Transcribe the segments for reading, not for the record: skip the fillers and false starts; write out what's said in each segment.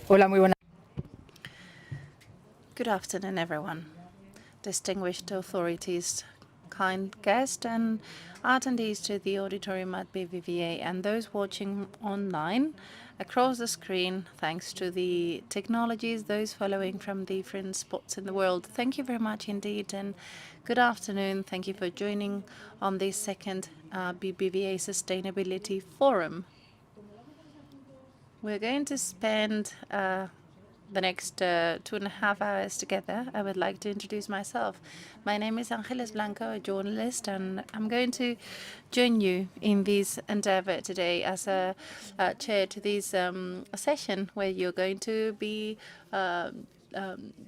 Hola, muy buenas. Good afternoon, everyone. Distinguished authorities, kind guests, and attendees to the auditorium at BBVA, and those watching online across the screen, thanks to the technologies, those following from different spots in the world. Thank you very much indeed, and good afternoon. Thank you for joining on this second BBVA Sustainability Forum. We're going to spend the next 2.5 hours together. I would like to introduce myself. My name is Ángeles Blanco, a journalist, and I'm going to join you in this endeavor today as a chair to this session where you're going to be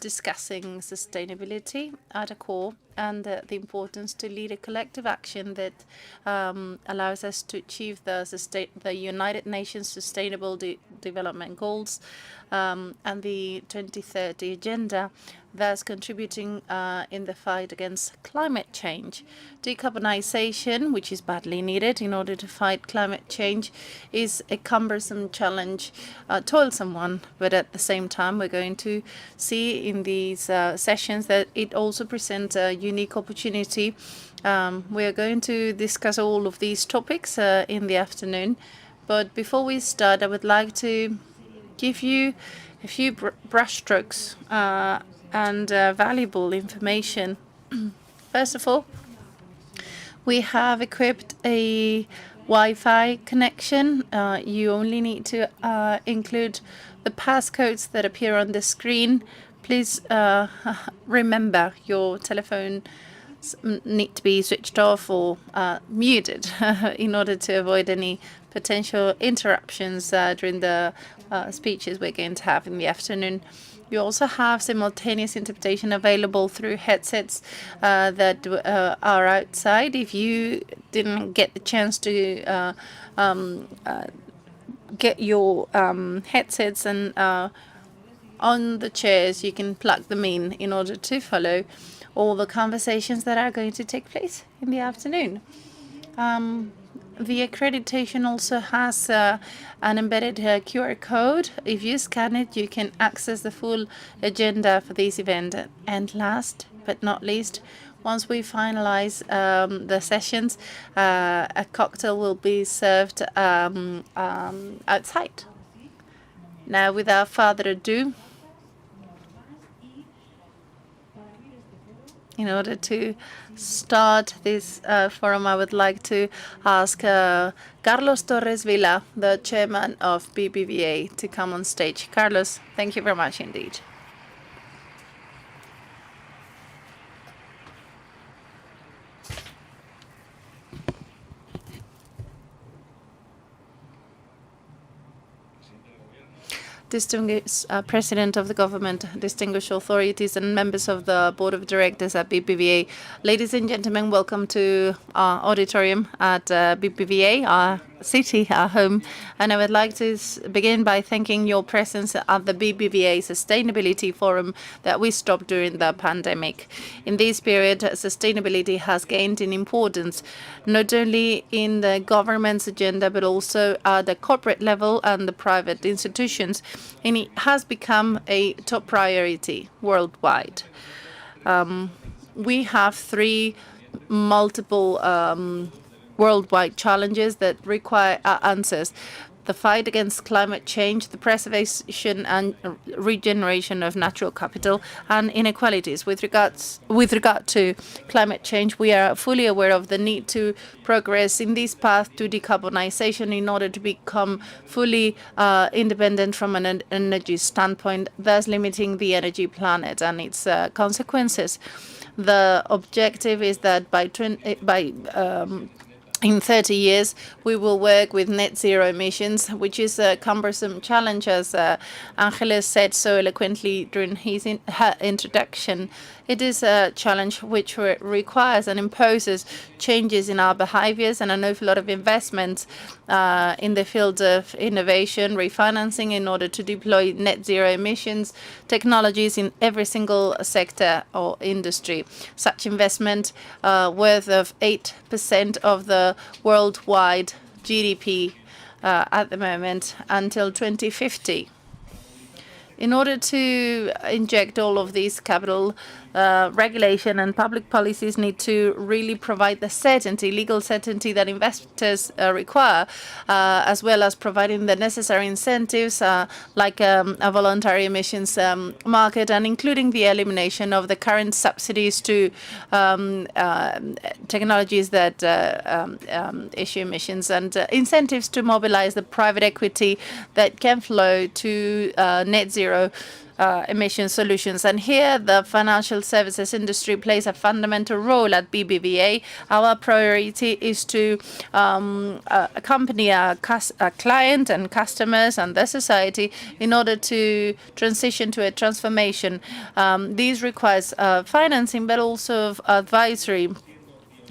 discussing sustainability at a core and the importance to lead a collective action that allows us to achieve the United Nations Sustainable Development Goals and the 2030 Agenda, thus contributing in the fight against climate change. Decarbonization, which is badly needed in order to fight climate change, is a cumbersome challenge, a toilsome one, but at the same time we're going to see in these sessions that it also presents a unique opportunity. We are going to discuss all of these topics in the afternoon, but before we start, I would like to give you a few brushstrokes and valuable information. First of all, we have equipped a Wi-Fi connection. You only need to include the passcodes that appear on the screen. Please remember your telephone need to be switched off or muted in order to avoid any potential interruptions during the speeches we're going to have in the afternoon. You also have simultaneous interpretation available through headsets that are outside. If you didn't get the chance to get your headsets and on the chairs, you can plug them in order to follow all the conversations that are going to take place in the afternoon. The accreditation also has an embedded QR code. If you scan it, you can access the full agenda for this event. And last but not least, once we finalize the sessions, a cocktail will be served outside. Now, without further ado, in order to start this forum, I would like to ask Carlos Torres Vila, the chairman of BBVA, to come on stage. Carlos, thank you very much indeed. Distinguished President of the Government, distinguished authorities and members of the Board of Directors at BBVA. Ladies and gentlemen, welcome to our auditorium at BBVA, our city, our home. And I would like to begin by thanking your presence at the BBVA Sustainability Forum that we stopped during the pandemic. In this period, sustainability has gained in importance, not only in the government's agenda, but also at the corporate level and the private institutions. And it has become a top priority worldwide. We have three multiple worldwide challenges that require answers: the fight against climate change, the preservation and regeneration of natural capital, and inequalities. With regard to climate change, we are fully aware of the need to progress in this path to decarbonization in order to become fully independent from an energy standpoint, thus limiting the energy planet and its consequences. The objective is that in 30 years, we will work with net zero emissions, which is a cumbersome challenge, as Ángeles said so eloquently during her introduction. It is a challenge which requires and imposes changes in our behaviors and an awful lot of investments in the field of innovation, refinancing in order to deploy net zero emissions technologies in every single sector or industry. Such investment worth of 8% of the worldwide GDP at the moment until 2050. In order to inject all of these capital, regulation and public policies need to really provide the certainty, legal certainty that investors require, as well as providing the necessary incentives like a voluntary emissions market, and including the elimination of the current subsidies to technologies that issue emissions, and incentives to mobilize the private equity that can flow to net zero emission solutions. And here the financial services industry plays a fundamental role at BBVA. Our priority is to accompany our client and customers and the society in order to transition to a transformation. These requires financing, but also advisory.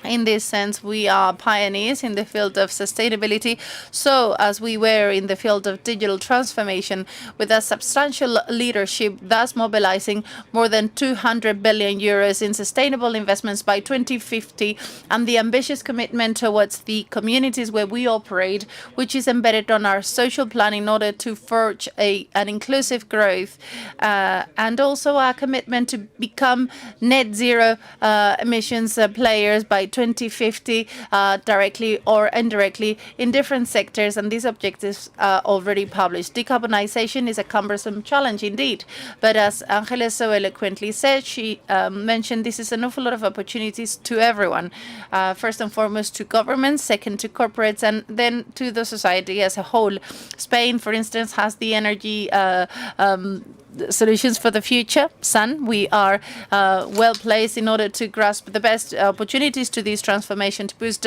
In this sense, we are pioneers in the field of sustainability, so as we were in the field of digital transformation, with a substantial leadership, thus mobilizing more than 200 billion euros in sustainable investments by 2050, and the ambitious commitment towards the communities where we operate, which is embedded on our social plan in order to forge an inclusive growth, and also our commitment to become net zero emissions players by 2050, directly or indirectly in different sectors, and these objectives are already published. Decarbonization is a cumbersome challenge indeed, but as Ángeles so eloquently said, she mentioned this is an awful lot of opportunities to everyone. First and foremost to governments, second to corporates, and then to the society as a whole. Spain, for instance, has the energy solutions for the future, sun. We are well placed in order to grasp the best opportunities to this transformation, to boost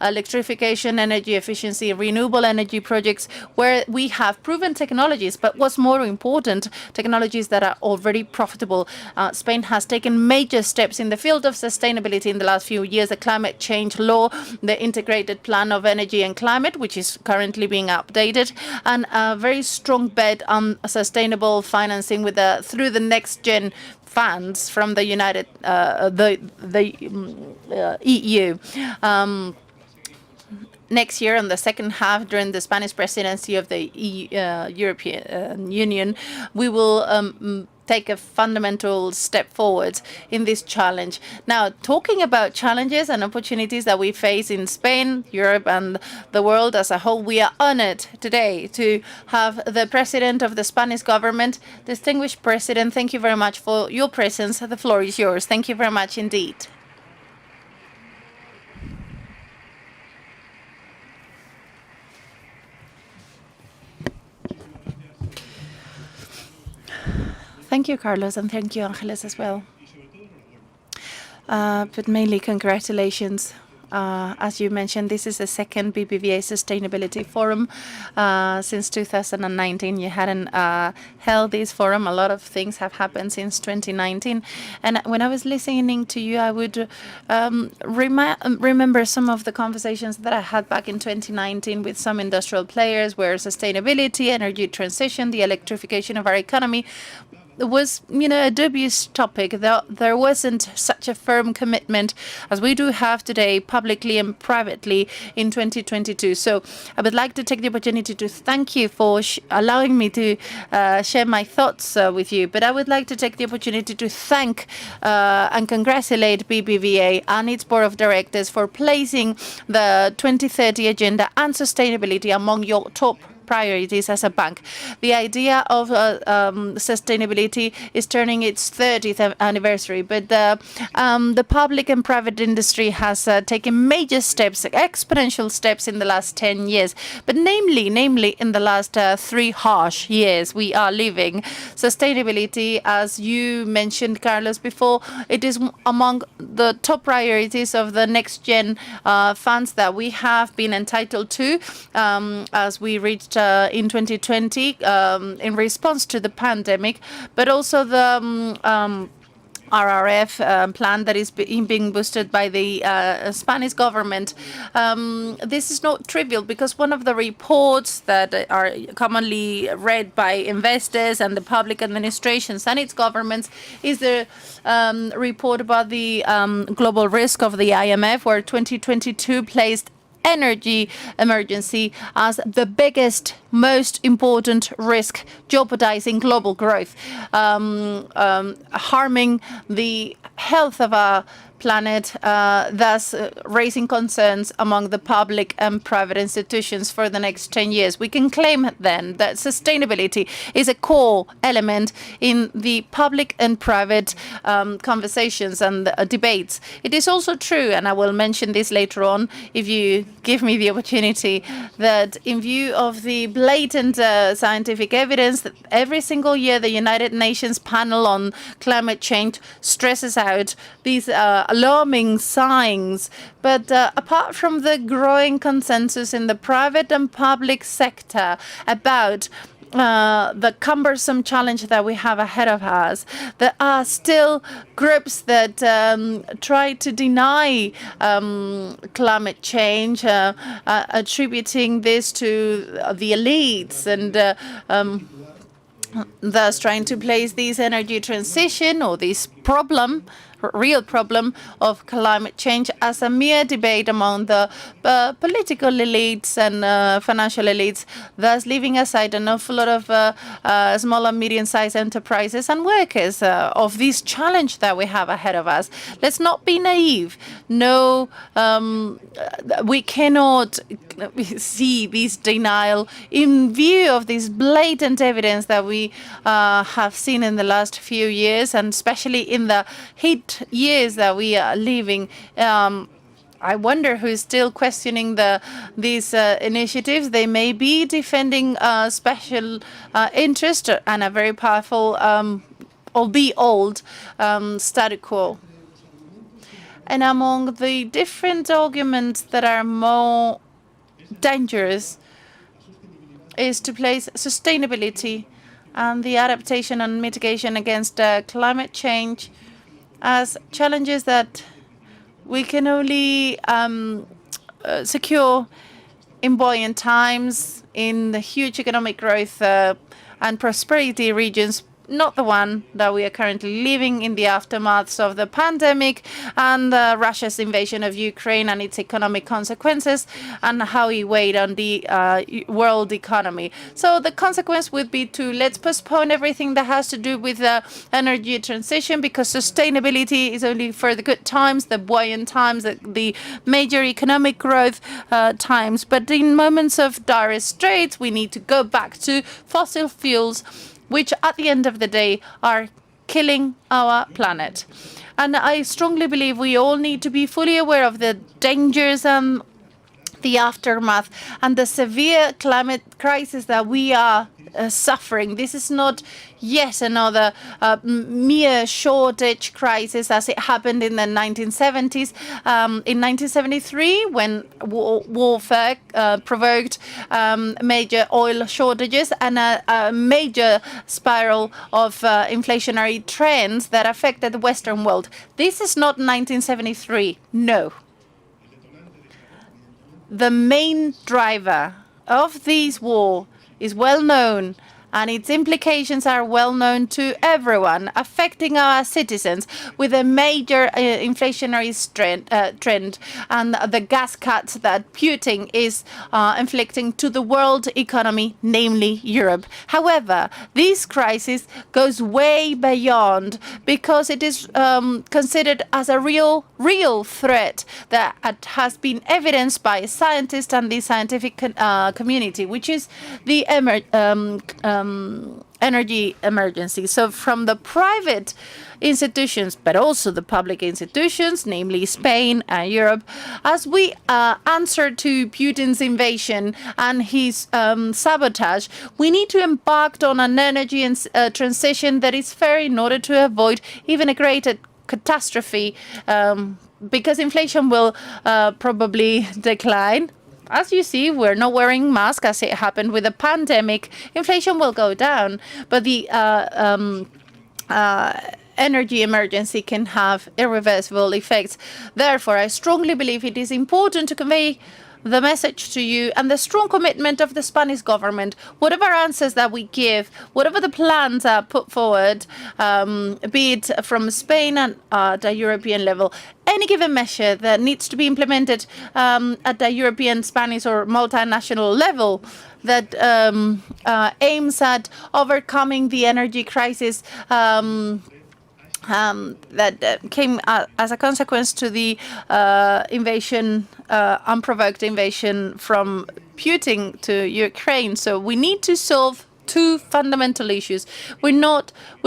electrification, energy efficiency, renewable energy projects where we have proven technologies, but what's more important, technologies that are already profitable. Spain has taken major steps in the field of sustainability in the last few years. The climate change law, the integrated plan of energy and climate, which is currently being updated, and a very strong bet on sustainable finance with through the next gen funds from the EU. Next year, in the second half, during the Spanish presidency of the European Union, we will take a fundamental step forward in this challenge. Now, talking about challenges and opportunities that we face in Spain, Europe, and the world as a whole, we are honored today to have the President of the Spanish government. Distinguished President, thank you very much for your presence. The floor is yours. Thank you very much indeed. Thank you, Carlos, and thank you, Ángeles, as well. But mainly congratulations. As you mentioned, this is the second BBVA Sustainability Forum since 2019. You hadn't held this forum. A lot of things have happened since 2019. And when I was listening to you, I would remember some of the conversations that I had back in 2019 with some industrial players where sustainability, energy transition, the electrification of our economy was, a dubious topic. There wasn't such a firm commitment as we do have today, publicly and privately, in 2022. So I would like to take the opportunity to thank you for allowing me to share my thoughts with you. But I would like to take the opportunity to thank and congratulate BBVA and its board of directors for placing the 2030 agenda and sustainability among your top priorities as a bank. The idea of sustainability is turning its 30th anniversary, but the public and private industry has taken major steps, exponential steps in the last 10 years, but namely in the last 3 harsh years we are living. Sustainability, as you mentioned, Carlos, before, it is among the top priorities of the next gen funds that we have been entitled to as we reached in 2020 in response to the pandemic, but also the RRF plan that is being boosted by the Spanish government. This is not trivial because one of the reports that are commonly read by investors and the public administrations and its governments is the report about the global risk of the IMF, where 2022 placed energy emergency as the biggest, most important risk jeopardizing global growth, harming the health of our planet, thus raising concerns among the public and private institutions for the next 10 years. We can claim then that sustainability is a core element in the public and private conversations and debates. It is also true, and I will mention this later on if you give me the opportunity, that in view of the blatant scientific evidence, that every single year the United Nations panel on climate change stresses out these alarming signs. But apart from the growing consensus in the private and public sector about the cumbersome challenge that we have ahead of us, there are still groups that try to deny climate change, attributing this to the elites and thus trying to place this energy transition or this real problem of climate change as a mere debate among the political elites and financial elites, thus leaving aside an awful lot of small and medium-sized enterprises and workers of this challenge that we have ahead of us. Let's not be naive. No, we cannot see this denial in view of this blatant evidence that we have seen in the last few years, and especially in the heat years that we are living. I wonder who is still questioning these initiatives. They may be defending special interest and a very powerful, albeit old, status quo. And among the different arguments that are more dangerous is to place sustainability and the adaptation and mitigation against climate change as challenges that we can only secure in buoyant times, in the huge economic growth and prosperity regions, not the one that we are currently living in the aftermaths of the pandemic and Russia's invasion of Ukraine and its economic consequences and how it weighed on the world economy. So the consequence would be to let's postpone everything that has to do with the energy transition, because sustainability is only for the good times, the buoyant times, the major economic growth times. But in moments of dire straits, we need to go back to fossil fuels, which at the end of the day are killing our planet. And I strongly believe we all need to be fully aware of the dangers and the aftermath and the severe climate crisis that we are suffering. This is not yet another mere shortage crisis as it happened in the 1970s. In 1973, when warfare provoked major oil shortages and a major spiral of inflationary trends that affected the Western world. This is not 1973, no. The main driver of this war is well known, and its implications are well known to everyone, affecting our citizens with a major inflationary trend and the gas cuts that Putin is inflicting to the world economy, namely Europe. However, this crisis goes way beyond, because it is considered as a real threat that has been evidenced by scientists and the scientific community, which is the energy emergency. So from the private institutions, but also the public institutions, namely Spain and Europe, as we answer to Putin's invasion and his sabotage, we need to embark on an energy transition that is fair in order to avoid even a greater catastrophe, because inflation will probably decline. As you see, we're not wearing masks as it happened with the pandemic. Inflation will go down, but the energy emergency can have irreversible effects. Therefore, I strongly believe it is important to convey the message to you and the strong commitment of the Spanish government. Whatever answers that we give, whatever the plans are put forward, be it from Spain and at a European level, any given measure that needs to be implemented at the European, Spanish, or multinational level that aims at overcoming the energy crisis that came as a consequence to the unprovoked invasion from Putin to Ukraine. So we need to solve two fundamental issues. We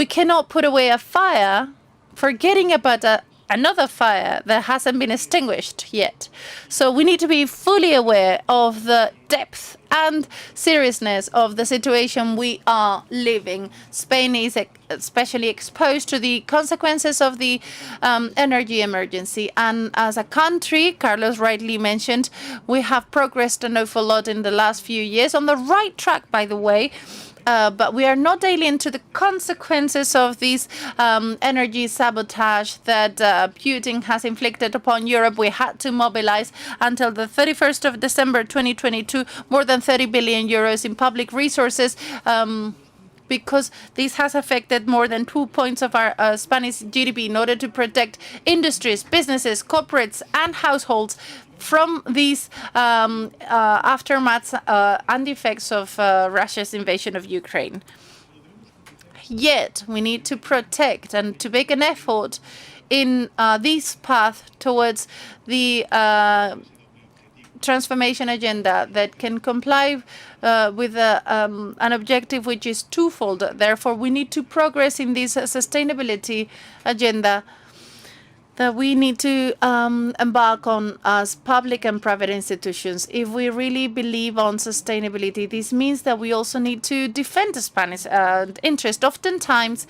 cannot put away a fire, forgetting about another fire that hasn't been extinguished yet. So we need to be fully aware of the depth and seriousness of the situation we are living. Spain is especially exposed to the consequences of the energy emergency. And as a country, Carlos rightly mentioned, we have progressed an awful lot in the last few years, on the right track, by the way. But we are not alien to the consequences of this energy sabotage that Putin has inflicted upon Europe. We had to mobilize until the 31st of December 2022 more than 30 billion euros in public resources, because this has affected more than 2 points of our Spanish GDP in order to protect industries, businesses, corporates, and households from these aftermaths and effects of Russia's invasion of Ukraine. Yet, we need to protect and to make an effort in this path towards the transformation agenda that can comply with an objective which is twofold. Therefore, we need to progress in this sustainability agenda that we need to embark on as public and private institutions. If we really believe on sustainability, this means that we also need to defend the Spanish interest. Oftentimes,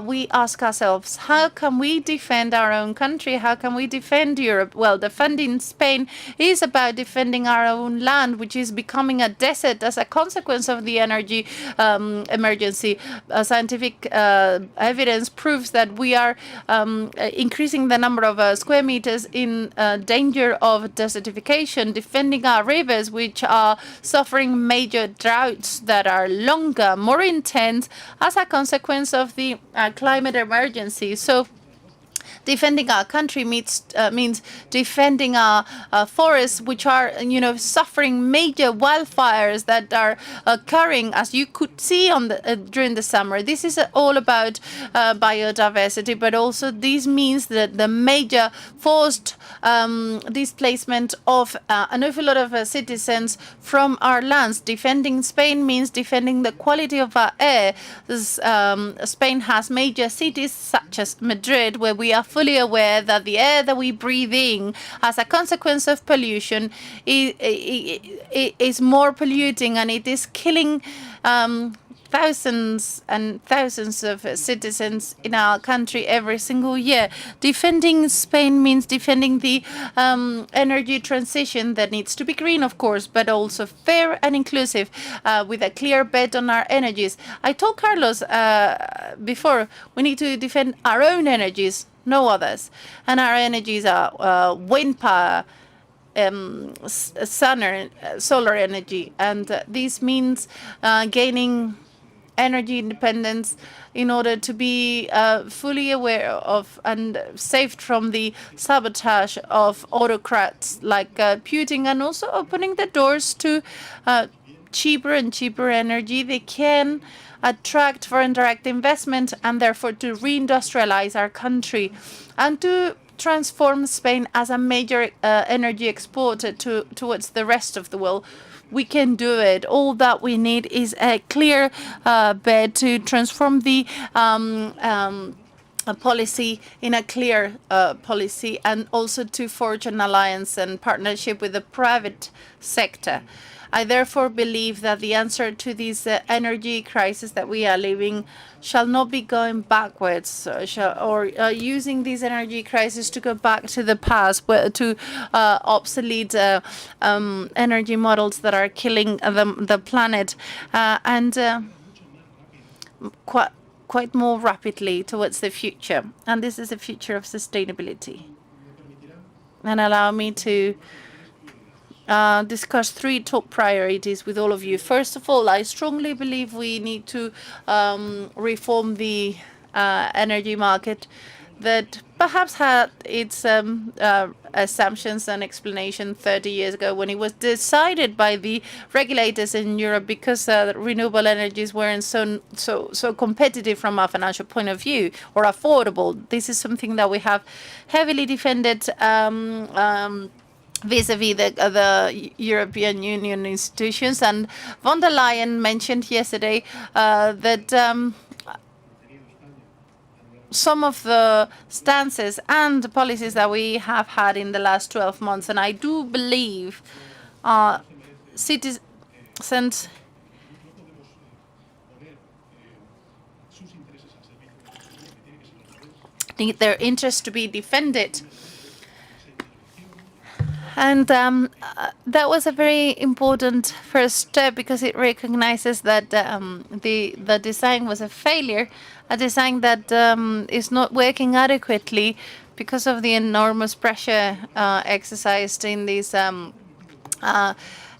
we ask ourselves, how can we defend our own country? How can we defend Europe? Well, defending Spain is about defending our own land, which is becoming a desert as a consequence of the energy emergency. Scientific evidence proves that we are increasing the number of square meters in danger of desertification, defending our rivers, which are suffering major droughts that are longer, more intense as a consequence of the climate emergency. So defending our country means defending our forests, which are, suffering major wildfires that are occurring, as you could see during the summer. This is all about biodiversity, but also this means that the major forced displacement of an awful lot of citizens from our lands. Defending Spain means defending the quality of our air. Spain has major cities such as Madrid, where we are fully aware that the air that we breathe in as a consequence of pollution is more polluting, and it is killing thousands and thousands of citizens in our country every single year. Defending Spain means defending the energy transition that needs to be green, of course, but also fair and inclusive, with a clear bet on our energies. I told Carlos before, we need to defend our own energies, no others. And our energies are wind power, solar energy, and this means gaining energy independence in order to be fully aware of and saved from the sabotage of autocrats like Putin, and also opening the doors to cheaper and cheaper energy. They can attract foreign direct investment and therefore to reindustrialize our country and to transform Spain as a major energy exporter towards the rest of the world. We can do it. All that we need is a clear bet to transform the policy in a clear policy, and also to forge an alliance and partnership with the private sector. I therefore believe that the answer to this energy crisis that we are living shall not be going backwards or using this energy crisis to go back to the past, to obsolete energy models that are killing the planet, and quite more rapidly towards the future. And this is a future of sustainability. And allow me to discuss three top priorities with all of you. First of all, I strongly believe we need to reform the energy market that perhaps had its assumptions and explanation 30 years ago when it was decided by the regulators in Europe because renewable energies weren't so competitive from a financial point of view or affordable. This is something that we have heavily defended vis-a-vis the European Union institutions. And von der Leyen mentioned yesterday that some of the stances and the policies that we have had in the last 12 months, and I do believe citizens need their interests to be defended. And that was a very important first step because it recognizes that the design was a failure, a design that is not working adequately because of the enormous pressure exercised in these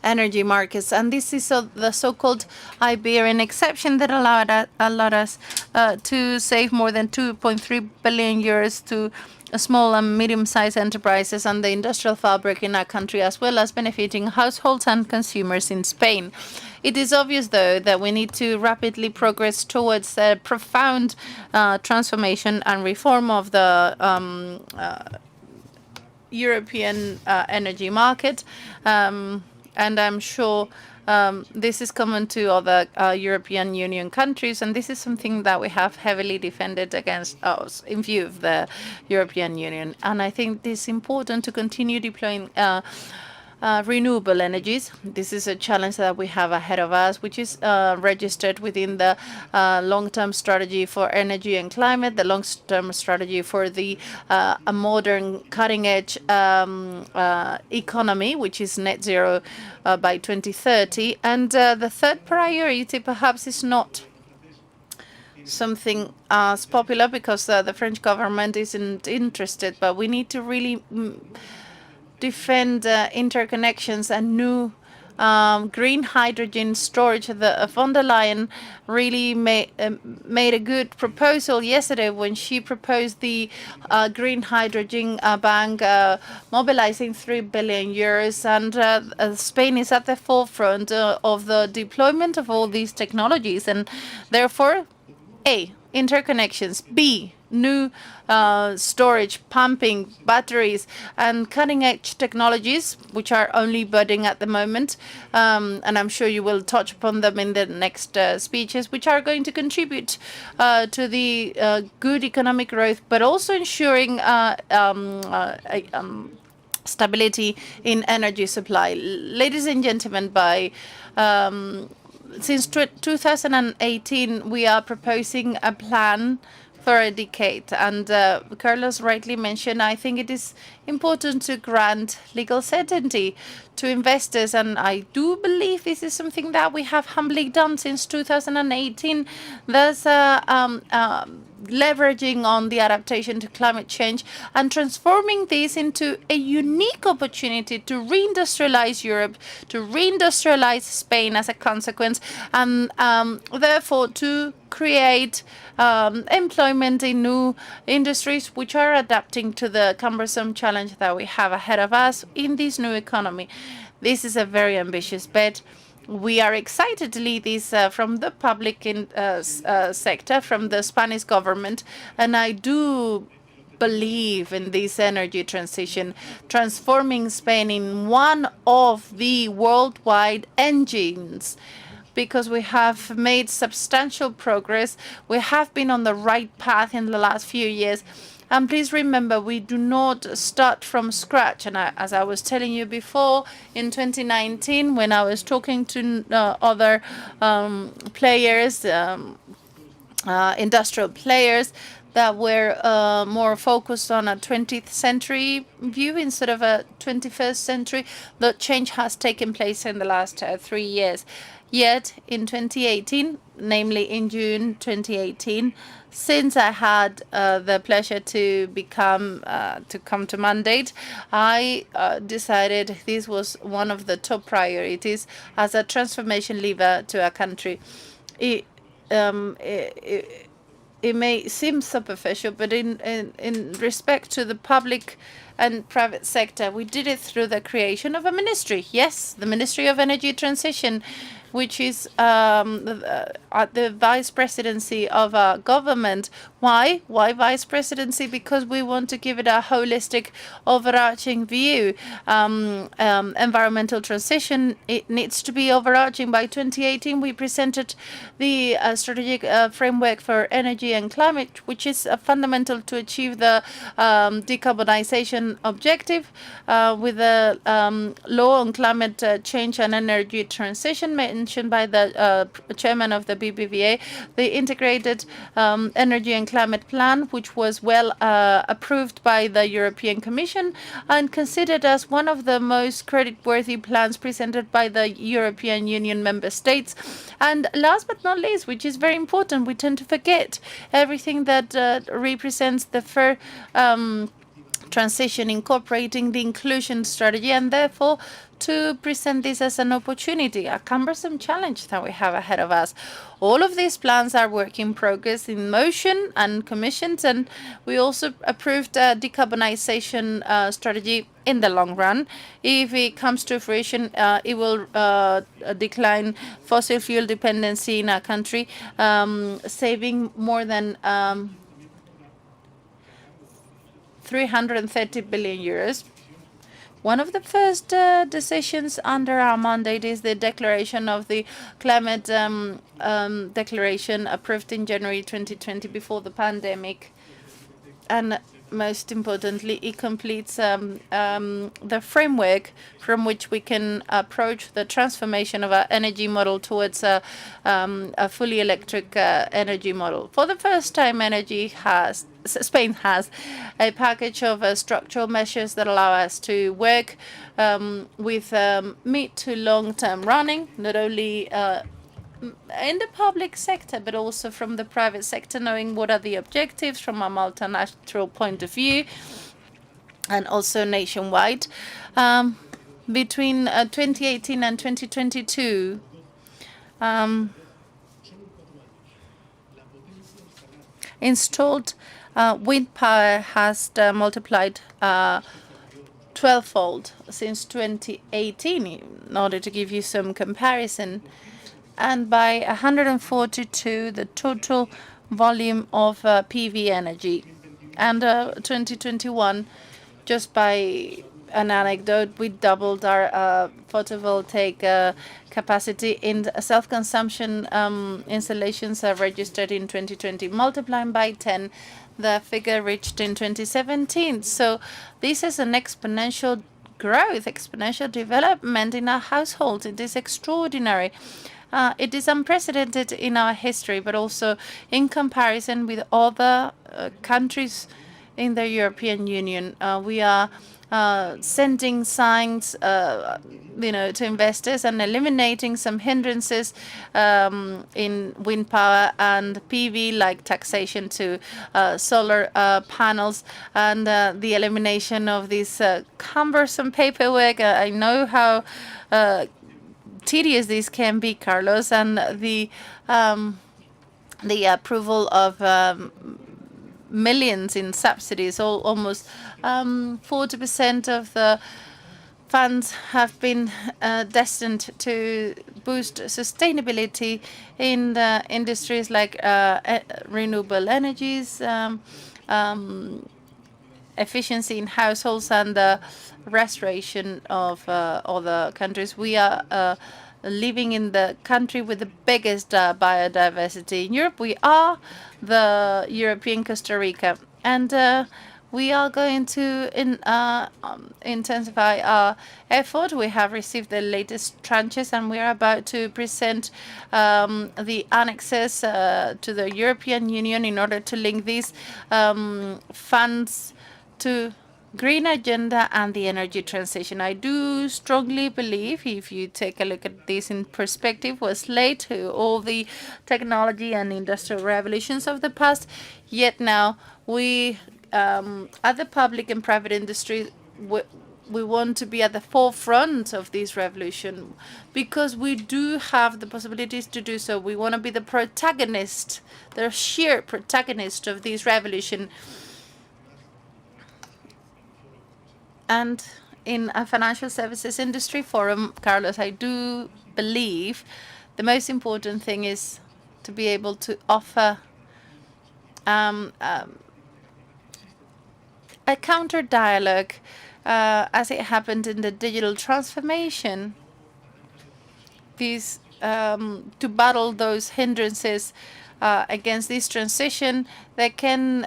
energy markets. And this is the so-called Iberian exception that allowed us to save more than 2.3 billion euros to small and medium-sized enterprises and the industrial fabric in our country, as well as benefiting households and consumers in Spain. It is obvious, though, that we need to rapidly progress towards a profound transformation and reform of the European energy market. And I'm sure this is common to other European Union countries, and this is something that we have heavily defended against us in view of the European Union. And I think it's important to continue deploying renewable energies. This is a challenge that we have ahead of us, which is registered within the long-term strategy for energy and climate, the long-term strategy for the a modern cutting-edge economy, which is net zero by 2030. And the third priority perhaps is not something as popular because the French government isn't interested, but we need to really defend interconnections and new green hydrogen storage. The von der Leyen really made a good proposal yesterday when she proposed the green hydrogen bank, mobilizing 3 billion euros. And Spain is at the forefront of the deployment of all these technologies. And therefore, A, interconnections, B, new storage, pumping, batteries, and cutting-edge technologies, which are only budding at the moment. And I'm sure you will touch upon them in the next speeches, which are going to contribute to the good economic growth, but also ensuring stability in energy supply. Ladies and gentlemen, since 2018, we are proposing a plan for a decade. And Carlos rightly mentioned, I think it is important to grant legal certainty to investors. And I do believe this is something that we have humbly done since 2018. There's leveraging on the adaptation to climate change and transforming this into a unique opportunity to reindustrialize Europe, to reindustrialize Spain as a consequence, and therefore to create employment in new industries which are adapting to the cumbersome challenge that we have ahead of us in this new economy. This is a very ambitious bet. We are excited to lead this from the public sector, from the Spanish government, and I do believe in this energy transition, transforming Spain in one of the worldwide engines, because we have made substantial progress. We have been on the right path in the last few years. And please remember, we do not start from scratch. And as I was telling you before, in 2019, when I was talking to other players, industrial players, that were more focused on a 20th century view instead of a 21st century. The change has taken place in the last 3 years. Yet in 2018, namely in June 2018, since I had the pleasure to come to mandate, I decided this was one of the top priorities as a transformation lever to a country. It may seem superficial, but in respect to the public and private sector, we did it through the creation of a ministry. Yes, the Ministry of Energy Transition, which is at the vice presidency of a government. Why? Why vice presidency? Because we want to give it a holistic, overarching view. Environmental transition, it needs to be overarching. By 2018, we presented the strategic framework for energy and climate, which is fundamental to achieve the decarbonization objective with the law on climate change and energy transition mentioned by the chairman of the BBVA, the integrated energy and climate plan, which was well approved by the European Commission and considered as one of the most credit-worthy plans presented by the European Union member states. And last but not least, which is very important, we tend to forget everything that represents the fair transition, incorporating the inclusion strategy, and therefore to present this as an opportunity, a cumbersome challenge that we have ahead of us. All of these plans are work in progress, in motion and commissioned, and we also approved a decarbonization strategy in the long run. If it comes to fruition, it will decline fossil fuel dependency in our country, saving more than 330 billion euros. One of the first decisions under our mandate is the declaration of the climate declaration approved in January 2020 before the pandemic. And most importantly, it completes the framework from which we can approach the transformation of our energy model towards a fully electric energy model. For the first time, Spain has a package of structural measures that allow us to work with mid to long-term running, not only in the public sector, but also from the private sector, knowing what are the objectives from a multilateral point of view, and also nationwide. Between 2018 and 2022, installed wind power has multiplied 12-fold since 2018, in order to give you some comparison, and by 142 the total volume of PV energy. And 2021, just by an anecdote, we doubled our photovoltaic capacity in self-consumption installations registered in 2020, multiplying by 10 the figure reached in 2017. So this is an exponential growth, exponential development in our households. It is extraordinary. It is unprecedented in our history, but also in comparison with other countries in the European Union. We are sending signs, to investors and eliminating some hindrances in wind power and PV, like taxation to solar panels, and the elimination of this cumbersome paperwork. I know how tedious this can be, Carlos, and the approval of millions in subsidies. Almost 40% of the funds have been destined to boost sustainability in the industries like renewable energies, efficiency in households, and the restoration of other countries. We are living in the country with the biggest biodiversity in Europe. We are the European Costa Rica, and we are going to intensify our effort. We have received the latest tranches, and we are about to present the annexes to the European Union in order to link these funds to green agenda and the energy transition. I do strongly believe, if you take a look at this in perspective, was late to all the technology and industrial revolutions of the past, yet now we at the public and private industry, we want to be at the forefront of this revolution because we do have the possibilities to do so. We want to be the protagonist, the sheer protagonist of this revolution. And in a financial services industry forum, Carlos, I do believe the most important thing is to be able to offer a counter dialogue as it happened in the digital transformation. These to battle those hindrances against this transition that can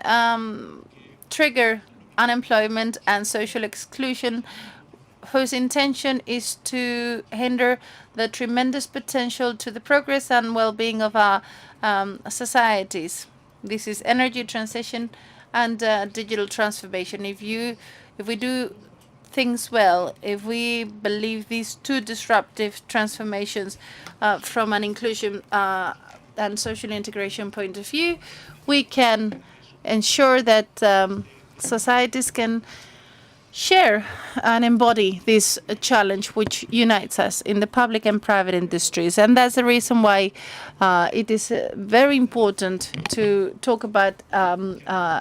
trigger unemployment and social exclusion, whose intention is to hinder the tremendous potential to the progress and well-being of our societies. This is energy transition and digital transformation. If we do things well, if we believe these two disruptive transformations from an inclusion and social integration point of view, we can ensure that societies can share and embody this challenge which unites us in the public and private industries. And that's the reason why it is very important to talk about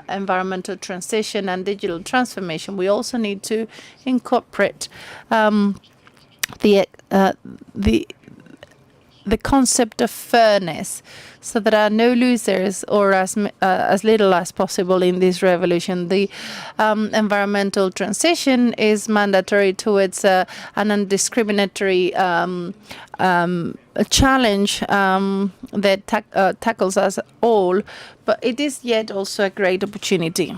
environmental transition and digital transformation. We also need to incorporate the concept of fairness, so there are no losers or as little as possible in this revolution. The environmental transition is mandatory towards an undiscriminatory challenge that tackles us all, but it is yet also a great opportunity.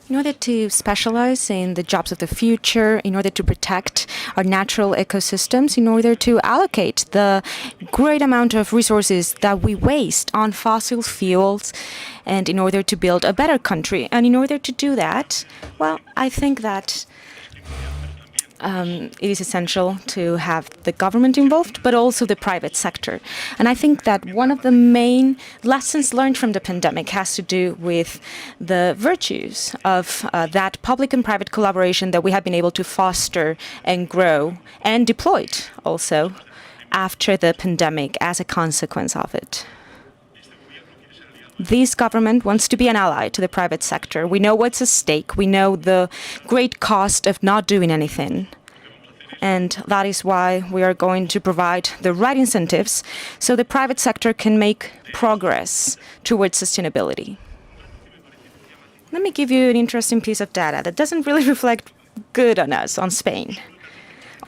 In order to specialize in the jobs of the future, in order to protect our natural ecosystems, in order to allocate the great amount of resources that we waste on fossil fuels, and in order to build a better country. And in order to do that, well, I think that it is essential to have the government involved, but also the private sector. And I think that one of the main lessons learned from the pandemic has to do with the virtues of that public and private collaboration that we have been able to foster and grow and deployed also after the pandemic as a consequence of it. This government wants to be an ally to the private sector. We know what's at stake. We know the great cost of not doing anything. And that is why we are going to provide the right incentives so the private sector can make progress towards sustainability. Let me give you an interesting piece of data that doesn't really reflect good on us, on Spain.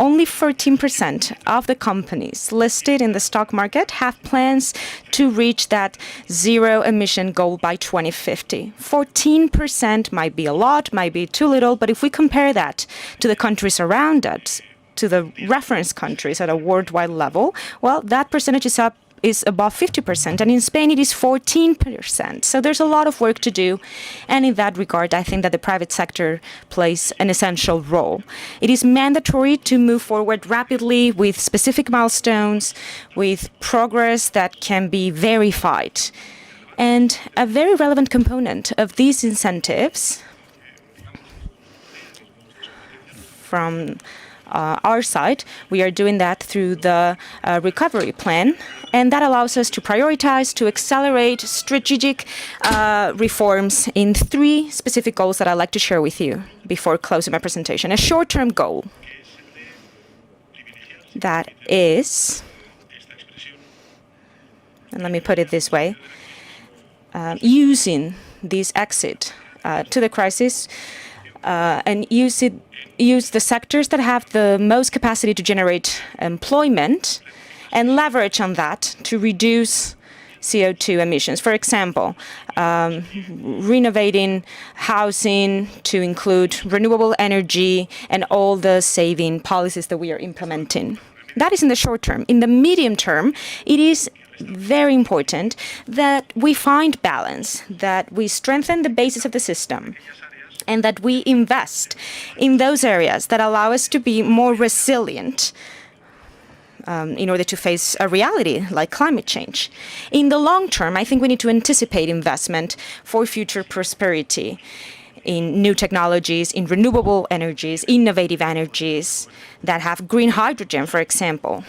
Only 14% of the companies listed in the stock market have plans to reach that zero emission goal by 2050. 14% might be a lot, might be too little, but if we compare that to the countries around us, to the reference countries at a worldwide level, well, that percentage is above 50%, and in Spain it is 14%. So there's a lot of work to do, and in that regard, I think that the private sector plays an essential role. It is mandatory to move forward rapidly with specific milestones, with progress that can be verified. And a very relevant component of these incentives from our side, we are doing that through the recovery plan, and that allows us to prioritize, to accelerate strategic reforms in 3 specific goals that I'd like to share with you before closing my presentation. A short-term goal that is, and let me put it this way, using this exit to the crisis and use the sectors that have the most capacity to generate employment and leverage on that to reduce CO2 emissions. For example, renovating housing to include renewable energy and all the saving policies that we are implementing. That is in the short term. In the medium term, it is very important that we find balance, that we strengthen the basis of the system, and that we invest in those areas that allow us to be more resilient in order to face a reality like climate change. In the long term, I think we need to anticipate investment for future prosperity in new technologies, in renewable energies, innovative energies that have green hydrogen, for example,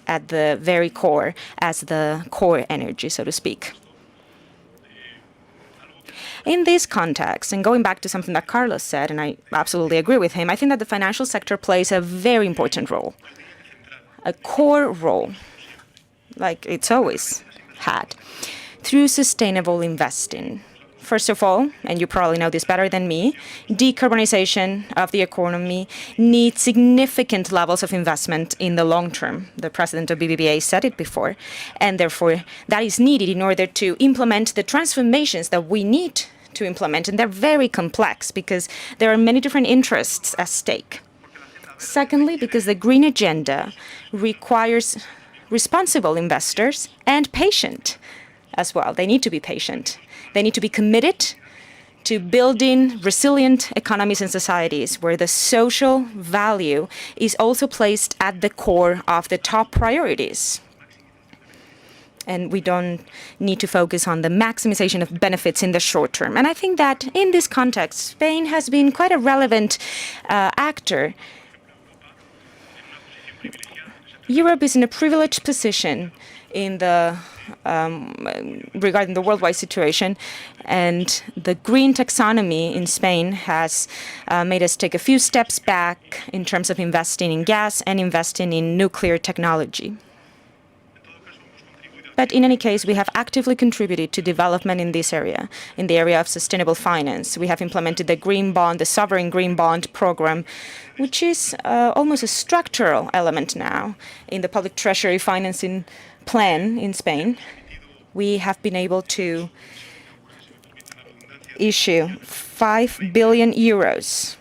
at the very core, as the core energy, so to speak. In this context, and going back to something that Carlos said, and I absolutely agree with him, I think that the financial sector plays a very important role, a core role, like it's always had, through sustainable investing. First of all, and you probably know this better than me, decarbonization of the economy needs significant levels of investment in the long term. The president of BBVA said it before, and therefore that is needed in order to implement the transformations that we need to implement, and they're very complex because there are many different interests at stake. Secondly, because the green agenda requires responsible investors and patient as well. They need to be patient. They need to be committed to building resilient economies and societies where the social value is also placed at the core of the top priorities. And we don't need to focus on the maximization of benefits in the short term. And I think that in this context, Spain has been quite a relevant actor. Europe is in a privileged position in the regarding the worldwide situation, and the green taxonomy in Spain has made us take a few steps back in terms of investing in gas and investing in nuclear technology. But in any case, we have actively contributed to development in this area, in the area of sustainable finance. We have implemented the green bond, the sovereign green bond program, which is almost a structural element now in the public treasury financing plan in Spain. We have been able to issue 5 billion euros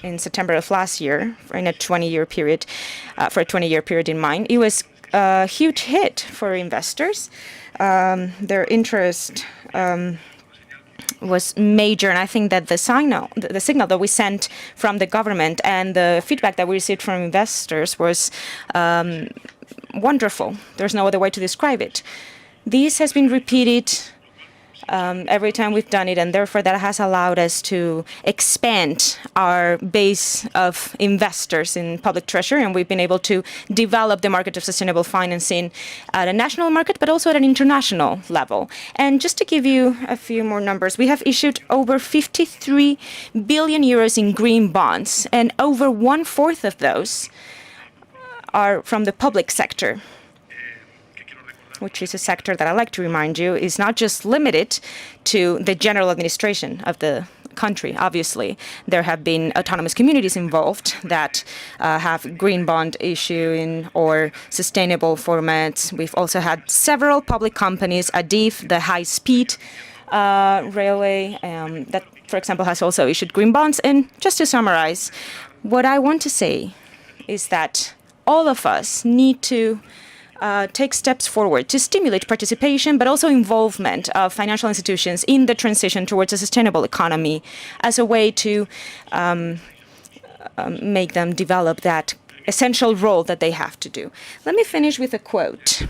in September of last year in a 20-year period, for a 20-year period in mind. It was a huge hit for investors. Their interest was major, and I think that the signal that we sent from the government and the feedback that we received from investors was wonderful. There's no other way to describe it. This has been repeated every time we've done it, and therefore that has allowed us to expand our base of investors in public treasury, and we've been able to develop the market of sustainable financing at a national market, but also at an international level. And just to give you a few more numbers, we have issued over 53 billion euros in green bonds, and over 1/4 of those are from the public sector, which is a sector that I like to remind you is not just limited to the general administration of the country. Obviously, there have been autonomous communities involved that have green bond issuing or sustainable formats. We've also had several public companies, ADIF, the high-speed railway, that, for example, has also issued green bonds. And just to summarize, what I want to say is that all of us need to take steps forward to stimulate participation, but also involvement of financial institutions in the transition towards a sustainable economy as a way to make them develop that essential role that they have to do. Let me finish with a quote.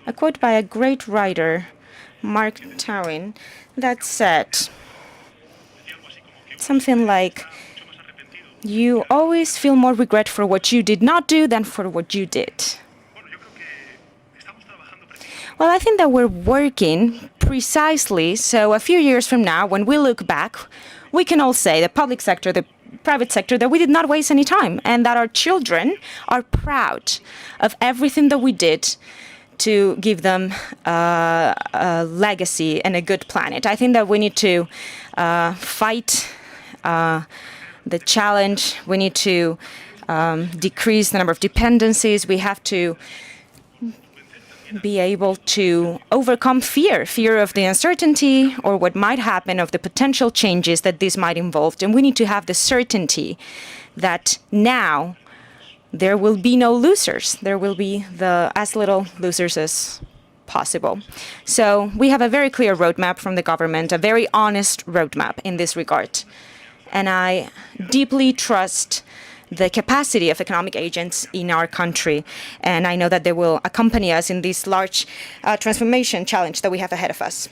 A quote by a great writer, Mark Twain, that said something like, "You always feel more regret for what you did not do than for what you did." Well, I think that we're working precisely so a few years from now, when we look back, we can all say, the public sector, the private sector, that we did not waste any time, and that our children are proud of everything that we did to give them a legacy and a good planet. I think that we need to fight the challenge. We need to decrease the number of dependencies. We have to be able to overcome fear of the uncertainty or what might happen, of the potential changes that this might involve. And we need to have the certainty that now there will be no losers. There will be as little losers as possible. So we have a very clear roadmap from the government, a very honest roadmap in this regard. And I deeply trust the capacity of economic agents in our country. And I know that they will accompany us in this large transformation challenge that we have ahead of us.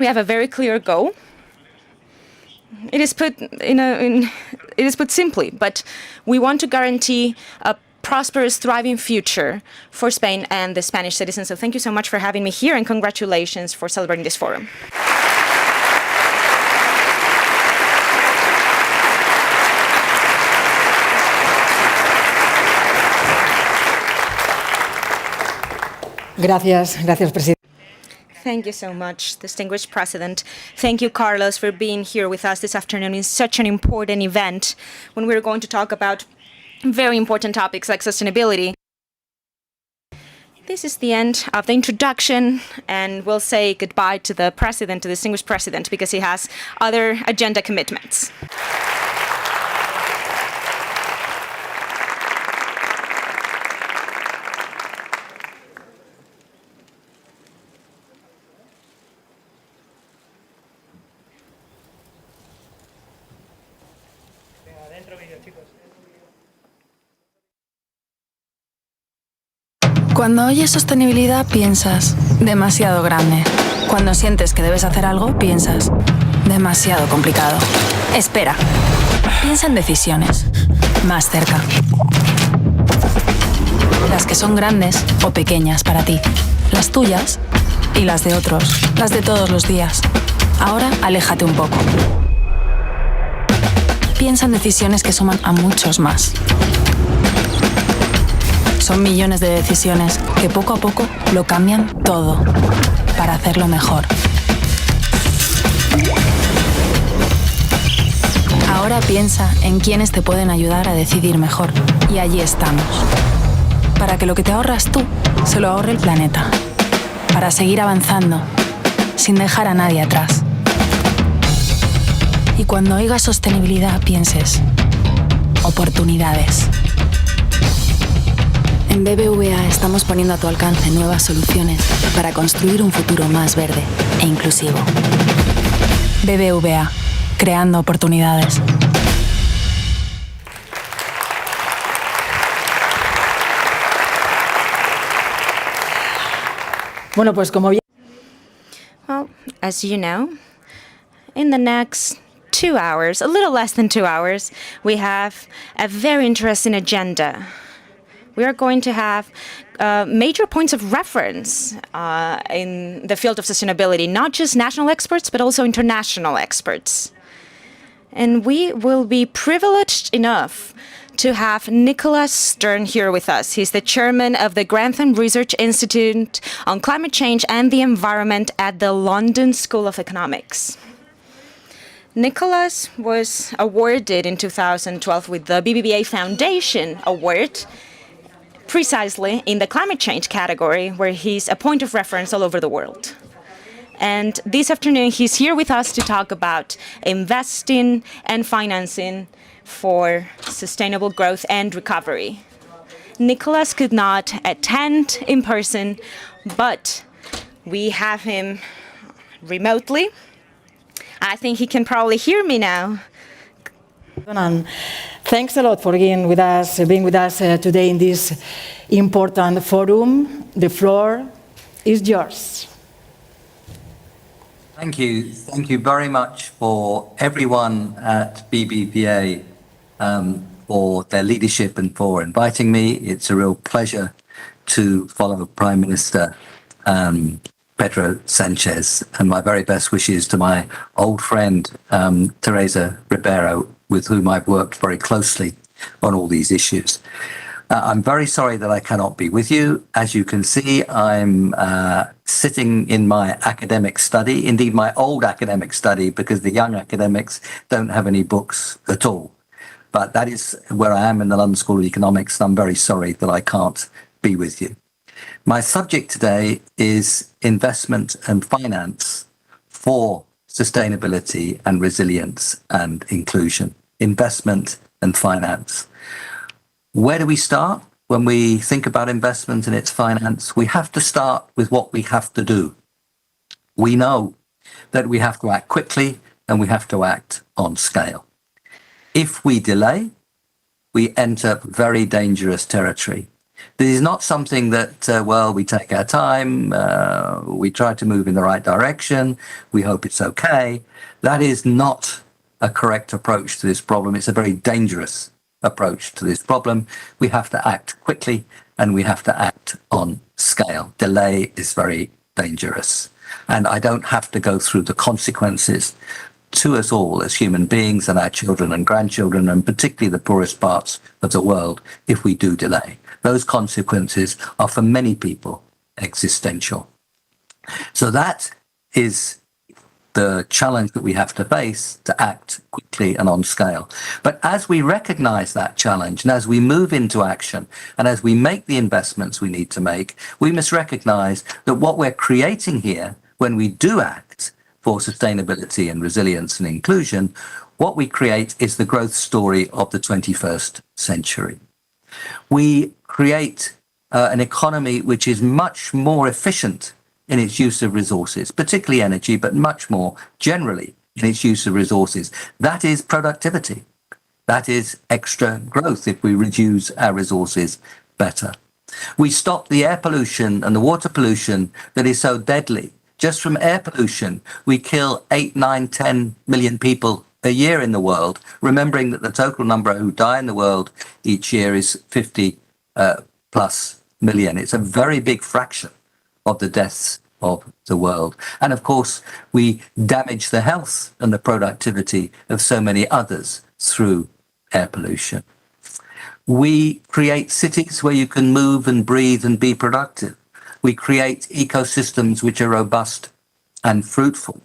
We have a very clear goal. It is put simply, but we want to guarantee a prosperous, thriving future for Spain and the Spanish citizens. So thank you so much for having me here, and congratulations for celebrating this forum. Gracias, Presidente. Thank you so much, distinguished President. Thank you, Carlos, for being here with us this afternoon in such an important event when we're going to talk about very important topics like sustainability. This is the end of the introduction, and we'll say goodbye to the President, to the distinguished President, because he has other agenda commitments. Cuando oyes sostenibilidad piensas, demasiado grande. Cuando sientes que debes hacer algo, piensas, demasiado complicado. Espera, piensa en decisiones, más cerca. Las que son grandes o pequeñas para ti. Las tuyas y las de otros, las de todos los días. Ahora, aléjate un poco. Piensa en decisiones que suman a muchos más. Son millones de decisiones que poco a poco lo cambian todo para hacerlo mejor. Ahora piensa en quiénes te pueden ayudar a decidir mejor. Y allí estamos. Para que lo que te ahorras tú se lo ahorre el planeta. Para seguir avanzando sin dejar a nadie atrás. Y cuando oigas sostenibilidad pienses oportunidades. En BBVA estamos poniendo a tu alcance nuevas soluciones para construir un futuro más verde e inclusivo. BBVA, creando oportunidades. Bueno, pues como bien... Well, as you know, in the next 2 hours, a little less than 2 hours, we have a very interesting agenda. We are going to have major points of reference in the field of sustainability, not just national experts, but also international experts. And we will be privileged enough to have Nicholas Stern here with us. He's the chairman of the Grantham Research Institute on Climate Change and the Environment at the London School of Economics. Nicholas was awarded in 2012 with the BBVA Foundation Award, precisely in the climate change category, where he's a point of reference all over the world. And this afternoon, he's here with us to talk about investing and financing for sustainable growth and recovery. Nicholas could not attend in person, but we have him remotely. I think he can probably hear me now. And thanks a lot for being with us today in this important forum. The floor is yours. Thank you. Thank you very much for everyone at BBVA for their leadership and for inviting me. It's a real pleasure to follow Prime Minister Pedro Sanchez, and my very best wishes to my old friend Teresa Ribeiro, with whom I've worked very closely on all these issues. I'm very sorry that I cannot be with you. As you can see, I'm sitting in my academic study, indeed my old academic study, because the young academics don't have any books at all. But that is where I am in the London School of Economics, and I'm very sorry that I can't be with you. My subject today is investment and finance for sustainability and resilience and inclusion. Investment and finance. Where do we start? When we think about investment and its finance, we have to start with what we have to do. We know that we have to act quickly and we have to act on scale. If we delay, we enter very dangerous territory. This is not something that, we take our time, we try to move in the right direction, we hope it's okay. That is not a correct approach to this problem. It's a very dangerous approach to this problem. We have to act quickly and we have to act on scale. Delay is very dangerous. And I don't have to go through the consequences to us all as human beings and our children and grandchildren, and particularly the poorest parts of the world, if we do delay. Those consequences are for many people existential. So that is the challenge that we have to face, to act quickly and on scale. But as we recognize that challenge and as we move into action and as we make the investments we need to make, we must recognize that what we're creating here when we do act for sustainability and resilience and inclusion, what we create is the growth story of the 21st century. We create an economy which is much more efficient in its use of resources, particularly energy, but much more generally in its use of resources. That is productivity. That is extra growth if we reduce our resources better. We stop the air pollution and the water pollution that is so deadly. Just from air pollution, we kill 8, 9, 10 million people a year in the world, remembering that the total number who die in the world each year is 50 plus million. It's a very big fraction of the deaths of the world. And of course, we damage the health and the productivity of so many others through air pollution. We create cities where you can move and breathe and be productive. We create ecosystems which are robust and fruitful.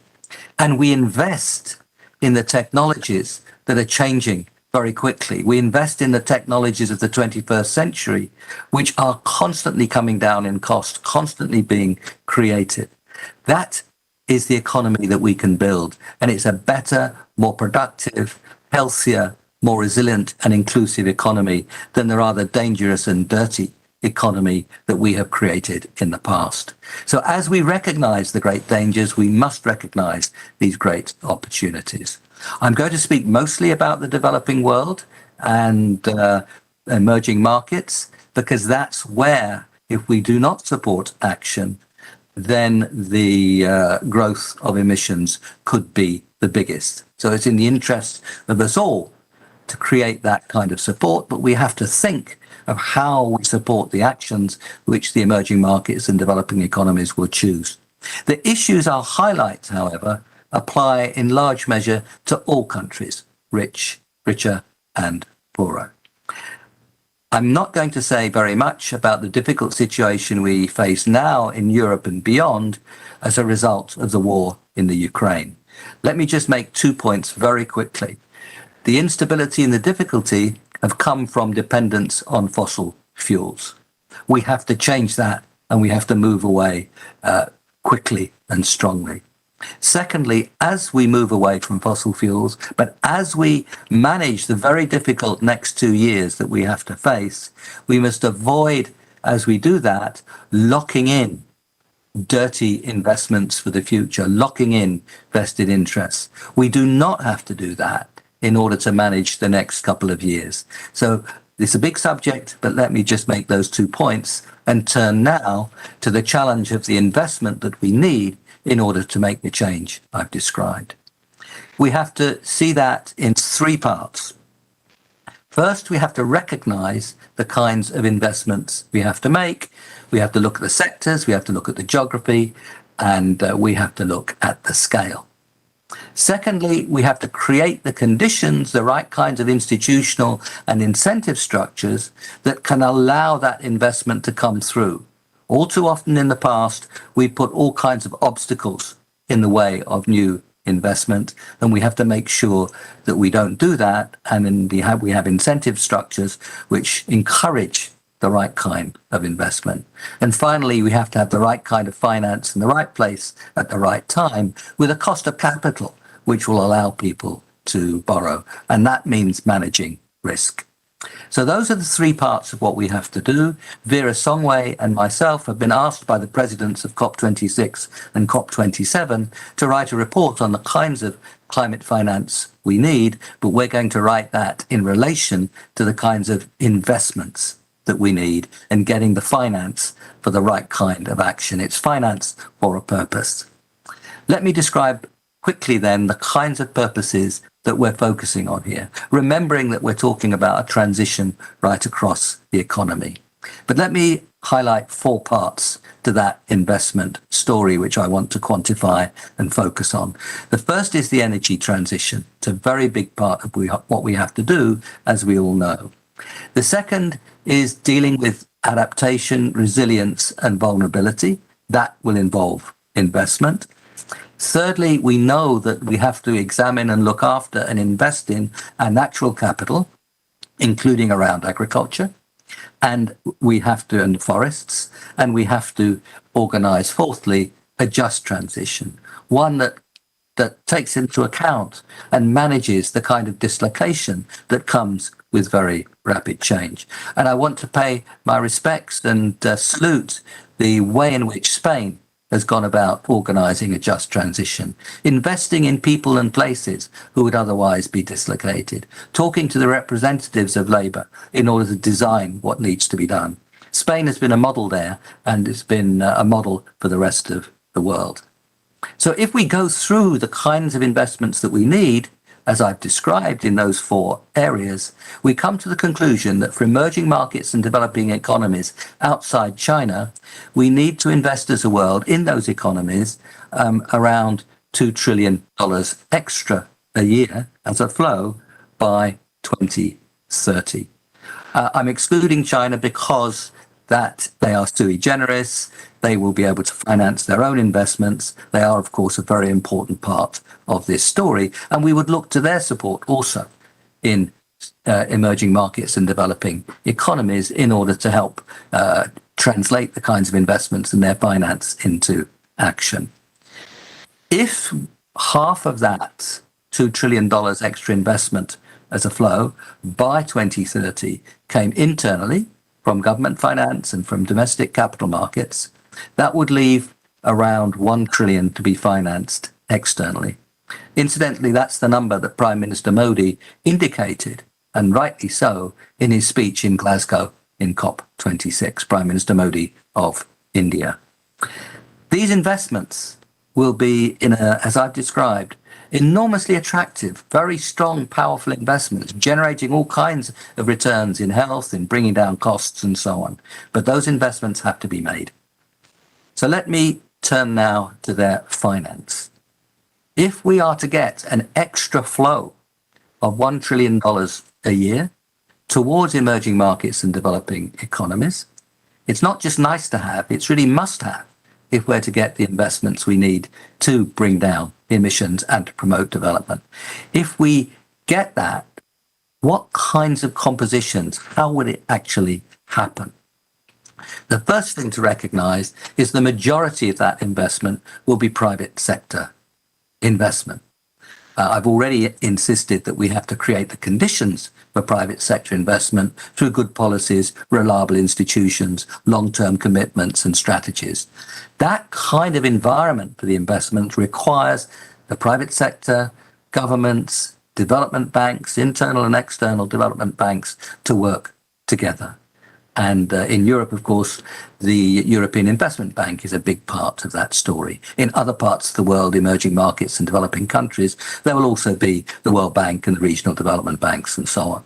And we invest in the technologies that are changing very quickly. We invest in the technologies of the 21st century, which are constantly coming down in cost, constantly being created. That is the economy that we can build. And it's a better, more productive, healthier, more resilient and inclusive economy than the rather dangerous and dirty economy that we have created in the past. So as we recognize the great dangers, we must recognize these great opportunities. I'm going to speak mostly about the developing world and emerging markets, because that's where, if we do not support action, then the growth of emissions could be the biggest. So it's in the interest of us all to create that kind of support, but we have to think of how we support the actions which the emerging markets and developing economies will choose. The issues I'll highlight, however, apply in large measure to all countries, rich, richer, and poorer. I'm not going to say very much about the difficult situation we face now in Europe and beyond as a result of the war in the Ukraine. Let me just make 2 points very quickly. The instability and the difficulty have come from dependence on fossil fuels. We have to change that, and we have to move away quickly and strongly. Secondly, as we move away from fossil fuels, but as we manage the very difficult next 2 years that we have to face, we must avoid, as we do that, locking in dirty investments for the future, locking in vested interests. We do not have to do that in order to manage the next couple of years. So it's a big subject, but let me just make those 2 points and turn now to the challenge of the investment that we need in order to make the change I've described. We have to see that in 3 parts. First, we have to recognize the kinds of investments we have to make. We have to look at the sectors, we have to look at the geography, and we have to look at the scale. Secondly, we have to create the conditions, the right kinds of institutional and incentive structures that can allow that investment to come through. All too often in the past, we put all kinds of obstacles in the way of new investment, and we have to make sure that we don't do that. And we have incentive structures which encourage the right kind of investment. And finally, we have to have the right kind of finance in the right place at the right time with a cost of capital, which will allow people to borrow. And that means managing risk. So those are the three parts of what we have to do. Vera Songway and myself have been asked by the presidents of COP26 and COP27 to write a report on the kinds of climate finance we need, but we're going to write that in relation to the kinds of investments that we need and getting the finance for the right kind of action. It's finance for a purpose. Let me describe quickly then the kinds of purposes that we're focusing on here, remembering that we're talking about a transition right across the economy. But let me highlight 4 parts to that investment story, which I want to quantify and focus on. The first is the energy transition. It's a very big part of what we have to do, as we all know. The second is dealing with adaptation, resilience, and vulnerability. That will involve investment. Thirdly, we know that we have to examine and look after and invest in our natural capital, including around agriculture, and we have to, and forests, and we have to organize, fourthly, a just transition, one that takes into account and manages the kind of dislocation that comes with very rapid change. And I want to pay my respects and salute the way in which Spain has gone about organizing a just transition, investing in people and places who would otherwise be dislocated, talking to the representatives of labor in order to design what needs to be done. Spain has been a model there, and it's been a model for the rest of the world. So if we go through the kinds of investments that we need, as I've described in those 4 areas, we come to the conclusion that for emerging markets and developing economies outside China, we need to invest as a world in those economies around $2 trillion extra a year as a flow by 2030. I'm excluding China because that they are sui generis. They will be able to finance their own investments. They are, of course, a very important part of this story. And we would look to their support also in emerging markets and developing economies in order to help translate the kinds of investments and their finance into action. If half of that $2 trillion extra investment as a flow by 2030 came internally from government finance and from domestic capital markets, that would leave around $1 trillion to be financed externally. Incidentally, that's the number that Prime Minister Modi indicated, and rightly so, in his speech in Glasgow in COP26, Prime Minister Modi of India. These investments will be, as I've described, enormously attractive, very strong, powerful investments, generating all kinds of returns in health, in bringing down costs and so on. But those investments have to be made. So let me turn now to their finance. If we are to get an extra flow of $1 trillion a year towards emerging markets and developing economies, it's not just nice to have, it's really must have if we're to get the investments we need to bring down emissions and to promote development. If we get that, what kinds of compositions, how would it actually happen? The first thing to recognize is the majority of that investment will be private sector investment. I've already insisted that we have to create the conditions for private sector investment through good policies, reliable institutions, long-term commitments and strategies. That kind of environment for the investment requires the private sector, governments, development banks, internal and external development banks to work together. And in Europe, of course, the European Investment Bank is a big part of that story. In other parts of the world, emerging markets and developing countries, there will also be the World Bank and the regional development banks and so on.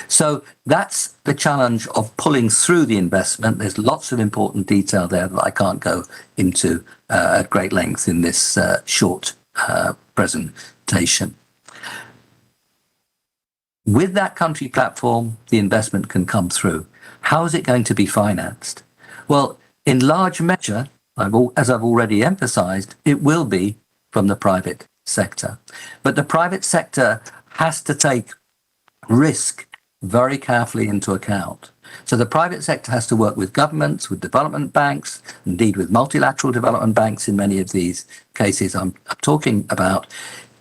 So that's the challenge of pulling through the investment. There's lots of important detail there that I can't go into at great length in this short presentation. With that country platform, the investment can come through. How is it going to be financed? Well, in large measure, as I've already emphasized, it will be from the private sector. But the private sector has to take risk very carefully into account. So the private sector has to work with governments, with development banks, indeed with multilateral development banks in many of these cases I'm talking about,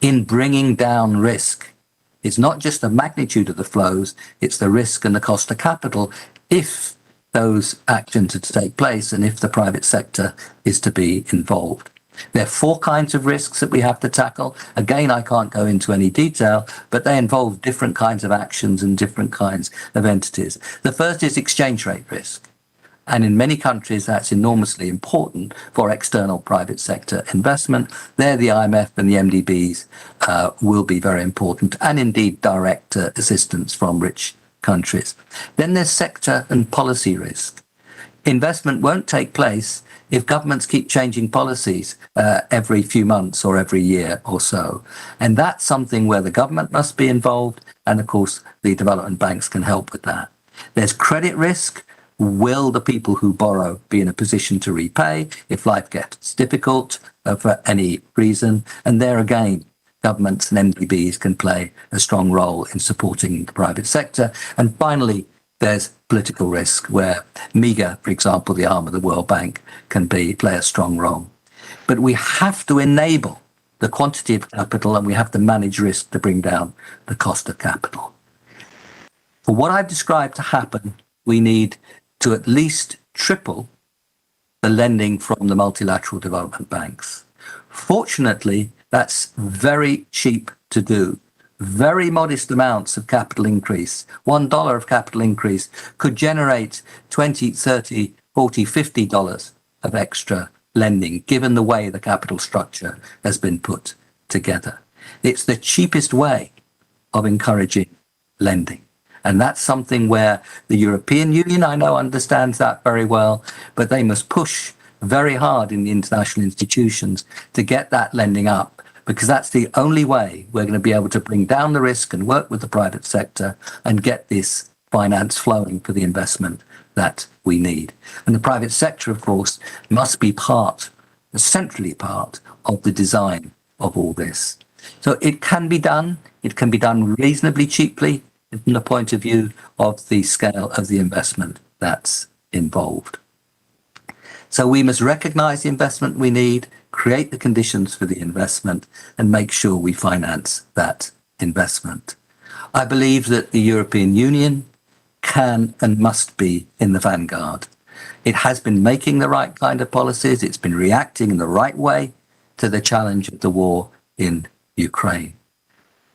in bringing down risk. It's not just the magnitude of the flows, it's the risk and the cost of capital if those actions are to take place and if the private sector is to be involved. There are four kinds of risks that we have to tackle. Again, I can't go into any detail, but they involve different kinds of actions and different kinds of entities. The first is exchange rate risk. And in many countries, that's enormously important for external private sector investment. There, the IMF and the MDBs will be very important, and indeed direct assistance from rich countries. Then there's sector and policy risk. Investment won't take place if governments keep changing policies every few months or every year or so. And that's something where the government must be involved, and of course, the development banks can help with that. There's credit risk. Will the people who borrow be in a position to repay if life gets difficult for any reason? And there again, governments and MDBs can play a strong role in supporting the private sector. And finally, there's political risk where MIGA, for example, the arm of the World Bank, can play a strong role. But we have to enable the quantity of capital and we have to manage risk to bring down the cost of capital. For what I've described to happen, we need to at least triple the lending from the multilateral development banks. Fortunately, that's very cheap to do. Very modest amounts of capital increase. $1 of capital increase could generate $20, $30, $40, $50 of extra lending, given the way the capital structure has been put together. It's the cheapest way of encouraging lending. And that's something where the European Union, I know, understands that very well, but they must push very hard in the international institutions to get that lending up, because that's the only way we're going to be able to bring down the risk and work with the private sector and get this finance flowing for the investment that we need. And the private sector, of course, must be centrally part of the design of all this. So it can be done. It can be done reasonably cheaply from the point of view of the scale of the investment that's involved. So we must recognize the investment we need, create the conditions for the investment, and make sure we finance that investment. I believe that the European Union can and must be in the vanguard. It has been making the right kind of policies. It's been reacting in the right way to the challenge of the war in Ukraine.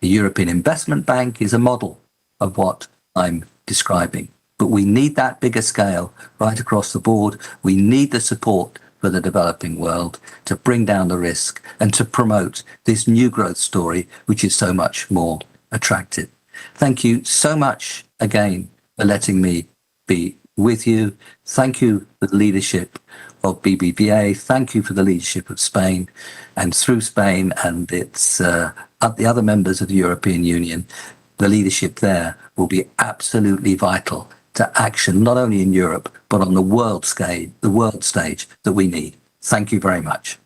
The European Investment Bank is a model of what I'm describing. But we need that bigger scale right across the board. We need the support for the developing world to bring down the risk and to promote this new growth story, which is so much more attractive. Thank you so much again for letting me be with you. Thank you for the leadership of BBVA. Thank you for the leadership of Spain, and through Spain and its the other members of the European Union. The leadership there will be absolutely vital to action, not only in Europe, but on the world stage that we need. Thank you very much.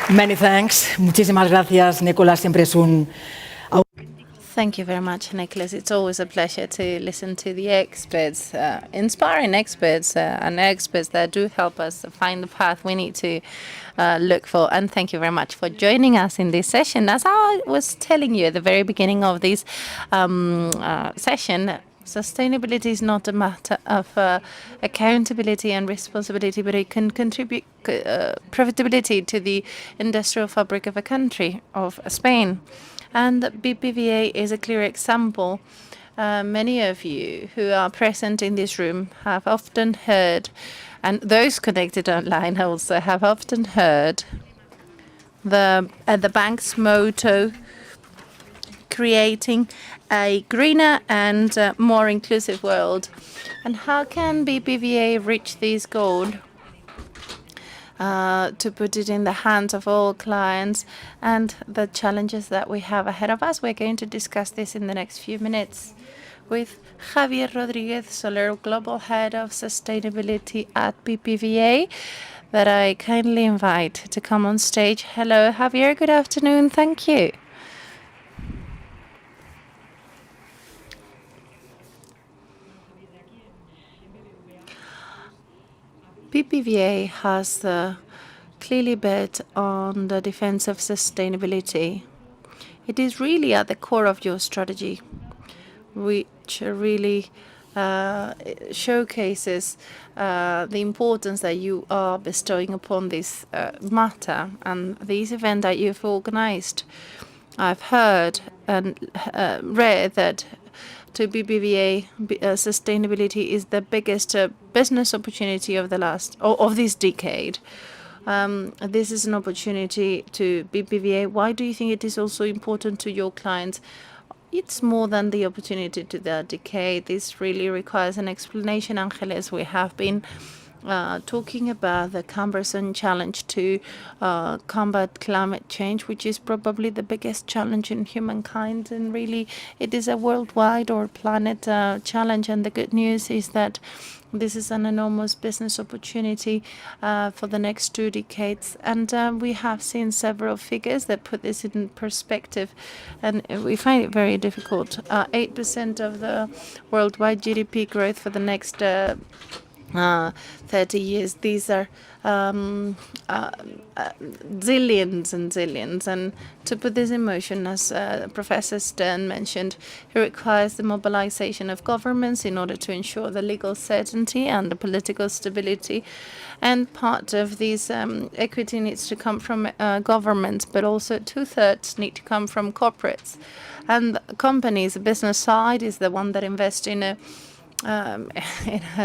Many thanks. Muchísimas gracias, Nicolás. Siempre es un... Thank you very much, Nicholas. It's always a pleasure to listen to the experts, inspiring experts, and experts that do help us find the path we need to look for. And thank you very much for joining us in this session. As I was telling you at the very beginning of this session, sustainability is not a matter of accountability and responsibility, but it can contribute profitability to the industrial fabric of a country, of Spain. And BBVA is a clear example. Many of you who are present in this room have often heard, and those connected online also have often heard, the bank's motto, creating a greener and more inclusive world. And how can BBVA reach this goal? To put it in the hands of all clients and the challenges that we have ahead of us. We're going to discuss this in the next few minutes with Javier Rodríguez Soler, Global Head of Sustainability at BBVA. that I kindly invite to come on stage. Hello, Javier. Good afternoon. Thank you. BBVA has clearly bet on the defense of sustainability. It is really at the core of your strategy, which really showcases the importance that you are bestowing upon this matter and this event that you've organized. I've heard and read that to BBVA, sustainability is the biggest business opportunity of this decade. This is an opportunity to BBVA. Why do you think it is also important to your clients? It's more than the opportunity to the decade. This really requires an explanation, Angeles. We have been talking about the cumbersome challenge to combat climate change, which is probably the biggest challenge in humankind. And really, it is a worldwide or planet challenge. And the good news is that this is an enormous business opportunity for the next 2 decades. And we have seen several figures that put this in perspective. And we find it very difficult. 8% of the worldwide GDP growth for the next 30 years. These are zillions and zillions. And to put this in motion, as Professor Stern mentioned, it requires the mobilization of governments in order to ensure the legal certainty and the political stability. And part of this equity needs to come from governments, but also 2/3 need to come from corporates. And companies, the business side, is the one that invests in a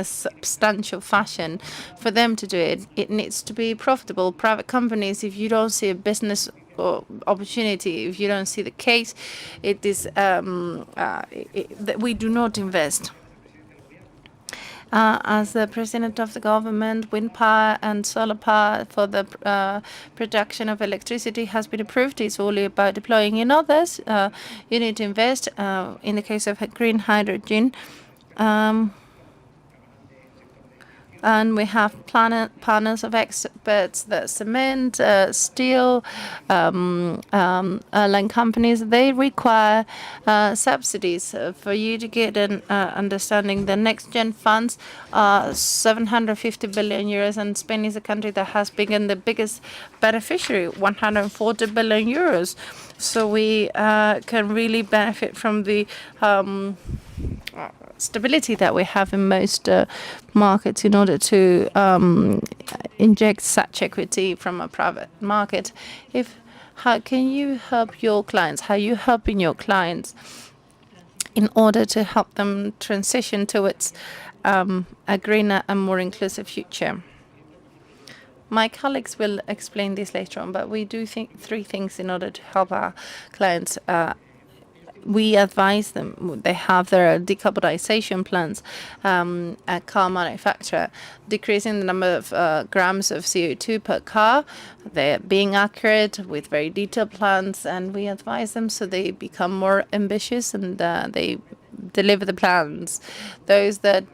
substantial fashion. For them to do it, it needs to be profitable. Private companies, if you don't see a business or opportunity, if you don't see the case, it is that we do not invest. As the president of the government, wind power and solar power for the production of electricity has been approved. It's only about deploying in others. You need to invest. In the case of green hydrogen, and we have panels of experts that cement, steel, land companies. They require subsidies for you to get an understanding. The next gen funds are 750 billion euros, and Spain is a country that has been the biggest beneficiary, 140 billion euros. So we can really benefit from the stability that we have in most markets in order to inject such equity from a private market. How can you help your clients? How are you helping your clients in order to help them transition towards a greener and more inclusive future? My colleagues will explain this later on, but we do think 3 things in order to help our clients. We advise them. They have their decarbonization plans. A car manufacturer decreasing the number of grams of CO2 per car. They're being accurate with very detailed plans, and we advise them so they become more ambitious and they deliver the plans. Those that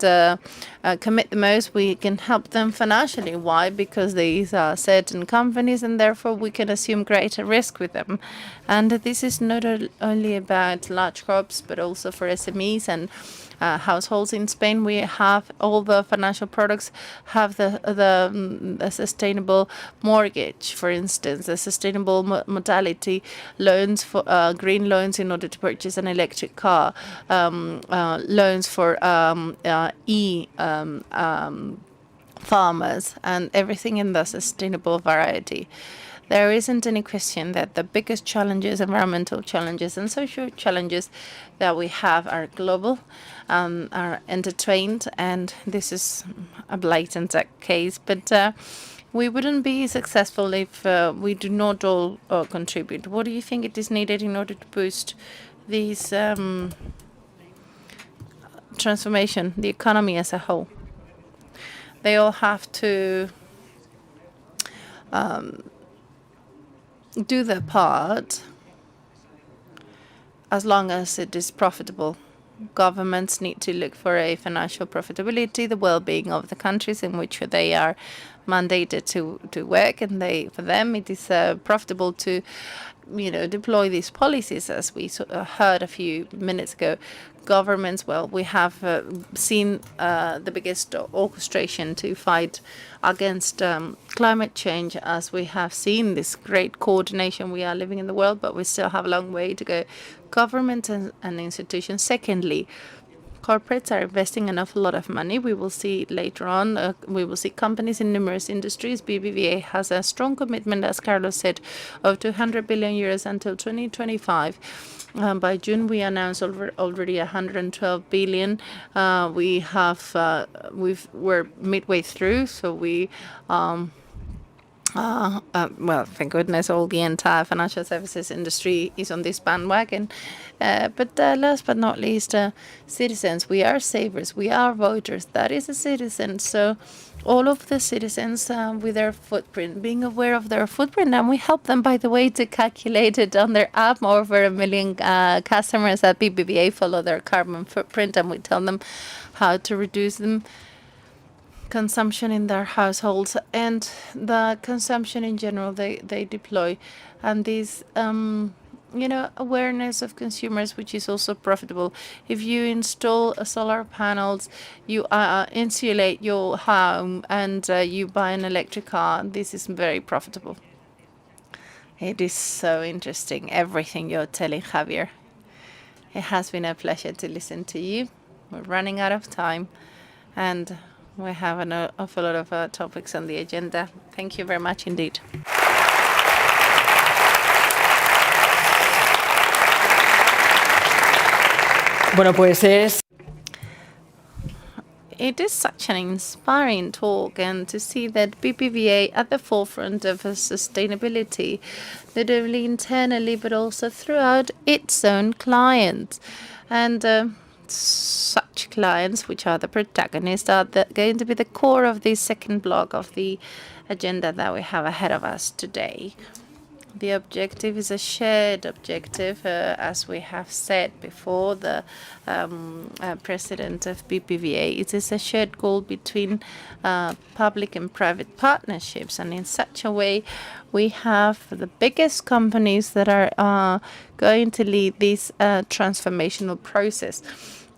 commit the most, we can help them financially. Why? Because these are certain companies, and therefore we can assume greater risk with them. And this is not only about large crops, but also for SMEs and households in Spain. We have all the financial products have the sustainable mortgage, for instance, the sustainable modality loans for green loans in order to purchase an electric car, loans for farmers, and everything in the sustainable variety. There isn't any question that the biggest challenges, environmental challenges and social challenges that we have are global, are intertwined, and this is a blatant case. But we wouldn't be successful if we do not all contribute. What do you think it is needed in order to boost these transformation, the economy as a whole? They all have to do their part as long as it is profitable. governments need to look for a financial profitability, the well-being of the countries in which they are mandated to work, and for them it is profitable to deploy these policies, as we heard a few minutes ago. Governments, well, we have seen the biggest orchestration to fight against climate change, as we have seen this great coordination we are living in the world, but we still have a long way to go. Governments and institutions. Secondly, corporates are investing an awful lot of money. We will see later on, we will see companies in numerous industries. BBVA has a strong commitment, as Carlos said, of 200 billion euros until 2025. By June, we announced already 112 billion. We're midway through, so we well, thank goodness, all the entire financial services industry is on this bandwagon. But last but not least, citizens. We are savers. We are voters. That is a citizen. So all of the citizens with their footprint, being aware of their footprint, and we help them, by the way, to calculate it on their app. Over 1 million customers at BBVA follow their carbon footprint, and we tell them how to reduce them. Consumption in their households and the consumption in general they deploy, and this awareness of consumers, which is also profitable. If you install solar panels, you insulate your home, and you buy an electric car, this is very profitable. It is so interesting, everything you're telling, Javier. It has been a pleasure to listen to you. We're running out of time, and we have an awful lot of topics on the agenda. Thank you very much indeed. Bueno, pues es... It is such an inspiring talk, and to see that BBVA at the forefront of sustainability, not only internally but also throughout its own clients. And such clients, which are the protagonists, are going to be the core of the second block of the agenda that we have ahead of us today. The objective is a shared objective, as we have said before, the president of BBVA. It is a shared goal between public and private partnerships, and in such a way we have the biggest companies that are going to lead this transformational process.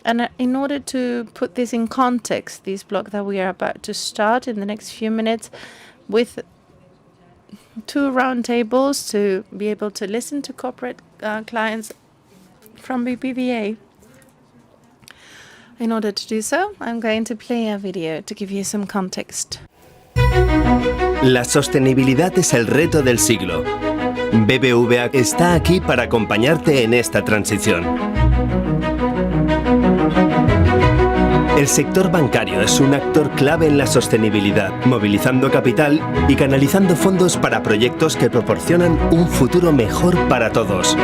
And in order to put this in context, this block that we are about to start in the next few minutes, with 2 roundtables to be able to listen to corporate clients from BBVA. In order to do so, I'm going to play a video to give you some context. La sostenibilidad es el reto del siglo. BBVA está aquí para acompañarte en esta transición. El sector bancario es un actor clave en la sostenibilidad, movilizando capital y canalizando fondos para proyectos que proporcionan un futuro mejor para todos.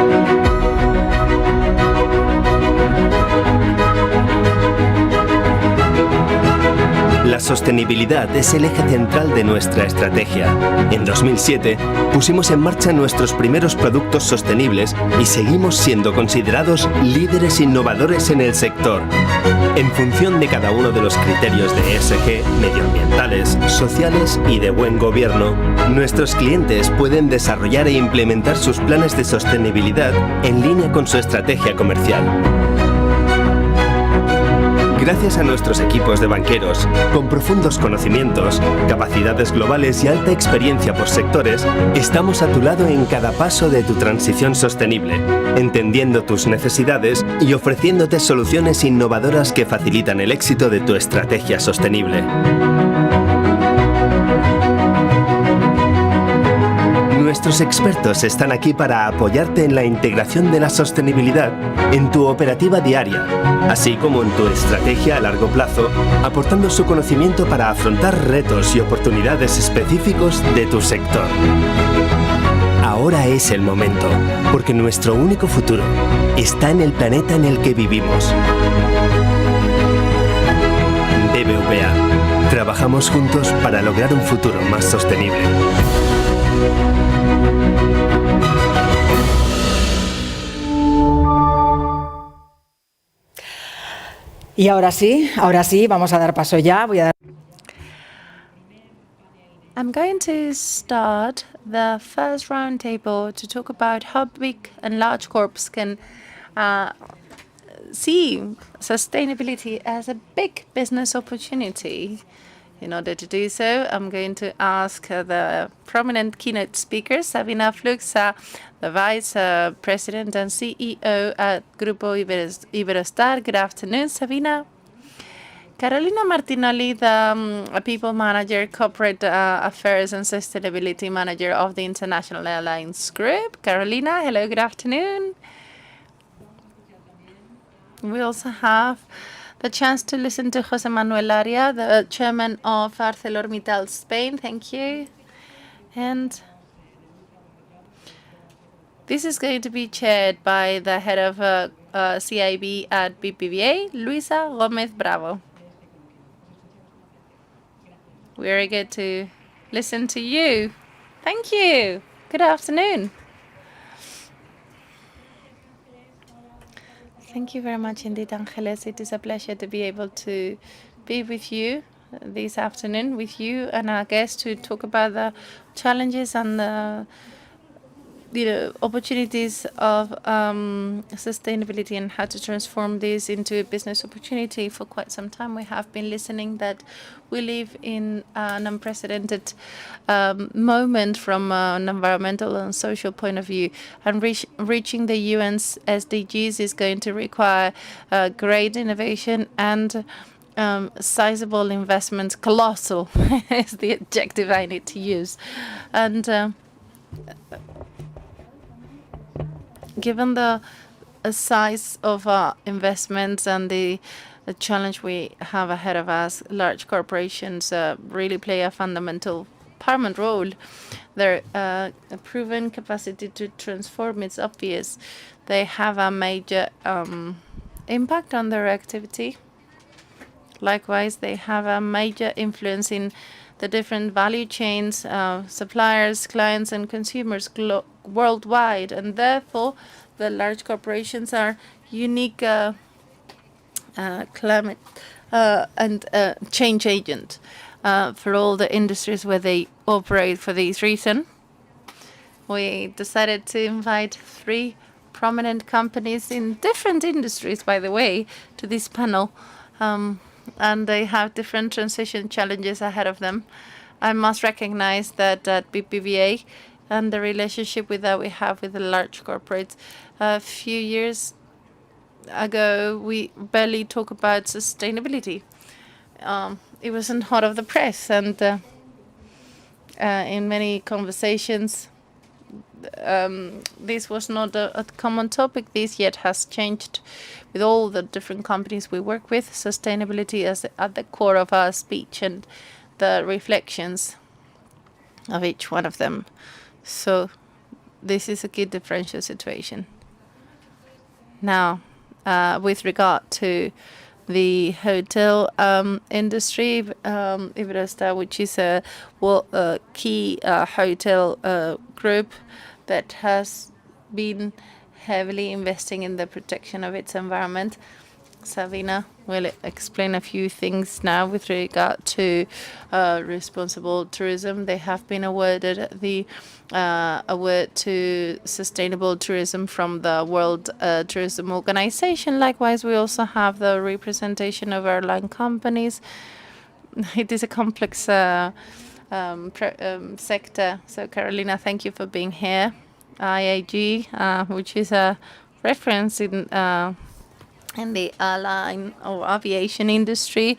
La sostenibilidad es el eje central de nuestra estrategia. En 2007 pusimos en marcha nuestros primeros productos sostenibles y seguimos siendo considerados líderes innovadores en el sector. En función de cada uno de los criterios de ESG, medioambientales, sociales y de buen gobierno, nuestros clientes pueden desarrollar e implementar sus planes de sostenibilidad en línea con su estrategia comercial. Gracias a nuestros equipos de banqueros, con profundos conocimientos, capacidades globales y alta experiencia por sectores, estamos a tu lado en cada paso de tu transición sostenible, entendiendo tus necesidades y ofreciéndote soluciones innovadoras que facilitan el éxito de tu estrategia sostenible. Nuestros expertos están aquí para apoyarte en la integración de la sostenibilidad en tu operativa diaria, así como en tu estrategia a largo plazo, aportando su conocimiento para afrontar retos y oportunidades específicos de tu sector. Ahora es el momento, porque nuestro único futuro está en el planeta en el que vivimos. BBVA. Trabajamos juntos para lograr un futuro más sostenible. Y ahora sí, vamos a dar paso ya. Voy a dar I'm going to start the first roundtable to talk about how big and large corps can see sustainability as a big business opportunity. In order to do so, I'm going to ask the prominent keynote speakers, Sabina Flux, the Vice President and CEO at Grupo Iberostar. Good afternoon, Sabina. Carolina Martinelli, the People Manager, Corporate Affairs and Sustainability Manager of the International Airlines Group. Carolina, hello, good afternoon. We also have the chance to listen to José Manuel Aria, the Chairman of ArcelorMittal Spain. Thank you. And this is going to be chaired by the head of CIB at BBVA, Luisa Gómez Bravo. Very good to listen to you. Thank you. Good afternoon. Thank you very much indeed, Angeles. It is a pleasure to be able to be with you this afternoon, with you and our guests, to talk about the challenges and the opportunities of sustainability and how to transform this into a business opportunity. For quite some time, we have been listening that we live in an unprecedented moment from an environmental and social point of view, and reaching the UN's SDGs is going to require great innovation and sizable investments. Colossal is the adjective I need to use. And given the size of investments and the challenge we have ahead of us, large corporations really play a fundamental, paramount role. Their proven capacity to transform is obvious. They have a major impact on their activity. Likewise, they have a major influence in the different value chains, suppliers, clients, and consumers worldwide, and therefore the large corporations are unique climate and change agent for all the industries where they operate. For this reason, we decided to invite 3 prominent companies in different industries, by the way, to this panel. And they have different transition challenges ahead of them. I must recognize that at BBVA and the relationship that we have with the large corporates, a few years ago, we barely talk about sustainability. It wasn't hot off the press, and in many conversations, this was not a common topic. This yet has changed with all the different companies we work with. Sustainability is at the core of our speech and the reflections of each one of them. So this is a key differential situation. Now, with regard to the hotel industry, Iberostar, which is a key hotel group that has been heavily investing in the protection of its environment. Sabina will explain a few things now with regard to responsible tourism. They have been awarded the award to sustainable tourism from the World Tourism Organization. Likewise, we also have the representation of airline companies. It is a complex sector. So, Carolina, thank you for being here. IAG, which is a reference in the airline or aviation industry,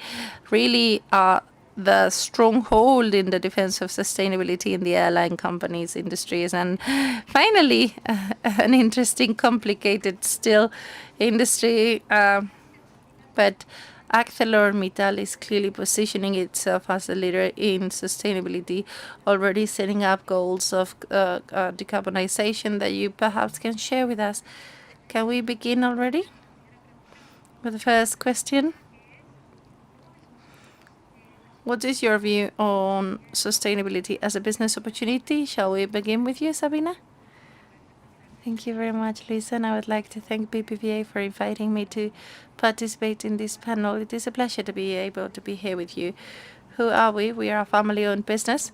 really are the stronghold in the defense of sustainability in the airline companies industries. And finally, an interesting, complicated still industry, but ArcelorMittal is clearly positioning itself as a leader in sustainability, already setting up goals of decarbonization that you perhaps can share with us. Can we begin already with the first question? What is your view on sustainability as a business opportunity? Shall we begin with you, Sabina? Thank you very much, Lisa, and I would like to thank BBVA for inviting me to participate in this panel. It is a pleasure to be able to be here with you. Who are we? We are a family-owned business,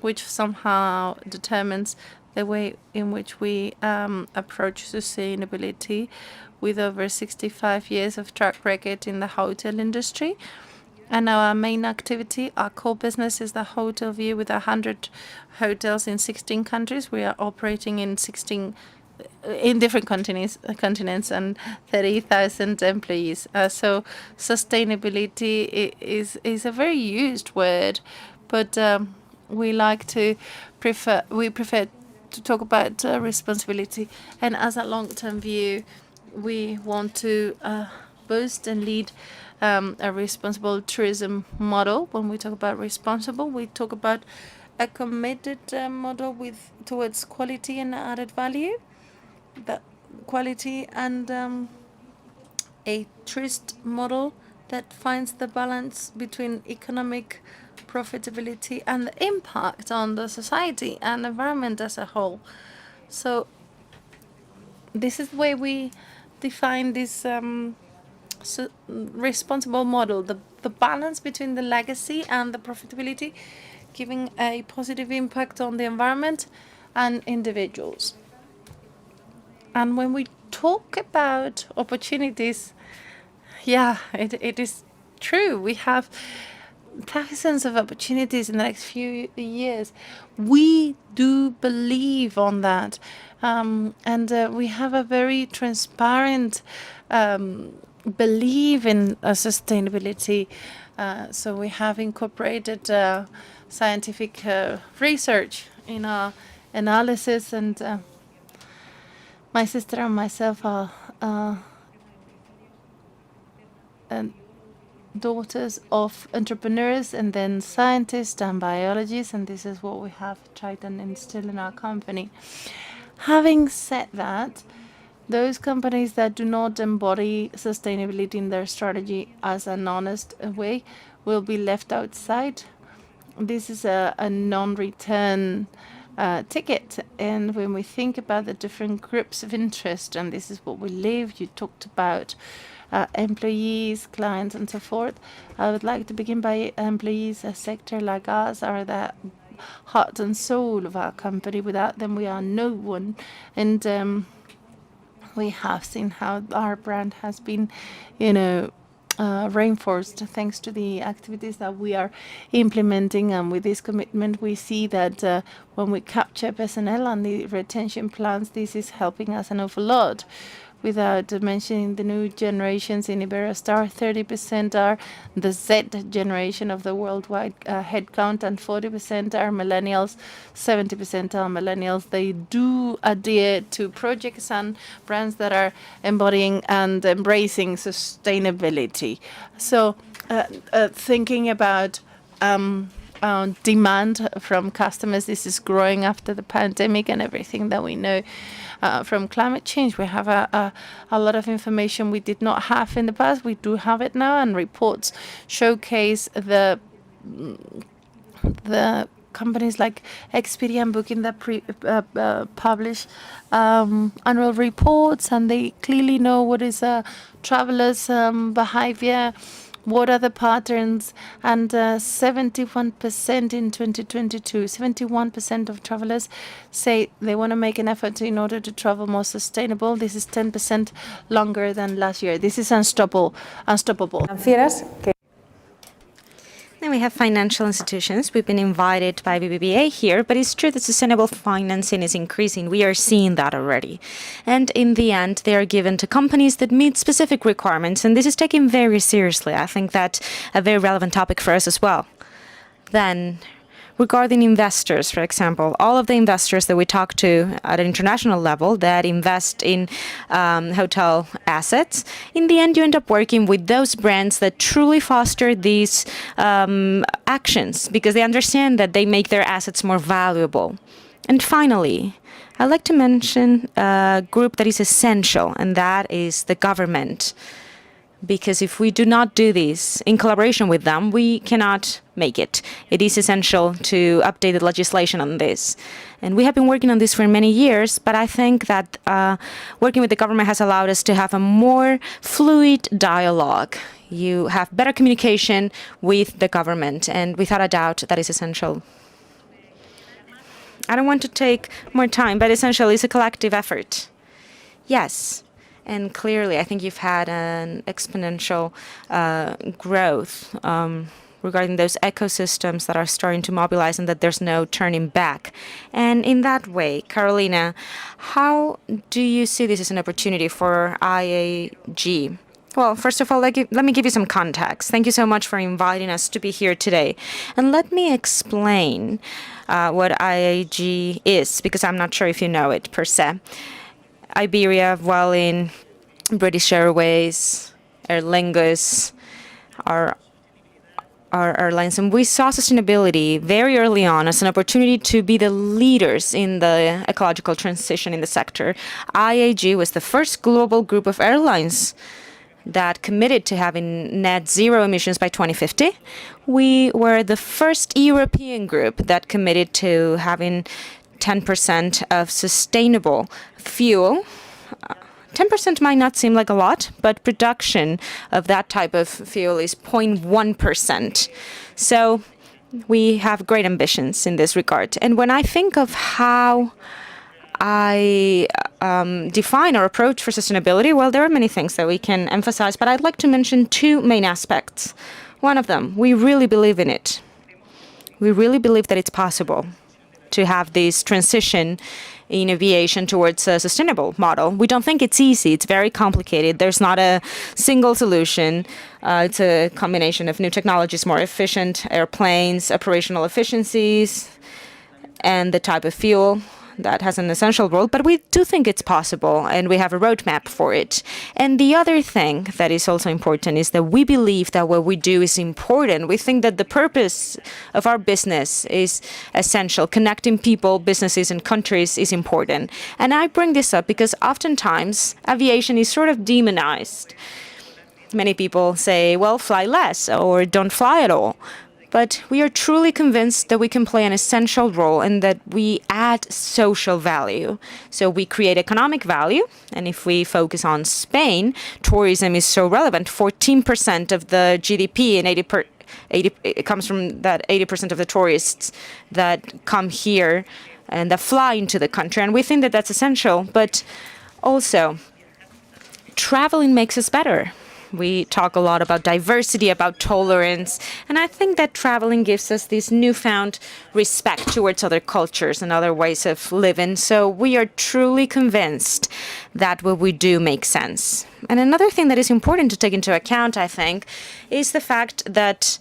which somehow determines the way in which we approach sustainability, with over 65 years of track record in the hotel industry. And our main activity, our core business, is the hotel view with 100 hotels in 16 countries. We are operating in 16 in different continents and 30,000 employees. So sustainability is a very used word, but we prefer to talk about responsibility. And as a long-term view, we want to boost and lead a responsible tourism model. When we talk about responsible, we talk about a committed model towards quality and added value. The quality and a tourist model that finds the balance between economic profitability and the impact on the society and environment as a whole. So this is the way we define this responsible model, the balance between the legacy and the profitability, giving a positive impact on the environment and individuals. And when we talk about opportunities, it is true. We have thousands of opportunities in the next few years. We do believe on that. And we have a very transparent belief in sustainability. So we have incorporated scientific research in our analysis, and my sister and myself are daughters of entrepreneurs and then scientists and biologists, and this is what we have tried and instill in our company. Having said that, those companies that do not embody sustainability in their strategy as an honest way will be left outside. This is a non-return ticket. And when we think about the different groups of interest, and this is what we live, you talked about employees, clients, and so forth. I would like to begin by employees. A sector like us are the heart and soul of our company. Without them, we are no one. And we have seen how our brand has been, reinforced thanks to the activities that we are implementing. And with this commitment, we see that when we capture personnel and the retention plans, this is helping us an awful lot. Without mentioning the new generations in Iberostar, 30% are the Z generation of the worldwide headcount, and 40% are millennials, 70% are millennials. They do adhere to projects and brands that are embodying and embracing sustainability. So thinking about demand from customers, this is growing after the pandemic and everything that we know. From climate change, we have a lot of information we did not have in the past. We do have it now, and reports showcase the companies like Expedia and Booking that publish annual reports, and they clearly know what is a traveler's behavior, what are the patterns, and 71% in 2022, 71% of travelers say they want to make an effort in order to travel more sustainable. This is 10% longer than last year. This is unstoppable. Then we have financial institutions. We've been invited by BBVA here, but it's true that sustainable financing is increasing. We are seeing that already. And in the end, they are given to companies that meet specific requirements, and this is taken very seriously. I think that's a very relevant topic for us as well. Then, regarding investors, for example, all of the investors that we talk to at an international level that invest in hotel assets, in the end, you end up working with those brands that truly foster these actions because they understand that they make their assets more valuable. And finally, I'd like to mention a group that is essential, and that is the government. because if we do not do this in collaboration with them, we cannot make it. It is essential to update the legislation on this. And we have been working on this for many years, but I think that working with the government has allowed us to have a more fluid dialogue. You have better communication with the government, and without a doubt, that is essential. I don't want to take more time, but essentially it's a collective effort. Yes. And clearly, I think you've had an exponential growth regarding those ecosystems that are starting to mobilize and that there's no turning back. And in that way, Carolina, how do you see this as an opportunity for IAG? Well, first of all, let me give you some context. Thank you so much for inviting us to be here today. And let me explain what IAG is, because I'm not sure if you know it per se. Iberia, Vueling, British Airways, Aer Lingus, our airlines, and we saw sustainability very early on as an opportunity to be the leaders in the ecological transition in the sector. IAG was the first global group of airlines that committed to having net zero emissions by 2050. We were the first European group that committed to having 10% of sustainable fuel. 10% might not seem like a lot, but production of that type of fuel is 0.1%. So we have great ambitions in this regard. And when I think of how I define our approach for sustainability, well, there are many things that we can emphasize, but I'd like to mention two main aspects. One of them, we really believe in it. We really believe that it's possible to have this transition in aviation towards a sustainable model. We don't think it's easy. It's very complicated. There's not a single solution. It's a combination of new technologies, more efficient airplanes, operational efficiencies, and the type of fuel that has an essential role, but we do think it's possible, and we have a roadmap for it. And the other thing that is also important is that we believe that what we do is important. We think that the purpose of our business is essential. Connecting people, businesses, and countries is important. And I bring this up because oftentimes aviation is sort of demonized. Many people say, well, fly less or don't fly at all. But we are truly convinced that we can play an essential role and that we add social value. So we create economic value. And if we focus on Spain, tourism is so relevant. 14% of the GDP and it comes from that 80% of the tourists that come here and that fly into the country. And we think that that's essential. But also, traveling makes us better. We talk a lot about diversity, about tolerance, and I think that traveling gives us this newfound respect towards other cultures and other ways of living. So we are truly convinced that what we do makes sense. And another thing that is important to take into account, I think, is the fact that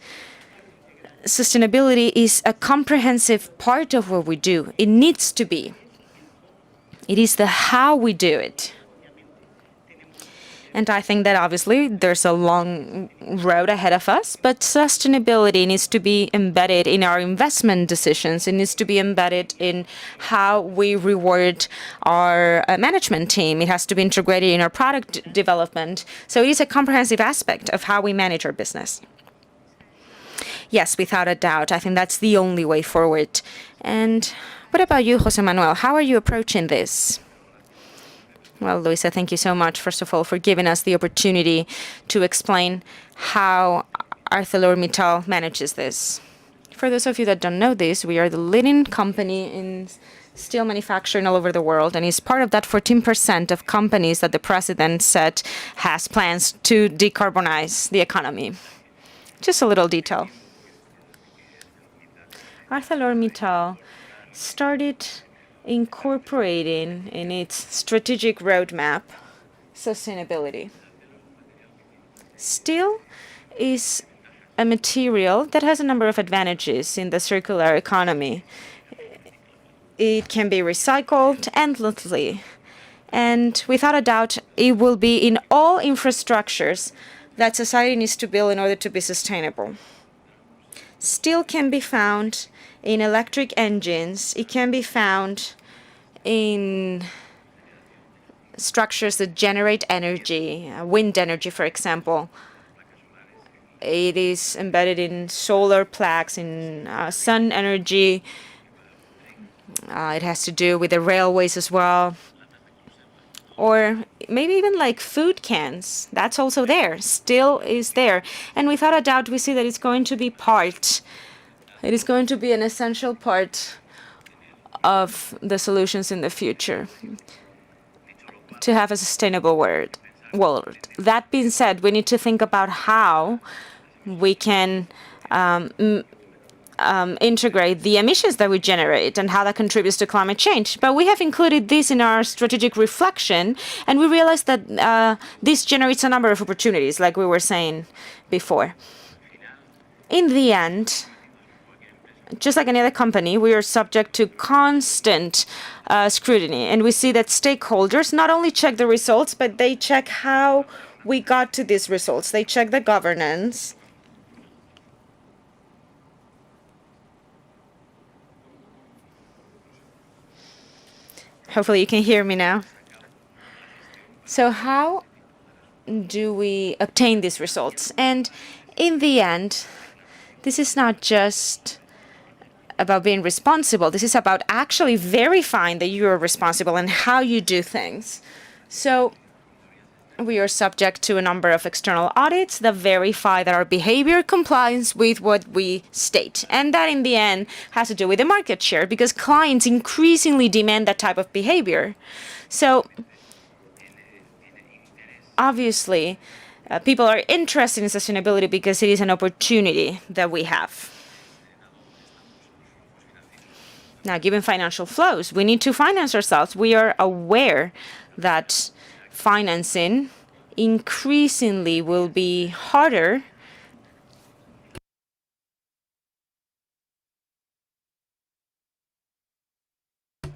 sustainability is a comprehensive part of what we do. It needs to be. It is the how we do it. And I think that obviously there's a long road ahead of us, but sustainability needs to be embedded in our investment decisions. It needs to be embedded in how we reward our management team. It has to be integrated in our product development. So it is a comprehensive aspect of how we manage our business. Yes, without a doubt. I think that's the only way forward. And what about you, José Manuel? How are you approaching this? Well, Luisa, thank you so much, first of all, for giving us the opportunity to explain how ArcelorMittal manages this. For those of you that don't know this, we are the leading company in steel manufacturing all over the world, and it's part of that 14% of companies that the president said has plans to decarbonize the economy. Just a little detail. ArcelorMittal started incorporating in its strategic roadmap sustainability. Steel is a material that has a number of advantages in the circular economy. It can be recycled endlessly, and without a doubt, it will be in all infrastructures that society needs to build in order to be sustainable. Steel can be found in electric engines. It can be found in structures that generate energy, wind energy, for example. It is embedded in solar plaques, in sun energy. It has to do with the railways as well. Or maybe even like food cans. That's also there, still is there. And without a doubt, we see that it's going to be it is going to be an essential part of the solutions in the future to have a sustainable world. That being said, we need to think about how we can integrate the emissions that we generate and how that contributes to climate change. But we have included this in our strategic reflection, and we realized that this generates a number of opportunities, like we were saying before. In the end, just like any other company, we are subject to constant scrutiny. And we see that stakeholders not only check the results, but they check how we got to these results. They check the governance. Hopefully you can hear me now. So how do we obtain these results? And in the end, this is not just about being responsible. This is about actually verifying that you are responsible and how you do things. So we are subject to a number of external audits that verify that our behavior complies with what we state. And that in the end has to do with the market share, because clients increasingly demand that type of behavior. So obviously, people are interested in sustainability because it is an opportunity that we have. Now, given financial flows, we need to finance ourselves. We are aware that financing increasingly will be harder.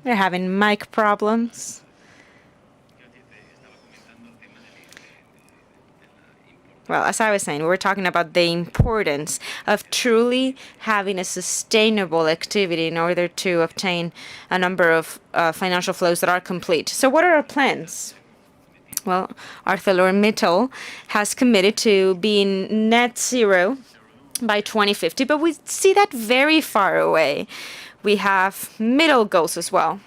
They're having mic problems. Well, as I was saying, we were talking about the importance of truly having a sustainable activity in order to obtain a number of financial flows that are complete. So what are our plans? Well, ArcelorMittal has committed to being net zero by 2050, but we see that very far away. We have middle goals as well.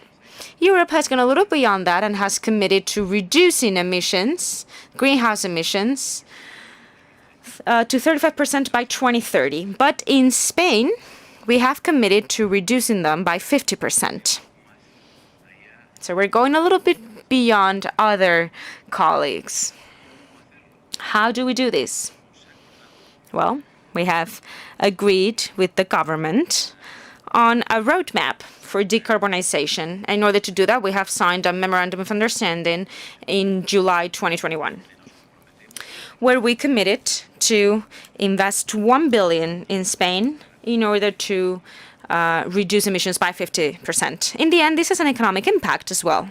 Europe has gone a little beyond that and has committed to reducing emissions, greenhouse emissions, to 35% by 2030. But in Spain, we have committed to reducing them by 50%. So we're going a little bit beyond other colleagues. How do we do this? Well, we have agreed with the government on a roadmap for decarbonization. In order to do that, we have signed a memorandum of understanding in July 2021, where we committed to invest 1 billion in Spain in order to reduce emissions by 50%. In the end, this has an economic impact as well.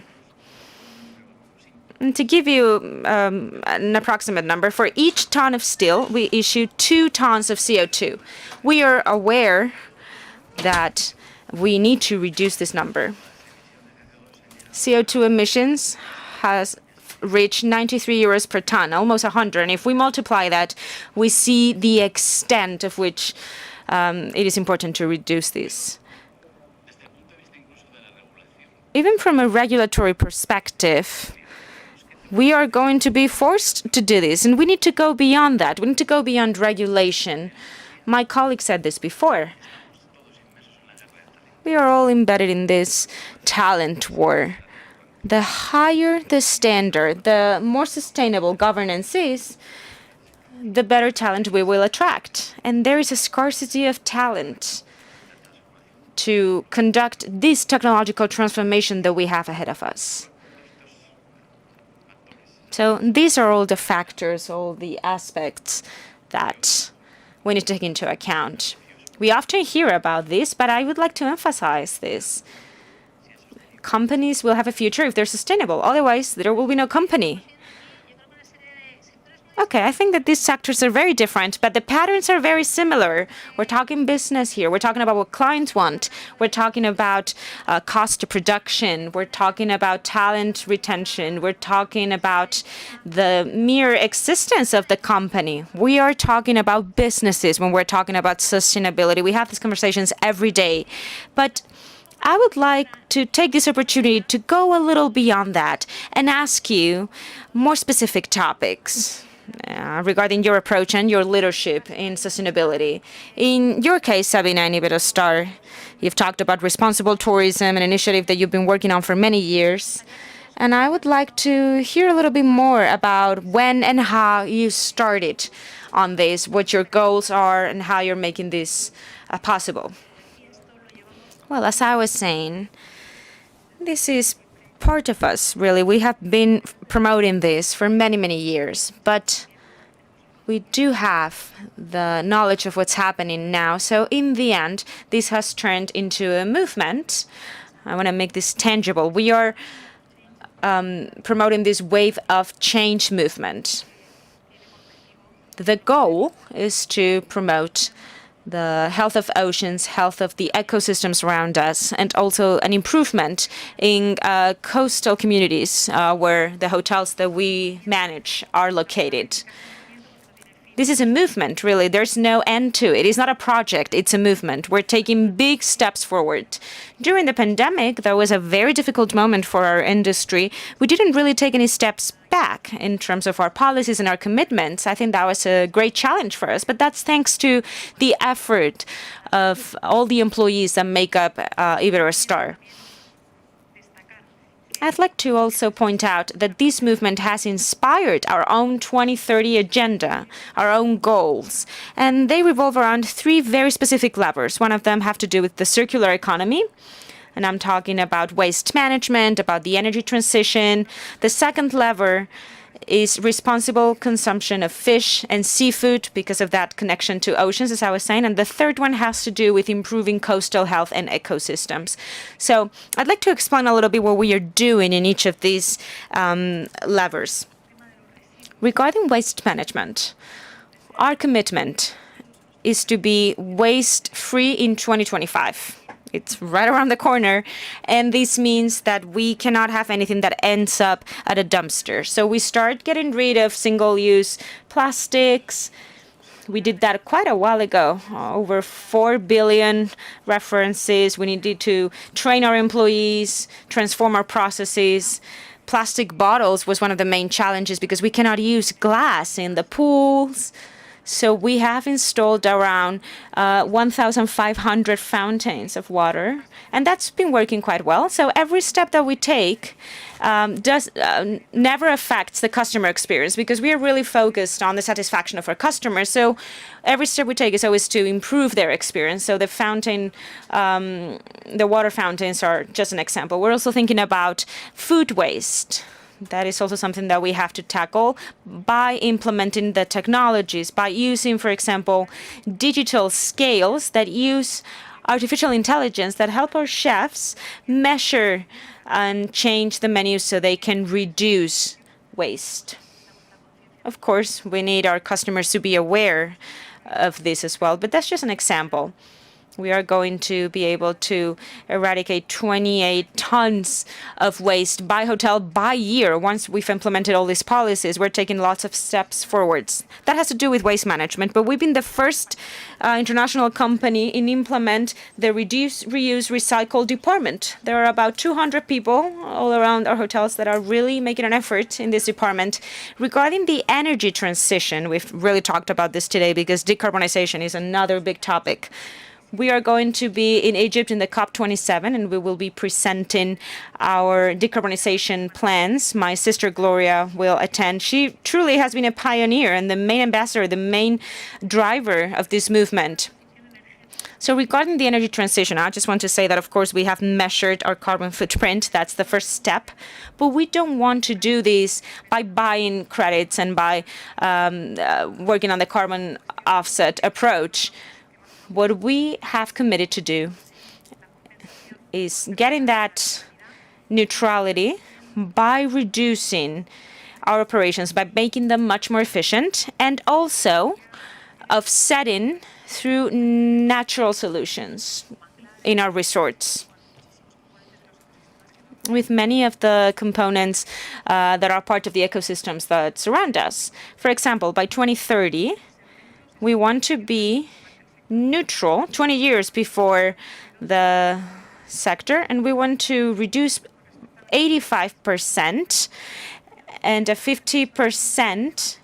And to give you an approximate number, for each ton of steel, we issue 2 tons of CO2. We are aware that we need to reduce this number. CO2 emissions has reached 93 euros per ton, almost 100. And if we multiply that, we see the extent of which it is important to reduce this. Even from a regulatory perspective, we are going to be forced to do this, and we need to go beyond that. We need to go beyond regulation. My colleague said this before. We are all embedded in this talent war. The higher the standard, the more sustainable governance is, the better talent we will attract. And there is a scarcity of talent to conduct this technological transformation that we have ahead of us. So these are all the factors, all the aspects that we need to take into account. We often hear about this, but I would like to emphasize this. Companies will have a future if they're sustainable. Otherwise, there will be no company. Okay, I think that these sectors are very different, but the patterns are very similar. We're talking business here. We're talking about what clients want. We're talking about cost of production. We're talking about talent retention. We're talking about the mere existence of the company. We are talking about businesses when we're talking about sustainability. We have these conversations every day. But I would like to take this opportunity to go a little beyond that and ask you more specific topics regarding your approach and your leadership in sustainability. In your case, Sabina and Iberostar, you've talked about responsible tourism, an initiative that you've been working on for many years. And I would like to hear a little bit more about when and how you started on this, what your goals are, and how you're making this possible. Well, as I was saying, this is part of us, really. We have been promoting this for many, many years, but we do have the knowledge of what's happening now. So in the end, this has turned into a movement. I want to make this tangible. We are promoting this wave of change movement. The goal is to promote the health of oceans, health of the ecosystems around us, and also an improvement in coastal communities where the hotels that we manage are located. This is a movement, really. There's no end to it. It's not a project. It's a movement. We're taking big steps forward. During the pandemic, that was a very difficult moment for our industry. We didn't really take any steps back in terms of our policies and our commitments. I think that was a great challenge for us. But that's thanks to the effort of all the employees that make up Iberostar. I'd like to also point out that this movement has inspired our own 2030 agenda, our own goals, and they revolve around three very specific levers. One of them have to do with the circular economy, and I'm talking about waste management, about the energy transition. The second lever is responsible consumption of fish and seafood because of that connection to oceans, as I was saying. And the third one has to do with improving coastal health and ecosystems. So I'd like to explain a little bit what we are doing in each of these levers. Regarding waste management, our commitment is to be waste-free in 2025. It's right around the corner, and this means that we cannot have anything that ends up at a dumpster. So we start getting rid of single-use plastics. We did that quite a while ago, over 4 billion references. We needed to train our employees, transform our processes. Plastic bottles was one of the main challenges because we cannot use glass in the pools. So we have installed around 1,500 fountains of water, and that's been working quite well. So every step that we take never affects the customer experience because we are really focused on the satisfaction of our customers. So every step we take is always to improve their experience. So the water fountains are just an example. We're also thinking about food waste. That is also something that we have to tackle by implementing the technologies, by using, for example, digital scales that use artificial intelligence that help our chefs measure and change the menus so they can reduce waste. Of course, we need our customers to be aware of this as well, but that's just an example. We are going to be able to eradicate 28 tons of waste by hotel by year. Once we've implemented all these policies, we're taking lots of steps forwards. That has to do with waste management, but we've been the first international company in implement the reduce, reuse, recycle department. There are about 200 people all around our hotels that are really making an effort in this department. Regarding the energy transition, we've really talked about this today because decarbonization is another big topic. We are going to be in Egypt in the COP27, and we will be presenting our decarbonization plans. My sister Gloria will attend. She truly has been a pioneer and the main ambassador, the main driver of this movement. So regarding the energy transition, I just want to say that, of course, we have measured our carbon footprint. That's the first step. But we don't want to do this by buying credits and by working on the carbon offset approach. What we have committed to do is getting that neutrality by reducing our operations by making them much more efficient, and also offsetting through natural solutions in our resorts, with many of the components that are part of the ecosystems that surround us. For example, by 2030, we want to be neutral 20 years before the sector, and we want to reduce 85% and a 50%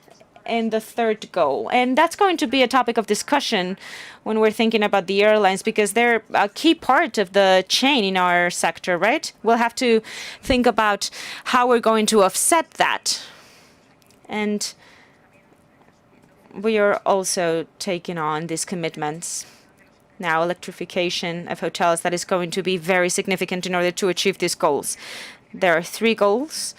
in the third goal. And that's going to be a topic of discussion when we're thinking about the airlines, because they're a key part of the chain in our sector, right? We'll have to think about how we're going to offset that. And we are also taking on these commitments. Now, electrification of hotels, that is going to be very significant in order to achieve these goals. There are 3 goals.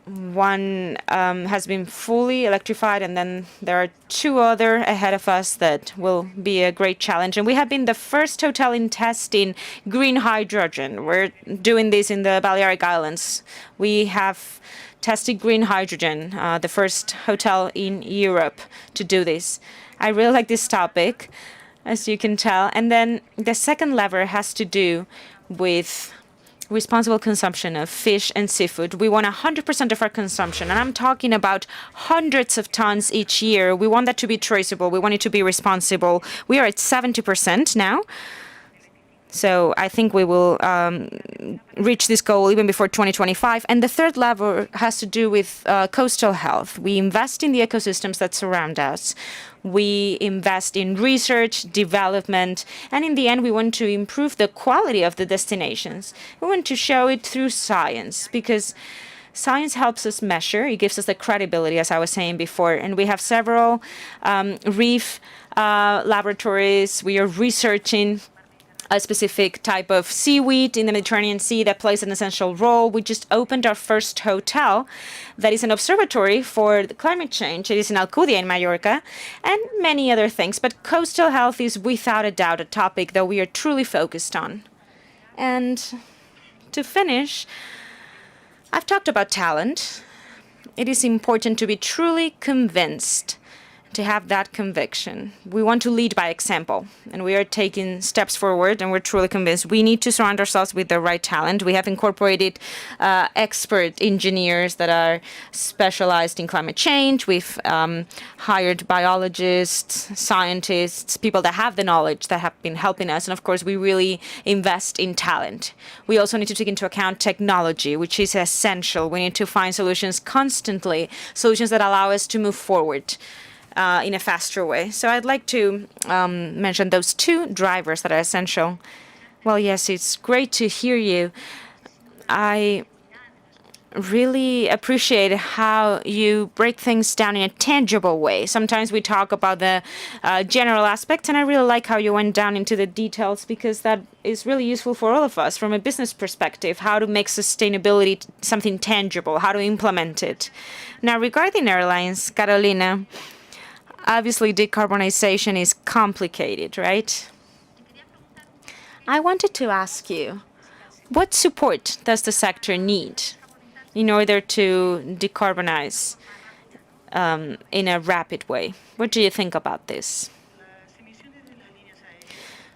One has been fully electrified, and then there are 2 other ahead of us that will be a great challenge. And we have been the first hotel in testing green hydrogen. We're doing this in the Balearic Islands. We have tested green hydrogen, the first hotel in Europe to do this. I really like this topic, as you can tell. And then the second lever has to do with responsible consumption of fish and seafood. We want 100% of our consumption, and I'm talking about hundreds of tons each year. We want that to be traceable. We want it to be responsible. We are at 70% now. So I think we will reach this goal even before 2025. And the third lever has to do with coastal health. We invest in the ecosystems that surround us. We invest in research, development, and in the end, we want to improve the quality of the destinations. We want to show it through science, because science helps us measure. It gives us the credibility, as I was saying before. And we have several reef laboratories. We are researching a specific type of seaweed in the Mediterranean Sea that plays an essential role. We just opened our first hotel that is an observatory for climate change. It is in Alcudia in Mallorca, and many other things. But coastal health is without a doubt a topic that we are truly focused on. And to finish, I've talked about talent. It is important to be truly convinced, to have that conviction. We want to lead by example, and we are taking steps forward, and we're truly convinced we need to surround ourselves with the right talent. We have incorporated expert engineers that are specialized in climate change. We've hired biologists, scientists, people that have the knowledge, that have been helping us. And of course, we really invest in talent. We also need to take into account technology, which is essential. We need to find solutions constantly, solutions that allow us to move forward in a faster way. So I'd like to mention those 2 drivers that are essential. Well, yes, it's great to hear you. I really appreciate how you break things down in a tangible way. Sometimes we talk about the general aspects, and I really like how you went down into the details, because that is really useful for all of us from a business perspective, how to make sustainability something tangible, how to implement it. Now, regarding airlines, Carolina, obviously, decarbonization is complicated, right? I wanted to ask you, what support does the sector need in order to decarbonize in a rapid way? What do you think about this?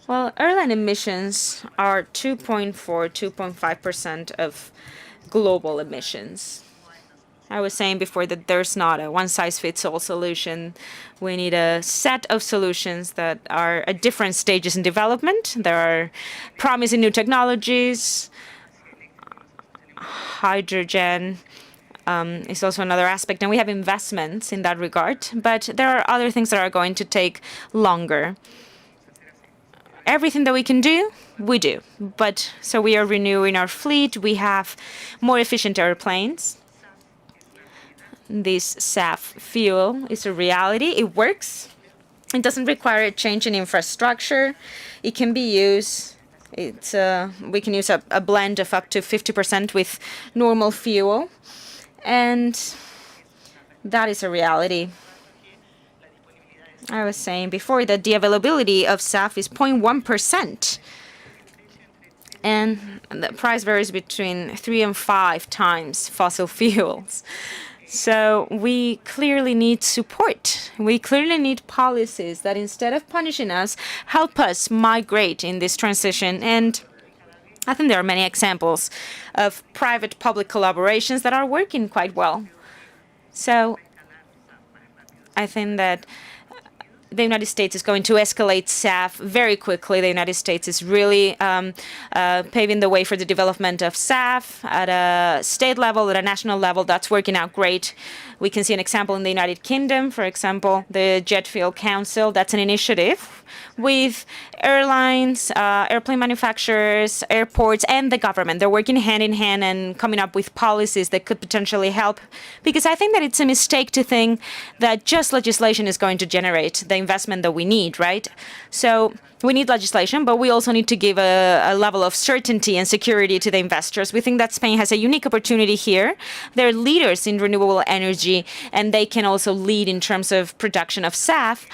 Well, airline emissions are 2.5% of global emissions. I was saying before that there's not a one-size-fits-all solution. We need a set of solutions that are at different stages in development. There are promising new technologies. Hydrogen is also another aspect, and we have investments in that regard. But there are other things that are going to take longer. Everything that we can do, we do. But so we are renewing our fleet. We have more efficient airplanes. This SAF fuel is a reality. It works. It doesn't require a change in infrastructure. It can be used. We can use a blend of up to 50% with normal fuel. And that is a reality. I was saying before that the availability of SAF is 0.1%. And the price varies between 3 and 5 times fossil fuels. So we clearly need support. We clearly need policies that, instead of punishing us, help us migrate in this transition. And I think there are many examples of private-public collaborations that are working quite well. So I think that the United States is going to escalate SAF very quickly. The United States is really paving the way for the development of SAF at a state level, at a national level. That's working out great. We can see an example in the United Kingdom, for example, the Jet Fuel Council. That's an initiative with airlines, airplane manufacturers, airports, and the government. They're working hand in hand and coming up with policies that could potentially help. Because I think that it's a mistake to think that just legislation is going to generate the investment that we need, right? So we need legislation, but we also need to give a level of certainty and security to the investors. We think that Spain has a unique opportunity here. They're leaders in renewable energy, and they can also lead in terms of production of SAF.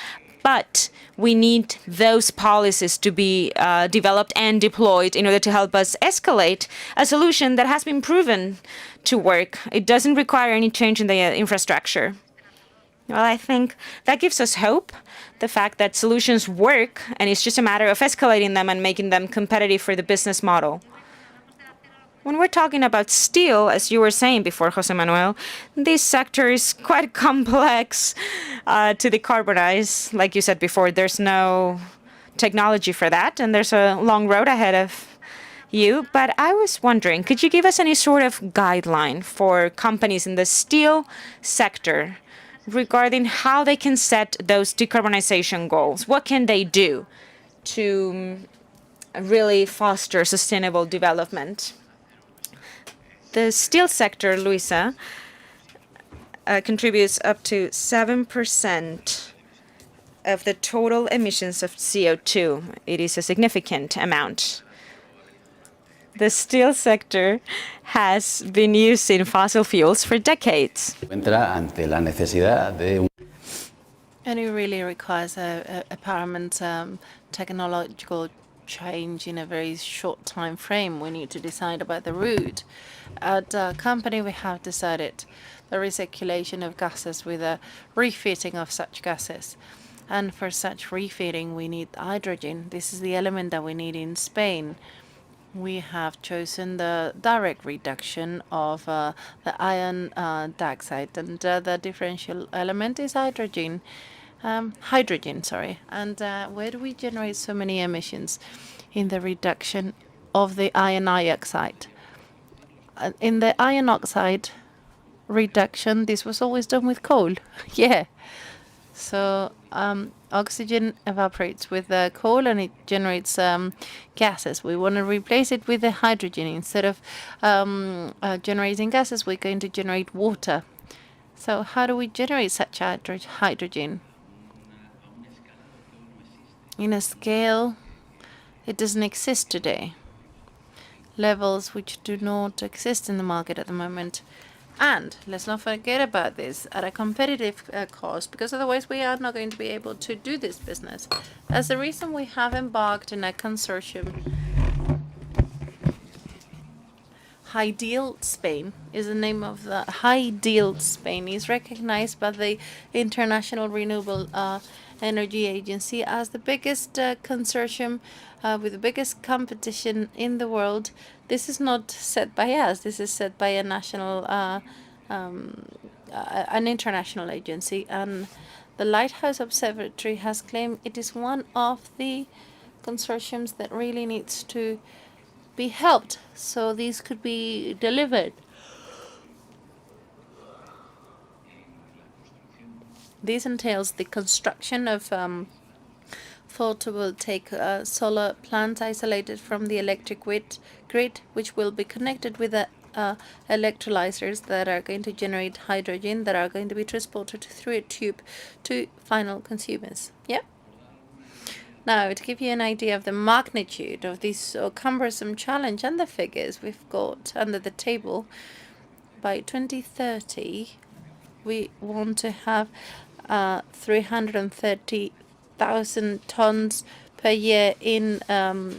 But we need those policies to be developed and deployed in order to help us escalate a solution that has been proven to work. It doesn't require any change in the infrastructure. Well, I think that gives us hope, the fact that solutions work, and it's just a matter of escalating them and making them competitive for the business model. When we're talking about steel, as you were saying before, Jose Manuel, this sector is quite complex to decarbonize. Like you said before, there's no technology for that, and there's a long road ahead of you. But I was wondering, could you give us any sort of guideline for companies in the steel sector regarding how they can set those decarbonization goals? What can they do to really foster sustainable development? The steel sector, Luisa, contributes up to 7% of the total emissions of CO2. It is a significant amount. The steel sector has been using fossil fuels for decades. And it really requires a paramount technological change in a very short time frame. We need to decide about the route. At a company, we have decided the recirculation of gases with a refitting of such gases. And for such refitting, we need hydrogen. This is the element that we need in Spain. We have chosen the direct reduction of the iron dioxide, and the differential element is hydrogen. And where do we generate so many emissions? In the reduction of the iron dioxide. In the iron oxide reduction, this was always done with coal. Yeah. So oxygen evaporates with the coal and it generates gases. We want to replace it with the hydrogen. Instead of generating gases, we're going to generate water. So how do we generate such hydrogen? In a scale it doesn't exist today. Levels which do not exist in the market at the moment. And let's not forget about this, at a competitive cost, because otherwise we are not going to be able to do this business. That's the reason we have embarked in a consortium. Ideal Spain is the name of the Ideal Spain. Is recognized by the International Renewable Energy Agency as the biggest consortium with the biggest competition in the world. This is not set by us. This is set by a national, an international agency. And the Lighthouse Observatory has claimed it is one of the consortiums that really needs to be helped so these could be delivered. This entails the construction of photovoltaic solar plants isolated from the electric grid, which will be connected with the electrolyzers that are going to generate hydrogen that are going to be transported through a tube to final consumers. Yep. Now, to give you an idea of the magnitude of this cumbersome challenge and the figures we've got under the table, by 2030, we want to have 330,000 tons per year in a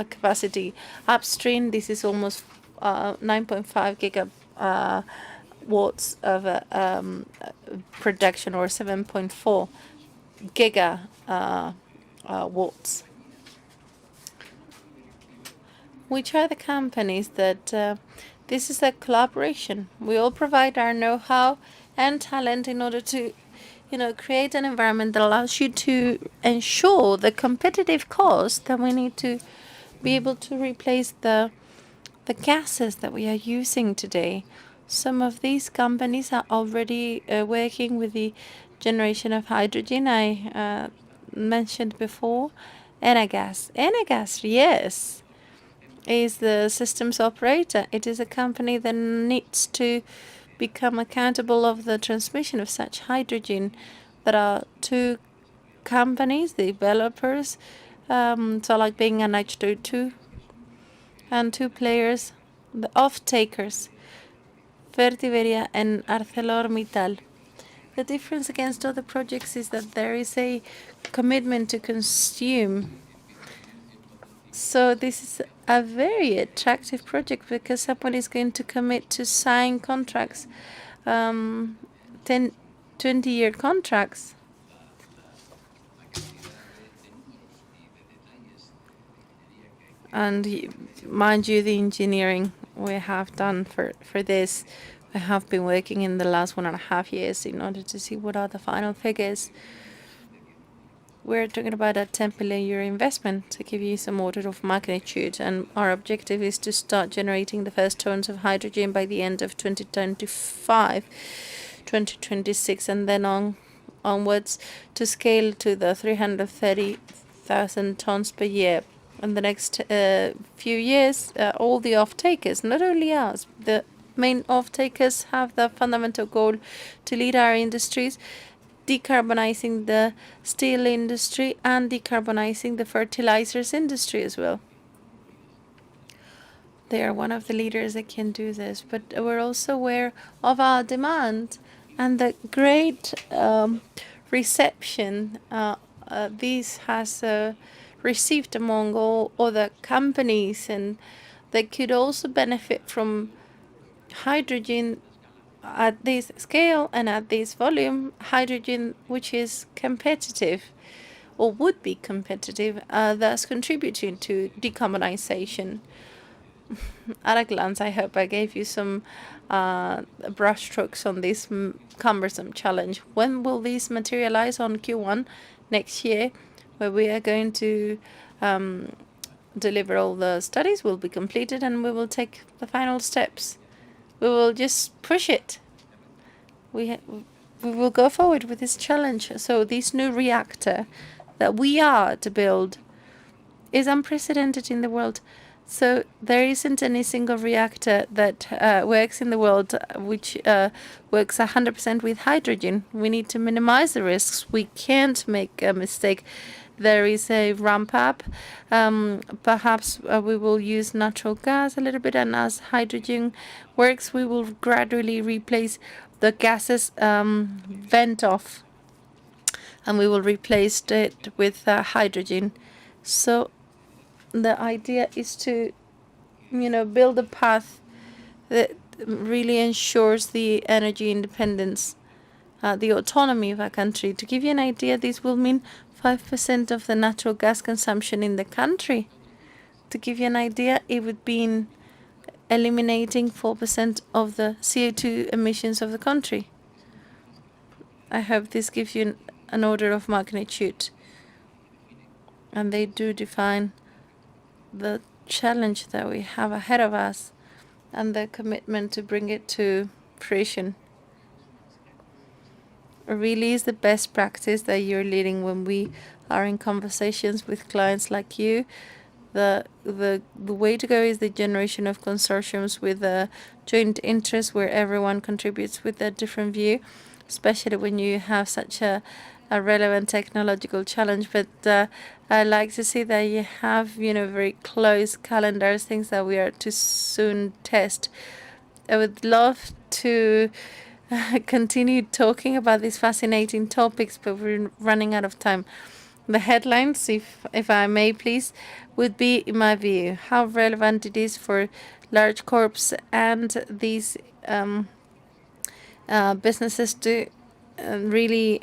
capacity upstream. This is almost 9.5 watts of production, or 7.4 giga watts. Which are the companies that this is a collaboration. We all provide our know-how and talent in order to, create an environment that allows you to ensure the competitive cost that we need to be able to replace the gases that we are using today. Some of these companies are already working with the generation of hydrogen I mentioned before. Enagas, yes, is the systems operator. It is a company that needs to become accountable of the transmission of such hydrogen. There are two companies, developers, so like being an H2, and two players, the off-takers, Fertiberia and ArcelorMittal. The difference against other projects is that there is a commitment to consume. So this is a very attractive project because someone is going to commit to sign contracts, 10, 20-year contracts. And mind you, the engineering we have done for this, I have been working in the last 1.5 years in order to see what are the final figures. We're talking about a 10 billion euro investment, to give you some order of magnitude, and our objective is to start generating the first tons of hydrogen by the end of 2025, 2026, and then onwards to scale to the 330,000 tons per year. In the next few years, all the off-takers, not only us, the main off-takers have the fundamental goal to lead our industries, decarbonizing the steel industry and decarbonizing the fertilizers industry as well. They are one of the leaders that can do this, but we're also aware of our demand and the great reception this has received among all other companies, and they could also benefit from hydrogen at this scale and at this volume, hydrogen which is competitive or would be competitive, thus contributing to decarbonization. At a glance, I hope I gave you some brushstrokes on this cumbersome challenge. When will this materialize? On Q1 next year, where we are going to deliver all the studies, will be completed, and we will take the final steps. We will just push it. We will go forward with this challenge. So this new reactor that we are to build is unprecedented in the world. So there isn't any single reactor that works in the world which works 100% with hydrogen. We need to minimize the risks. We can't make a mistake. There is a ramp up. Perhaps we will use natural gas a little bit, and as hydrogen works, we will gradually replace the gases vent off, and we will replace it with hydrogen. So the idea is to, build a path that really ensures the energy independence, the autonomy of a country. To give you an idea, this will mean 5% of the natural gas consumption in the country. To give you an idea, it would be eliminating 4% of the CO2 emissions of the country. I hope this gives you an order of magnitude. And they do define the challenge that we have ahead of us and the commitment to bring it to fruition. Really is the best practice that you're leading when we are in conversations with clients like you. The way to go is the generation of consortiums with a joint interest where everyone contributes with a different view, especially when you have such a relevant technological challenge. But I like to see that you have, very close calendars, things that we are to soon test. I would love to continue talking about these fascinating topics, but we're running out of time. The headlines, if I may please, would be, in my view, how relevant it is for large corps and these businesses to really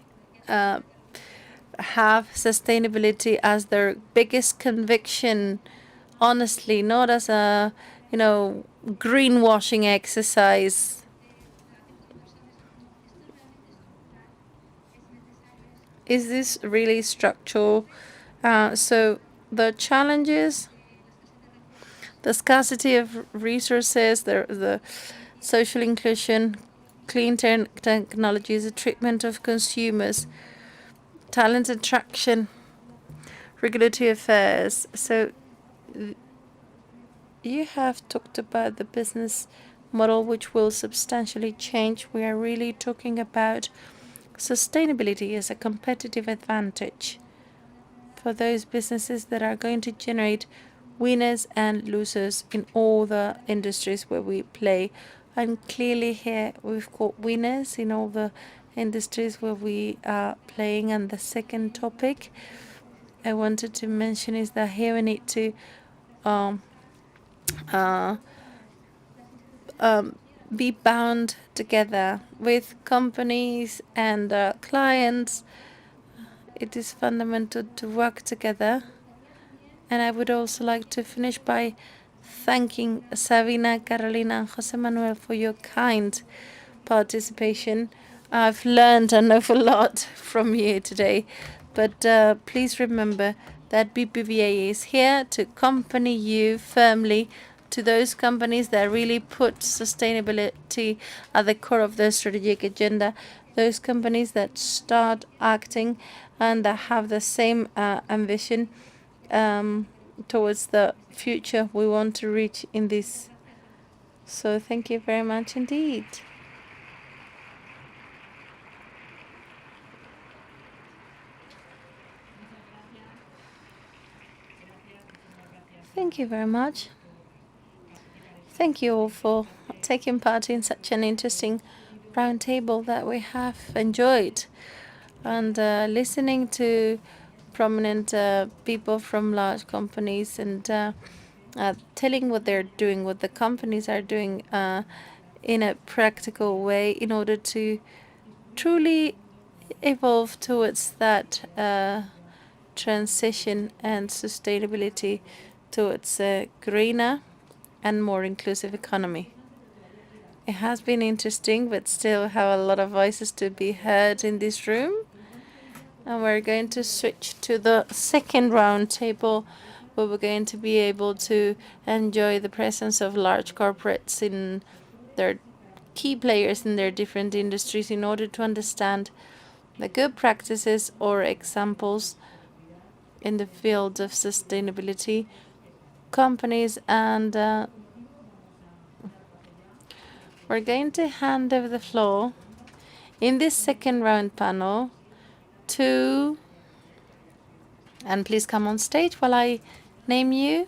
have sustainability as their biggest conviction, honestly, not as a, greenwashing exercise. Is this really structural? So the challenges, the scarcity of resources, the social inclusion, clean technologies, the treatment of consumers, talent attraction, regulatory affairs. So you have talked about the business model, which will substantially change. We are really talking about sustainability as a competitive advantage for those businesses that are going to generate winners and losers in all the industries where we play. And clearly here we've got winners in all the industries where we are playing. And the second topic I wanted to mention is that here we need to be bound together with companies and clients. It is fundamental to work together. And I would also like to finish by thanking Sabina, Carolina, and Jose Manuel for your kind participation. I've learned an awful lot from you today, but please remember that BBVA is here to accompany you firmly to those companies that really put sustainability at the core of their strategic agenda, those companies that start acting and that have the same ambition towards the future we want to reach in this. So thank you very much indeed. Thank you very much. Thank you all for taking part in such an interesting roundtable that we have enjoyed, and listening to prominent people from large companies and telling what they're doing, what the companies are doing in a practical way in order to truly evolve towards that transition and sustainability towards a greener and more inclusive economy. It has been interesting, but still have a lot of voices to be heard in this room. And we're going to switch to the second round table, where we're going to be able to enjoy the presence of large corporates in their key players in their different industries in order to understand the good practices or examples in the field of sustainability companies. And we're going to hand over the floor in this second round panel to, and please come on stage while I name you,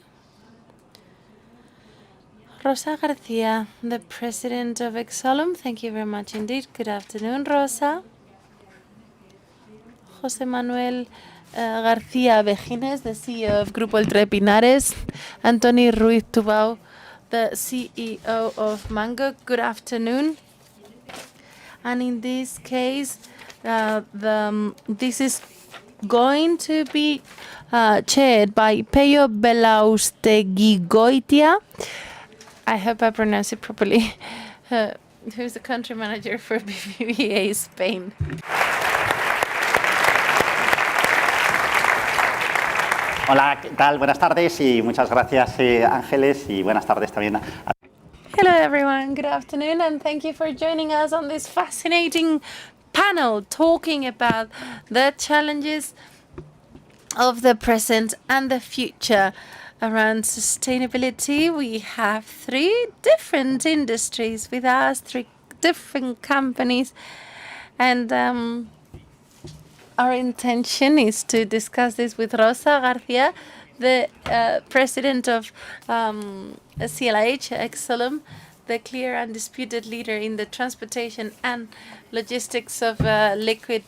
Rosa Garcia, the president of Exolum. Thank you very much indeed. Good afternoon, Rosa. José Manuel García Vejines, the CEO of Grupo El Tres Pinares. Antoni Ruiz Tubau, the CEO of Mango. Good afternoon. And in this case, this is going to be chaired by Peyo Belausteguigoitia. I hope I pronounced it properly. Who's the country manager for BBVA Spain. Hola, ¿qué tal? Buenas tardes y muchas gracias, Ángeles, y buenas tardes también. Hello, everyone. Good afternoon, and thank you for joining us on this fascinating panel talking about the challenges of the present and the future around sustainability. We have 3 different industries with us, 3 different companies, and our intention is to discuss this with Rosa Garcia, the president of CLH Exolum, the clear and undisputed leader in the transportation and logistics of liquid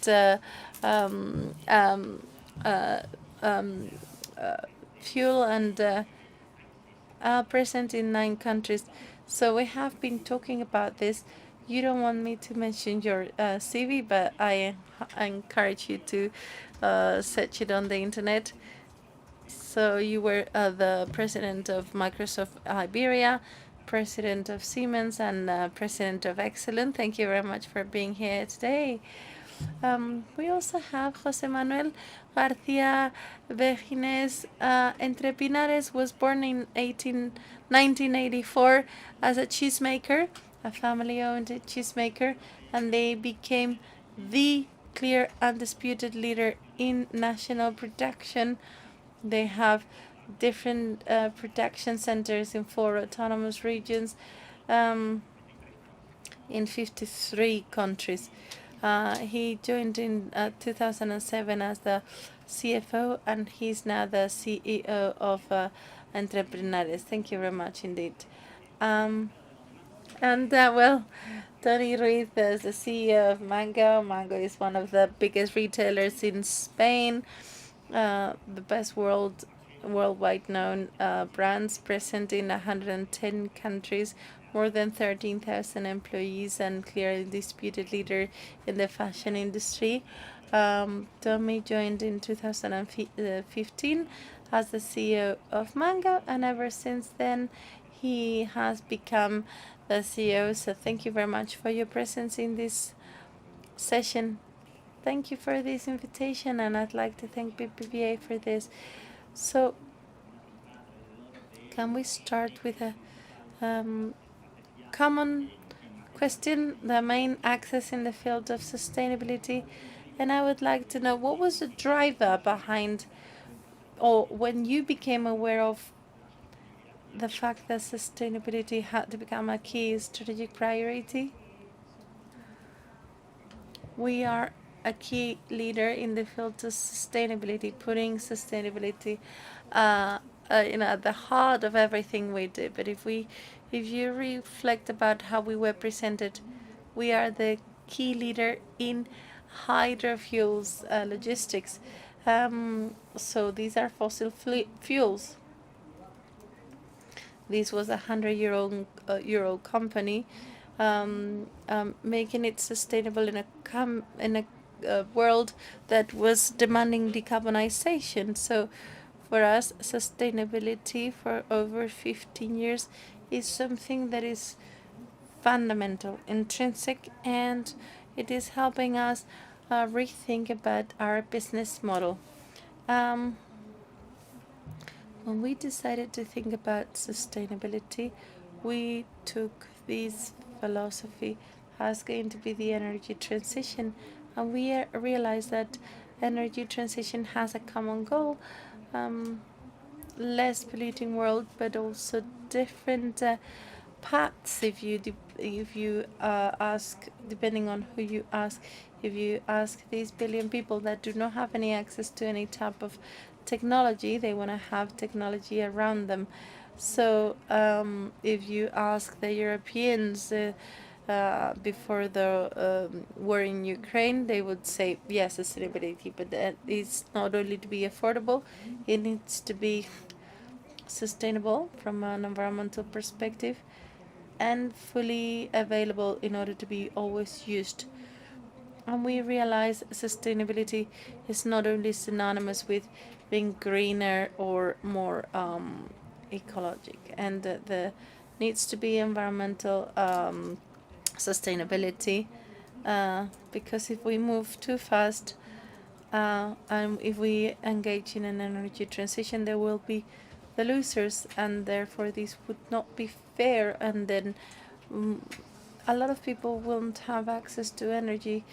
fuel, and are present in 9 countries. So we have been talking about this You don't want me to mention your CV, but I encourage you to search it on the internet. So you were the president of Microsoft Iberia, president of Siemens, and president of Excellent. Thank you very much for being here today. We also have Jose Manuel García Begines. Entre Pinares was born in 1984 as a cheesemaker, a family-owned cheesemaker, and they became the clear, undisputed leader in national production. They have different production centers in 4 autonomous regions in 53 countries. He joined in 2007 as the CFO, and he's now the CEO of Entrepreneurs. Thank you very much indeed. Well, Tony Ruiz is the CEO of Mango. Mango is one of the biggest retailers in Spain, the best worldwide known brands, present in 110 countries, more than 13,000 employees, and clearly disputed leader in the fashion industry. Tommy joined in 2015 as the CEO of Mango, and ever since then he has become the CEO. So thank you very much for your presence in this session. Thank you for this invitation, and I'd like to thank BBVA for this. So can we start with a common question, the main access in the field of sustainability? And I would like to know, what was the driver behind, or when you became aware of the fact that sustainability had to become a key strategic priority? We are a key leader in the field of sustainability, putting sustainability at the heart of everything we do. But if you reflect about how we were presented, we are the key leader in hydrofuels logistics. So these are fossil fuels. This was a 100-year-old company, making it sustainable in a world that was demanding decarbonization. So for us, sustainability for over 15 years is something that is fundamental, intrinsic, and it is helping us rethink about our business model. When we decided to think about sustainability, we took this philosophy as going to be the energy transition, and we realized that energy transition has a common goal, less polluting world, but also different paths. If you ask, depending on who you ask, if you ask these billion people that do not have any access to any type of technology, they want to have technology around them. So if you ask the Europeans before the war in Ukraine, they would say yes, sustainability, but that is not only to be affordable, it needs to be sustainable from an environmental perspective and fully available in order to be always used. And we realize sustainability is not only synonymous with being greener or more ecologic, and the needs to be environmental sustainability, because if we move too fast and if we engage in an energy transition, there will be the losers, and therefore this would not be fair, and then a lot of people won't have access to energy,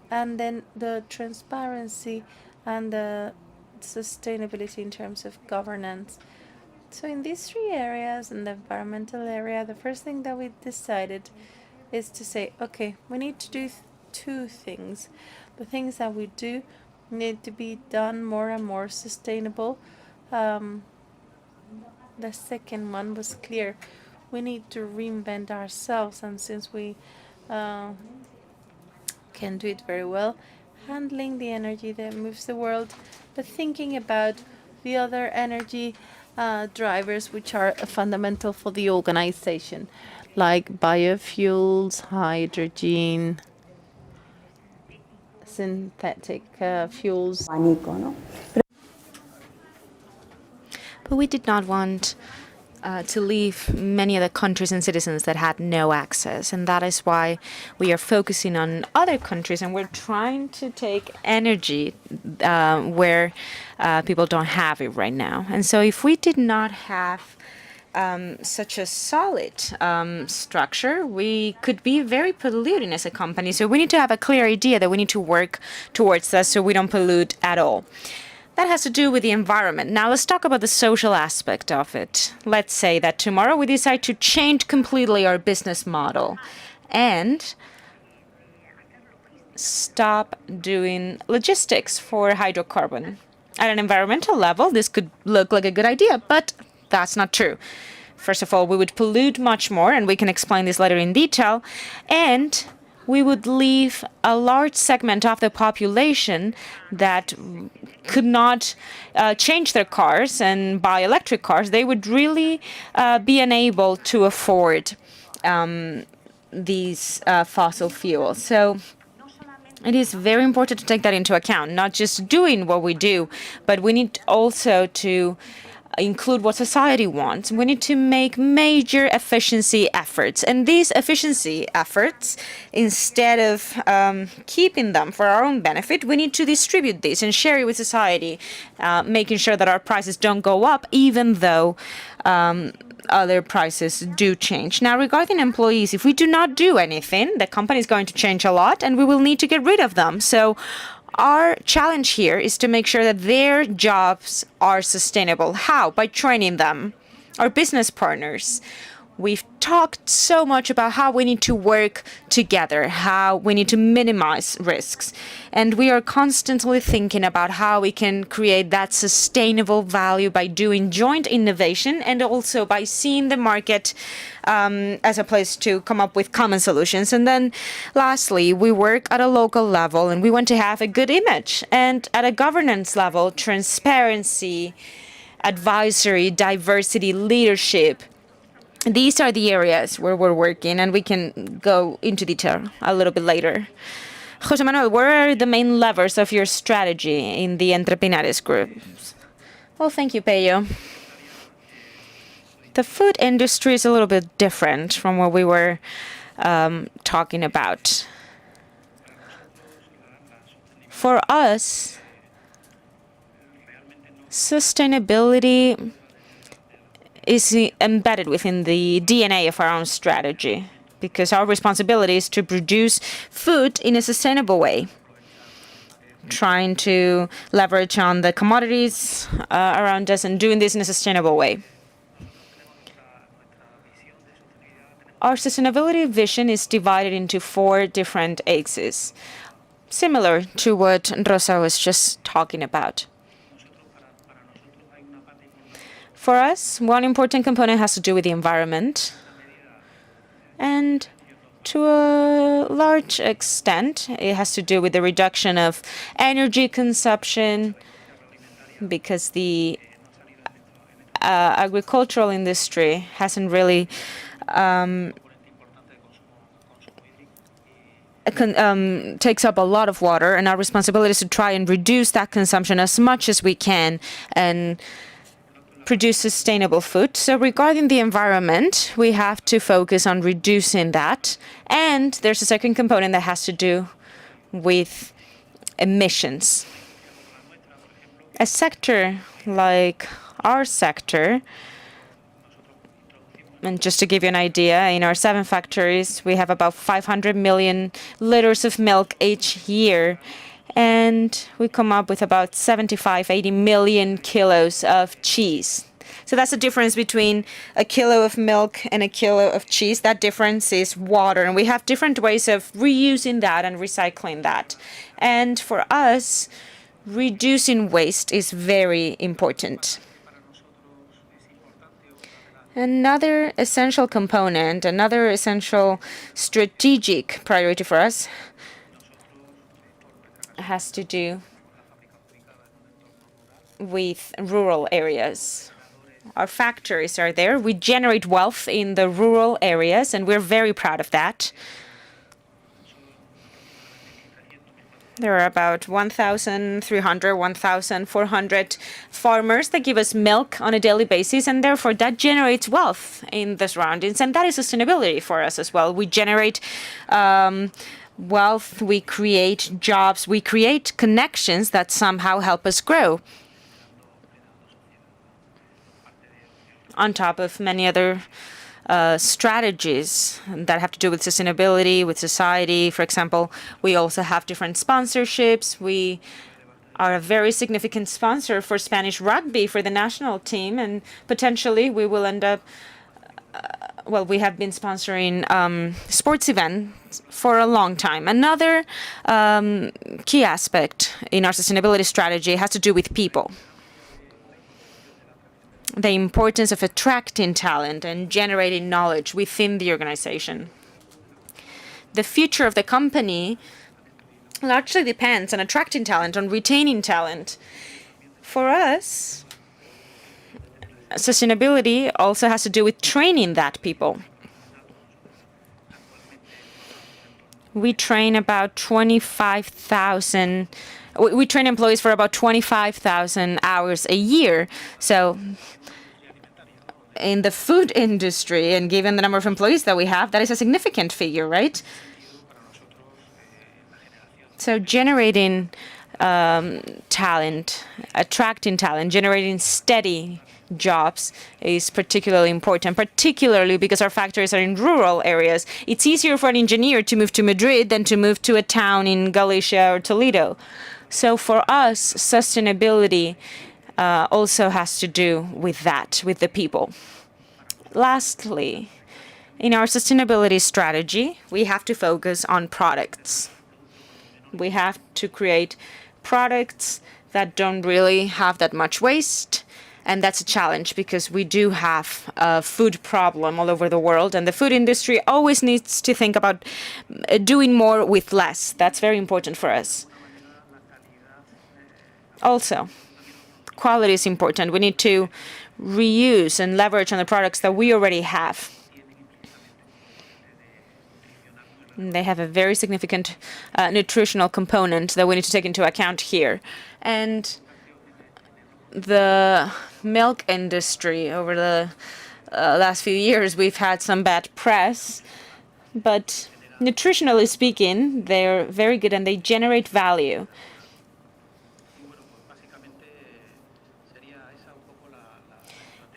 and then the transparency and the sustainability in terms of governance. So in these 3 areas, in the environmental area, the first thing that we decided is to say, okay, we need to do 2 things. The things that we do need to be done more and more sustainable. The second one was clear. We need to reinvent ourselves, and since we can do it very well, handling the energy that moves the world, but thinking about the other energy drivers which are fundamental for the organization, like biofuels, hydrogen, synthetic fuels. But we did not want to leave many other countries and citizens that had no access. And that is why we are focusing on other countries, and we're trying to take energy where people don't have it right now. And so if we did not have such a solid structure, we could be very polluting as a company. So we need to have a clear idea that we need to work towards that so we don't pollute at all. That has to do with the environment. Now let's talk about the social aspect of it. Let's say that tomorrow we decide to change completely our business model and stop doing logistics for hydrocarbon. At an environmental level, this could look like a good idea, but that's not true. First of all, we would pollute much more, and we can explain this later in detail, and we would leave a large segment of the population that could not change their cars and buy electric cars. They would really be unable to afford these fossil fuels. So it is very important to take that into account, not just doing what we do, but we need also to include what society wants. We need to make major efficiency efforts. And these efficiency efforts, instead of keeping them for our own benefit, we need to distribute this and share it with society, making sure that our prices don't go up, even though other prices do change. Now, regarding employees, if we do not do anything, the company is going to change a lot and we will need to get rid of them. So our challenge here is to make sure that their jobs are sustainable. How? By training them. Our business partners. We've talked so much about how we need to work together, how we need to minimize risks. And we are constantly thinking about how we can create that sustainable value by doing joint innovation and also by seeing the market as a place to come up with common solutions. And then lastly, we work at a local level and we want to have a good image. And at a governance level, transparency, advisory, diversity, leadership. These are the areas where we're working, and we can go into detail a little bit later. José Manuel, what are the main levers of your strategy in the Entrepinares group? Well, thank you, Pello. The food industry is a little bit different from what we were talking about. For us, sustainability is embedded within the DNA of our own strategy, because our responsibility is to produce food in a sustainable way, trying to leverage on the commodities around us and doing this in a sustainable way. Our sustainability vision is divided into 4 different axes, similar to what Rosa was just talking about. For us, one important component has to do with the environment. And to a large extent, it has to do with the reduction of energy consumption, because the agricultural industry hasn't really takes up a lot of water, and our responsibility is to try and reduce that consumption as much as we can and produce sustainable food. So regarding the environment, we have to focus on reducing that. And there's a second component that has to do with emissions. A sector like our sector, and just to give you an idea, in our 7 factories, we have about 500 million liters of milk each year. And we come up with about 75, 80 million kilos of cheese. So that's the difference between a kilo of milk and a kilo of cheese. That difference is water. And we have different ways of reusing that and recycling that. And for us, reducing waste is very important. Another essential component, another essential strategic priority for us has to do with rural areas. Our factories are there. We generate wealth in the rural areas, and we're very proud of that. There are about 1,300, 1,400 farmers that give us milk on a daily basis, and therefore that generates wealth in the surroundings, and that is sustainability for us as well. We generate wealth, we create jobs, we create connections that somehow help us grow, on top of many other strategies that have to do with sustainability, with society. For example, we also have different sponsorships. We are a very significant sponsor for Spanish rugby for the national team, and potentially we will end up, well, we have been sponsoring sports events for a long time. Another key aspect in our sustainability strategy has to do with people. The importance of attracting talent and generating knowledge within the organization. The future of the company largely depends on attracting talent, on retaining talent. For us, sustainability also has to do with training that people. We train about 25,000. We train employees for about 25,000 hours a year. So in the food industry, and given the number of employees that we have, that is a significant figure, right? So generating talent, attracting talent, generating steady jobs is particularly important, particularly because our factories are in rural areas. It's easier for an engineer to move to Madrid than to move to a town in Galicia or Toledo. So for us, sustainability also has to do with that, with the people. Lastly, in our sustainability strategy, we have to focus on products. We have to create products that don't really have that much waste. And that's a challenge because we do have a food problem all over the world. And the food industry always needs to think about doing more with less. That's very important for us. Also, quality is important. We need to reuse and leverage on the products that we already have. They have a very significant nutritional component that we need to take into account here. And the milk industry, over the last few years, we've had some bad press. But nutritionally speaking, they're very good and they generate value.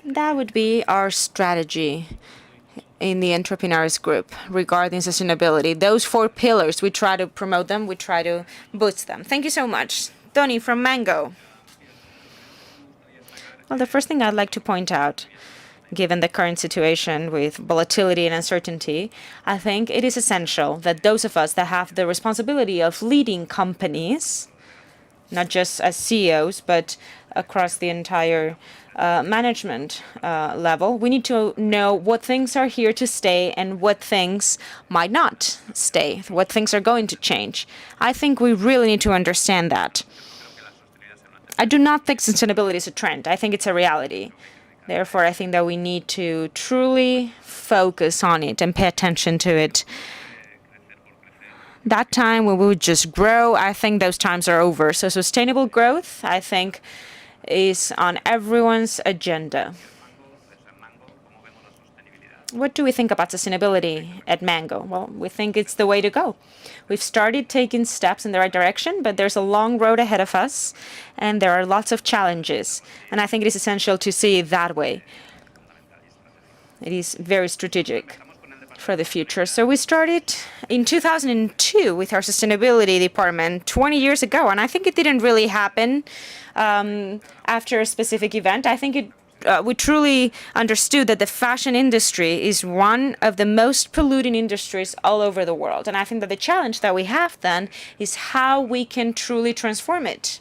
That would be our strategy in the entrepreneurs group regarding sustainability. Those 4 pillars, we try to promote them, we try to boost them. Thank you so much. Tony from Mango. Well, the first thing I'd like to point out, given the current situation with volatility and uncertainty, I think it is essential that those of us that have the responsibility of leading companies, not just as CEOs, but across the entire management level, we need to know what things are here to stay and what things might not stay, what things are going to change. I think we really need to understand that. I do not think sustainability is a trend. I think it's a reality. Therefore, I think that we need to truly focus on it and pay attention to it. That time when we would just grow, I think those times are over. So sustainable growth, I think, is on everyone's agenda. What do we think about sustainability at Mango? Well, we think it's the way to go. We've started taking steps in the right direction, but there's a long road ahead of us, and there are lots of challenges. And I think it is essential to see it that way. It is very strategic for the future. So we started in 2002 with our sustainability department 20 years ago, and I think it didn't really happen after a specific event. I think we truly understood that the fashion industry is one of the most polluting industries all over the world. And I think that the challenge that we have then is how we can truly transform it.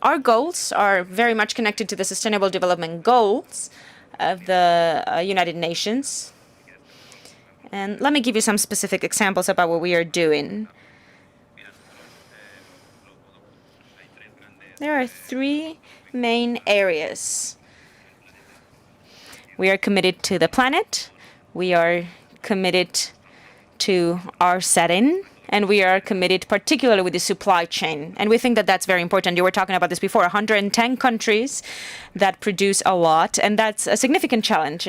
Our goals are very much connected to the Sustainable Development Goals of the United Nations. And let me give you some specific examples about what we are doing. There are three main areas. We are committed to the planet, we are committed to our setting, and we are committed particularly with the supply chain. And we think that that's very important. You were talking about this before, 110 countries that produce a lot, and that's a significant challenge.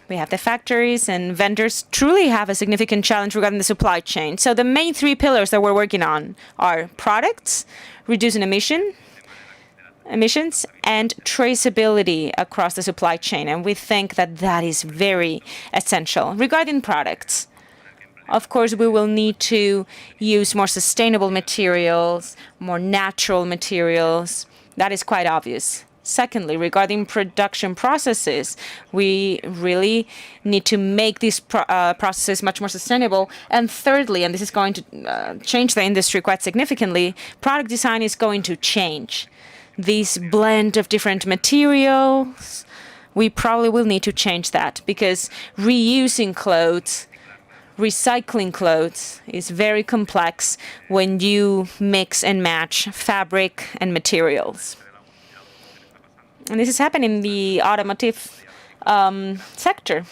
We have the factories, and vendors truly have a significant challenge regarding the supply chain. So the main three pillars that we're working on are products, reducing emissions, and traceability across the supply chain. And we think that that is very essential. Regarding products, of course, we will need to use more sustainable materials, more natural materials. That is quite obvious. Secondly, regarding production processes, we really need to make these processes much more sustainable. And thirdly, and this is going to change the industry quite significantly, product design is going to change. This blend of different materials, we probably will need to change that, because reusing clothes, recycling clothes is very complex when you mix and match fabric and materials. And this is happening in the automotive sector.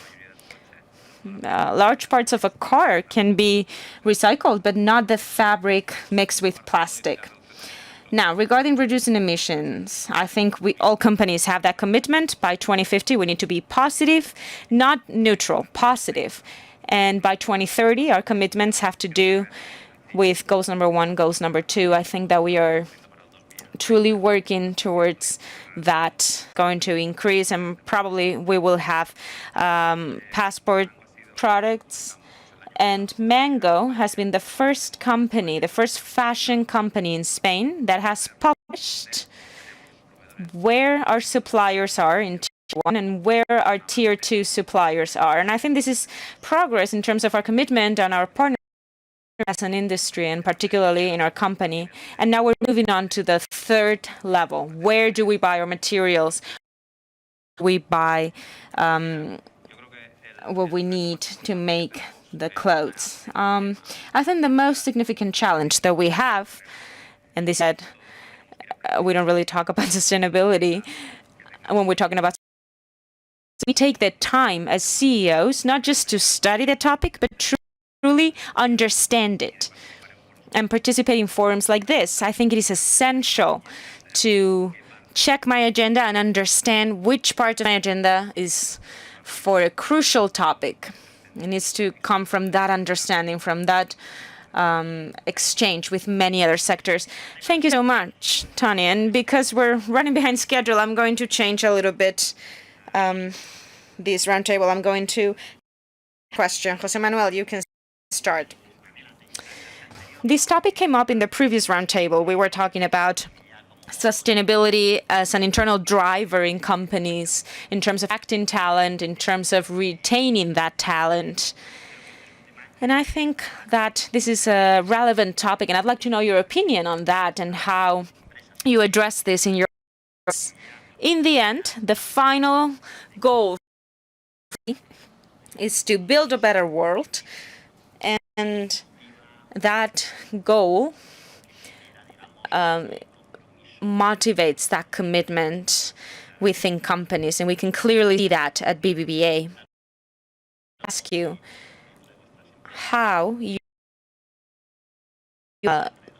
Large parts of a car can be recycled, but not the fabric mixed with plastic. Now, regarding reducing emissions, I think all companies have that commitment. By 2050, we need to be positive, not neutral, positive. And by 2030, our commitments have to do with goals number 1, goals number 2. I think that we are truly working towards that, going to increase, and probably we will have passport products. And Mango has been the first company, the first fashion company in Spain that has published where our suppliers are in Tier 1 and where our Tier 2 suppliers are. And I think this is progress in terms of our commitment and our partnership as an industry, and particularly in our company. And now we're moving on to the third level. Where do we buy our materials? We buy what we need to make the clothes. I think the most significant challenge that we have, and this said, we don't really talk about sustainability when we're talking about. We take the time as CEOs not just to study the topic, but truly understand it and participate in forums like this. I think it is essential to check my agenda and understand which part of my agenda is for a crucial topic. It needs to come from that understanding, from that exchange with many other sectors. Thank you so much, Tony. And because we're running behind schedule, I'm going to change a little bit this roundtable. I'm going to question. José Manuel, you can start. This topic came up in the previous roundtable. We were talking about sustainability as an internal driver in companies, in terms of attracting talent, in terms of retaining that talent. And I think that this is a relevant topic, and I'd like to know your opinion on that and how you address this in your. In the end, the final goal is to build a better world, and that goal motivates that commitment within companies, and we can clearly see that at BBVA. Ask you how you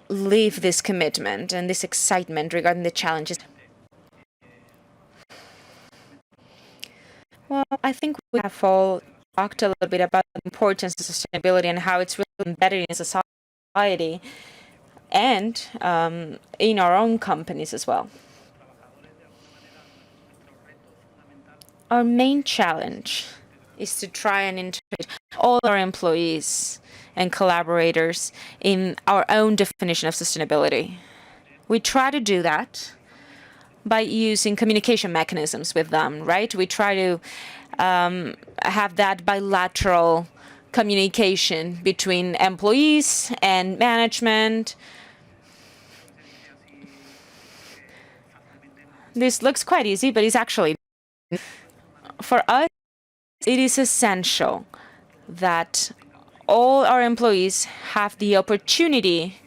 live this commitment and this excitement regarding the challenges. Well, I think we have all talked a little bit about the importance of sustainability and how it's really embedded in society and in our own companies as well. Our main challenge is to try and integrate all our employees and collaborators in our own definition of sustainability. We try to do that by using communication mechanisms with them, right? We try to have that bilateral communication between employees and management. This looks quite easy, but it's actually, for us, it is essential that all our employees have the opportunity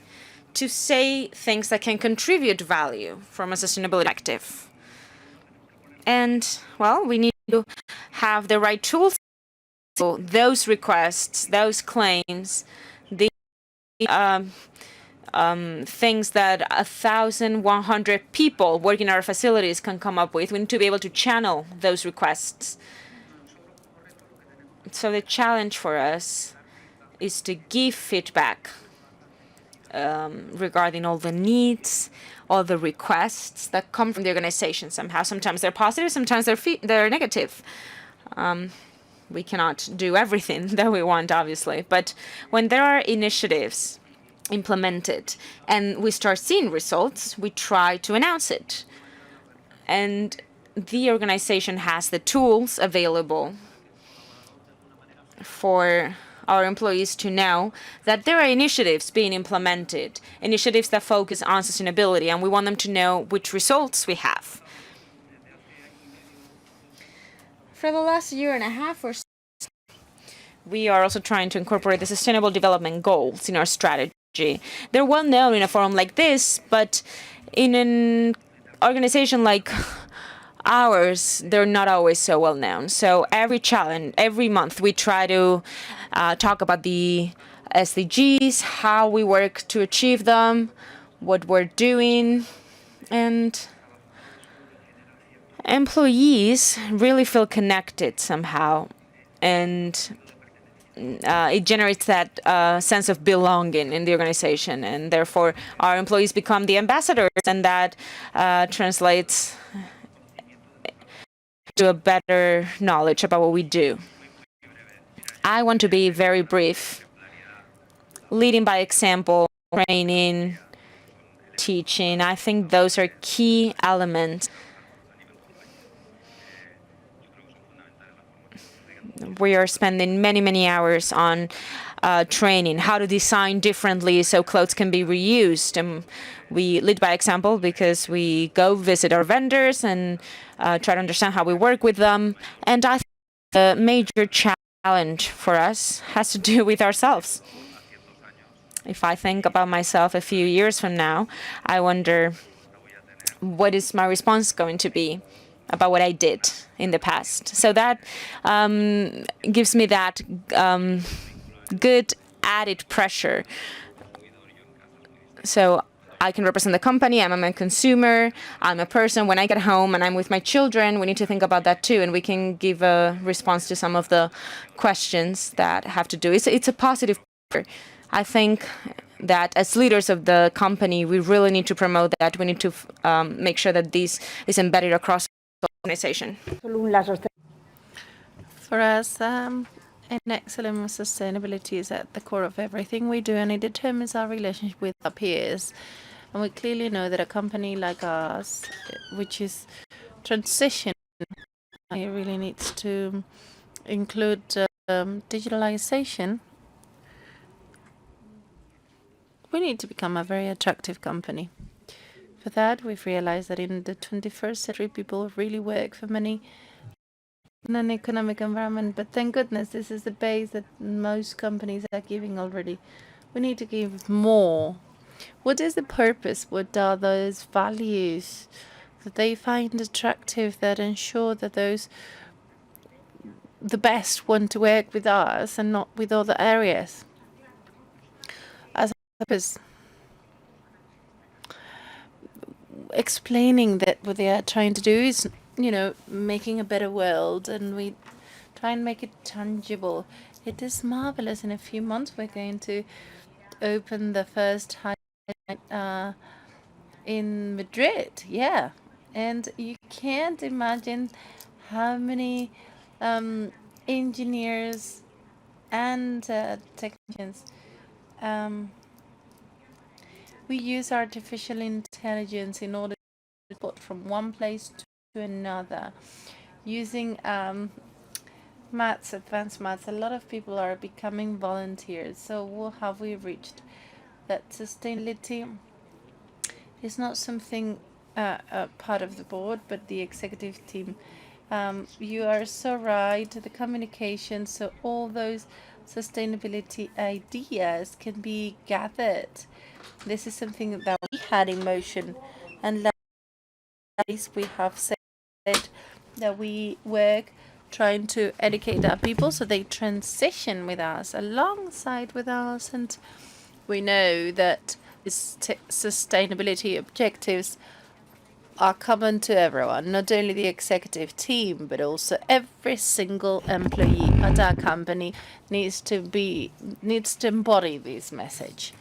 to say things that can contribute value from a sustainability perspective. And, well, we need to have the right tools. So those requests, those claims, the things that 1,100 people working in our facilities can come up with, we need to be able to channel those requests. So the challenge for us is to give feedback regarding all the needs, all the requests that come from the organization somehow. Sometimes they're positive, sometimes they're negative. We cannot do everything that we want, obviously. But when there are initiatives implemented and we start seeing results, we try to announce it. And the organization has the tools available for our employees to know that there are initiatives being implemented, initiatives that focus on sustainability, and we want them to know which results we have. For the last year and a half or so, we are also trying to incorporate the Sustainable Development Goals in our strategy. They're well known in a forum like this, but in an organization like ours, they're not always so well known. So every month, we try to talk about the SDGs, how we work to achieve them, what we're doing, and employees really feel connected somehow, and it generates that sense of belonging in the organization, and therefore our employees become the ambassadors, and that translates to a better knowledge about what we do. I want to be very brief, leading by example, training, teaching. I think those are key elements. We are spending many, many hours on training, how to design differently so clothes can be reused. And we lead by example because we go visit our vendors and try to understand how we work with them. And I think the major challenge for us has to do with ourselves. If I think about myself a few years from now, I wonder, what is my response going to be about what I did in the past? So that gives me that good added pressure. So I can represent the company, I'm a consumer, I'm a person. When I get home and I'm with my children, we need to think about that too, and we can give a response to some of the questions that have to do. It's a positive pressure. I think that as leaders of the company, we really need to promote that. We need to make sure that this is embedded across the organization. For us, an excellent sustainability is at the core of everything we do, and it determines our relationship with our peers. And we clearly know that a company like ours, which is transition, it really needs to include digitalization. We need to become a very attractive company. For that, we've realized that in the 21st century, people really work for money in an economic environment. But thank goodness, this is the base that most companies are giving already. We need to give more. What is the purpose? What are those values that they find attractive that ensure that the best want to work with us and not with other areas? As a purpose, explaining that what they are trying to do is, making a better world, and we try and make it tangible. It is marvelous. In a few months, we're going to open the first in Madrid. Yeah, and you can't imagine how many engineers and technicians. We use artificial intelligence in order to put from one place to another, using advanced maths. A lot of people are becoming volunteers. So what have we reached? That sustainability is not something part of the board, but the executive team. You are so right. The communication, so all those sustainability ideas can be gathered. This is something that we had in motion, and we have said that we work trying to educate our people so they transition with us, alongside with us, and we know that sustainability objectives are common to everyone, not only the executive team, but also every single employee at our company needs to embody this message.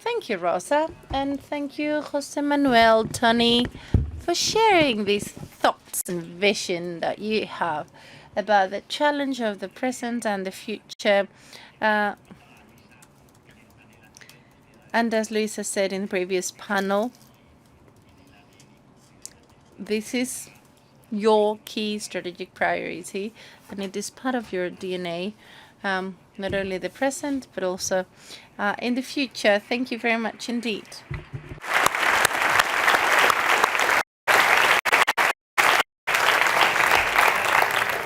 Thank you, Rosa, and thank you, Jose Manuel, Tony, for sharing these thoughts and vision that you have about the challenge of the present and the future. And as Luisa said in the previous panel, this is your key strategic priority, and it is part of your DNA, not only the present, but also in the future. Thank you very much indeed.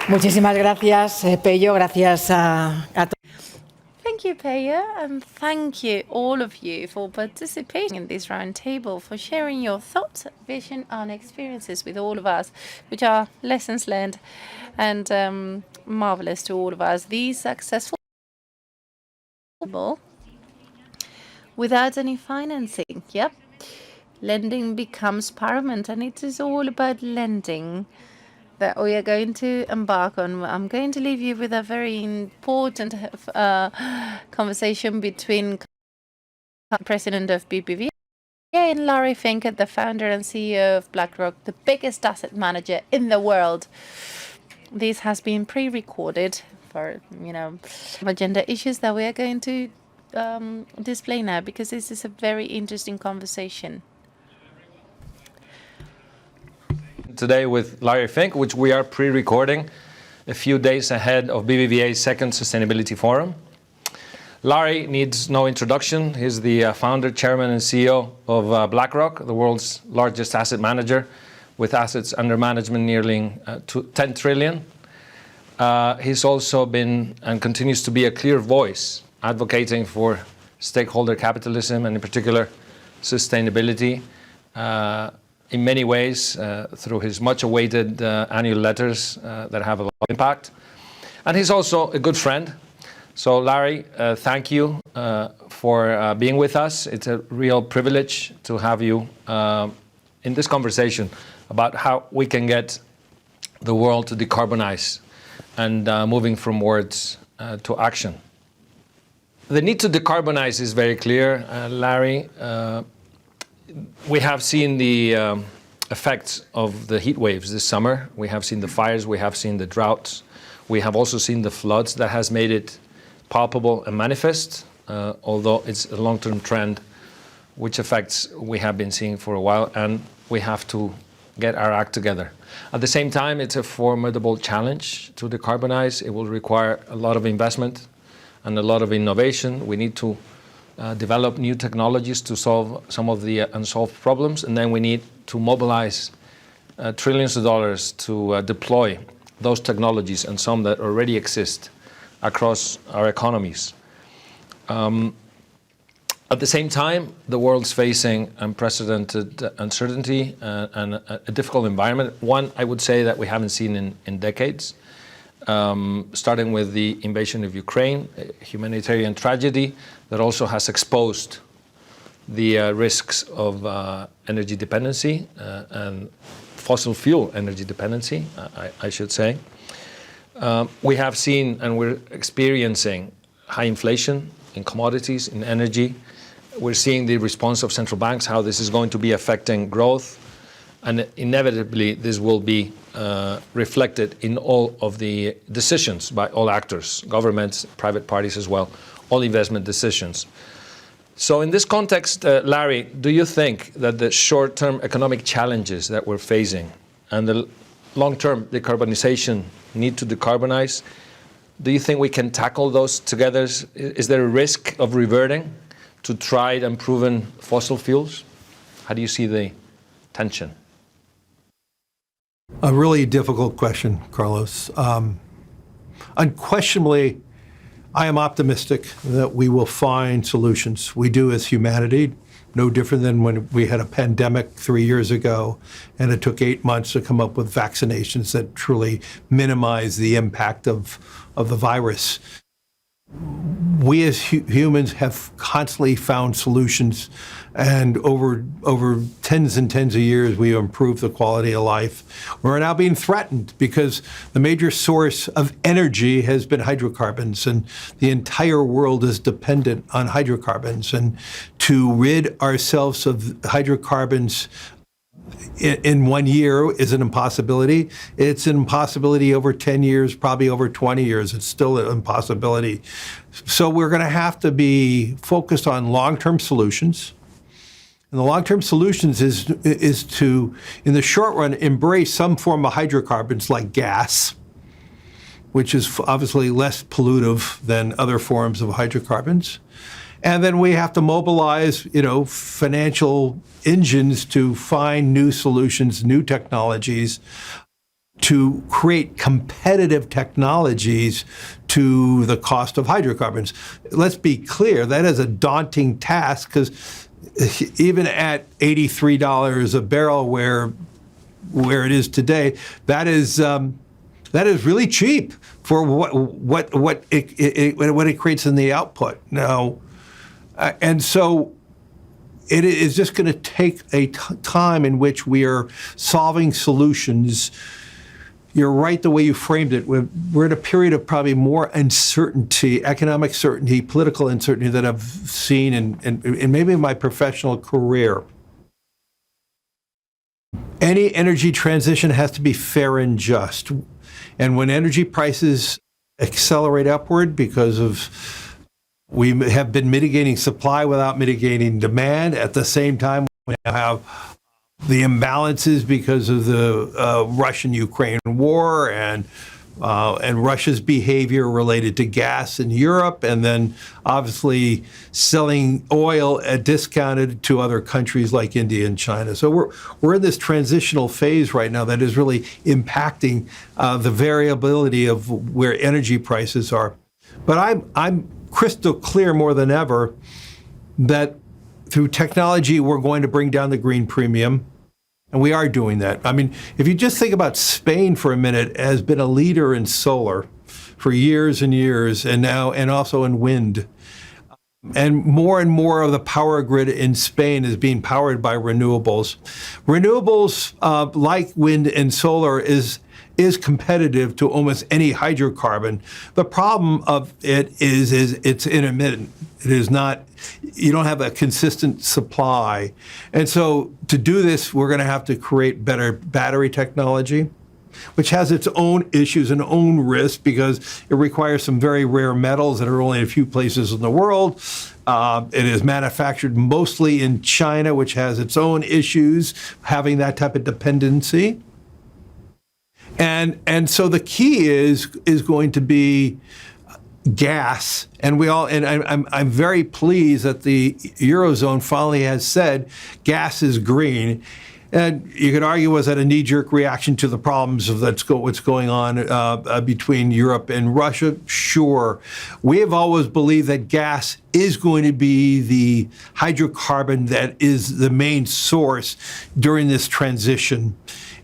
Muchísimas gracias, Pello. Gracias a todos. Thank you, Peya, and thank you, all of you, for participating in this roundtable, for sharing your thoughts, vision, and experiences with all of us, which are lessons learned and marvelous to all of us. These successful without any financing. Yep, lending becomes paramount, and it is all about lending that we are going to embark on. I'm going to leave you with a very important conversation between the president of BBVA and Larry Fink, the founder and CEO of BlackRock, the biggest asset manager in the world. This has been pre-recorded for, agenda issues that we are going to display now, because this is a very interesting conversation. Today with Larry Fink, which we are pre-recording a few days ahead of BBVA's second Sustainability Forum. Larry needs no introduction. He's the founder, chairman, and CEO of BlackRock, the world's largest asset manager, with assets under management nearly 10 trillion. He's also been and continues to be a clear voice advocating for stakeholder capitalism, and in particular sustainability, in many ways through his much-awaited annual letters that have a lot of impact. And he's also a good friend. So Larry, thank you for being with us. It's a real privilege to have you in this conversation about how we can get the world to decarbonize and moving from words to action. The need to decarbonize is very clear, Larry. We have seen the effects of the heat waves this summer. We have seen the fires, we have seen the droughts. We have also seen the floods that has made it palpable and manifest, although it's a long-term trend which affects we have been seeing for a while, and we have to get our act together. At the same time, it's a formidable challenge to decarbonize. It will require a lot of investment and a lot of innovation. We need to develop new technologies to solve some of the unsolved problems, and then we need to mobilize trillions of dollars to deploy those technologies and some that already exist across our economies. At the same time, the world's facing unprecedented uncertainty and a difficult environment, one I would say that we haven't seen in decades. Starting with the invasion of Ukraine, a humanitarian tragedy that also has exposed the risks of energy dependency and fossil fuel energy dependency, I should say. We have seen and we're experiencing high inflation in commodities, in energy. We're seeing the response of central banks, how this is going to be affecting growth. And inevitably, this will be reflected in all of the decisions by all actors, governments, private parties as well, all investment decisions. So in this context, Larry, do you think that the short-term economic challenges that we're facing and the long-term decarbonization, need to decarbonize, do you think we can tackle those together? Is there a risk of reverting to tried and proven fossil fuels? How do you see the tension? A really difficult question, Carlos. Unquestionably, I am optimistic that we will find solutions. We do as humanity, no different than when we had a pandemic 3 years ago, and it took 8 months to come up with vaccinations that truly minimize the impact of the virus. We as humans have constantly found solutions, and over tens and tens of years, we have improved the quality of life. We're now being threatened because the major source of energy has been hydrocarbons, and the entire world is dependent on hydrocarbons. And to rid ourselves of hydrocarbons in 1 year is an impossibility. It's an impossibility over 10 years, probably over 20 years. It's still an impossibility. So we're going to have to be focused on long-term solutions. And the long-term solutions is to, in the short run, embrace some form of hydrocarbons like gas, which is obviously less pollutive than other forms of hydrocarbons. And then we have to mobilize, financial engines to find new solutions, new technologies, to create competitive technologies to the cost of hydrocarbons. Let's be clear, that is a daunting task, because even at $83 a barrel, where it is today, that is really cheap for what it creates in the output. Now, and so it is just going to take a time in which we are solving solutions. You're right the way you framed it. We're in a period of probably more uncertainty, economic certainty, political uncertainty that I've seen in maybe my professional career. Any energy transition has to be fair and just. And when energy prices accelerate upward because of we have been mitigating supply without mitigating demand. At the same time, we have the imbalances because of the Russian-Ukraine war and Russia's behavior related to gas in Europe, and then obviously selling oil at discounted to other countries like India and China. So we're in this transitional phase right now that is really impacting the variability of where energy prices are. But I'm crystal clear more than ever that through technology, we're going to bring down the green premium. And we are doing that. I mean, if you just think about Spain for a minute, has been a leader in solar for years and years, and also in wind. And more of the power grid in Spain is being powered by renewables. Renewables, like wind and solar, is competitive to almost any hydrocarbon. The problem of it is it's intermittent. It is not, you don't have a consistent supply. And so to do this, we're going to have to create better battery technology, which has its own issues and own risks because it requires some very rare metals that are only in a few places in the world. It is manufactured mostly in China, which has its own issues, having that type of dependency. And so the key is going to be gas, and I'm very pleased that the Eurozone finally has said gas is green. And you could argue, was that a knee-jerk reaction to the problems of what's going on between Europe and Russia? Sure. We have always believed that gas is going to be the hydrocarbon that is the main source during this transition.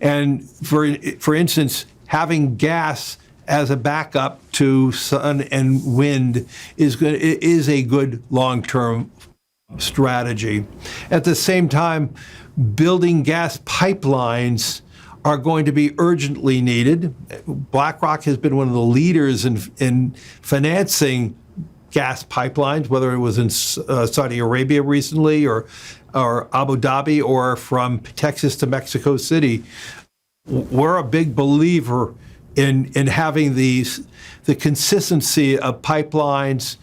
And for instance, having gas as a backup to sun and wind is a good long-term strategy. At the same time, building gas pipelines are going to be urgently needed. BlackRock has been one of the leaders in financing gas pipelines, whether it was in Saudi Arabia recently or Abu Dhabi or from Texas to Mexico City. We're a big believer in having the consistency of pipelines,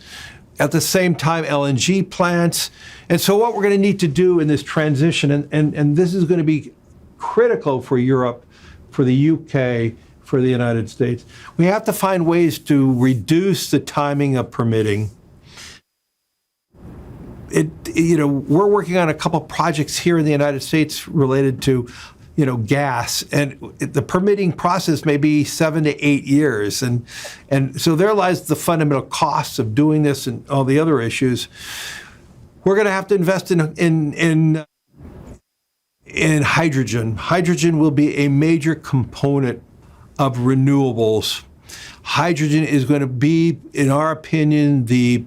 at the same time LNG plants. And so what we're going to need to do in this transition, and this is going to be critical for Europe, for the UK, for the United States, we have to find ways to reduce the timing of permitting. We're working on a couple projects here in the United States related to gas, and the permitting process may be 7 to 8 years, and so there lies the fundamental costs of doing this and all the other issues. We're going to have to invest in hydrogen. Hydrogen will be a major component of renewables. Hydrogen is going to be, in our opinion, the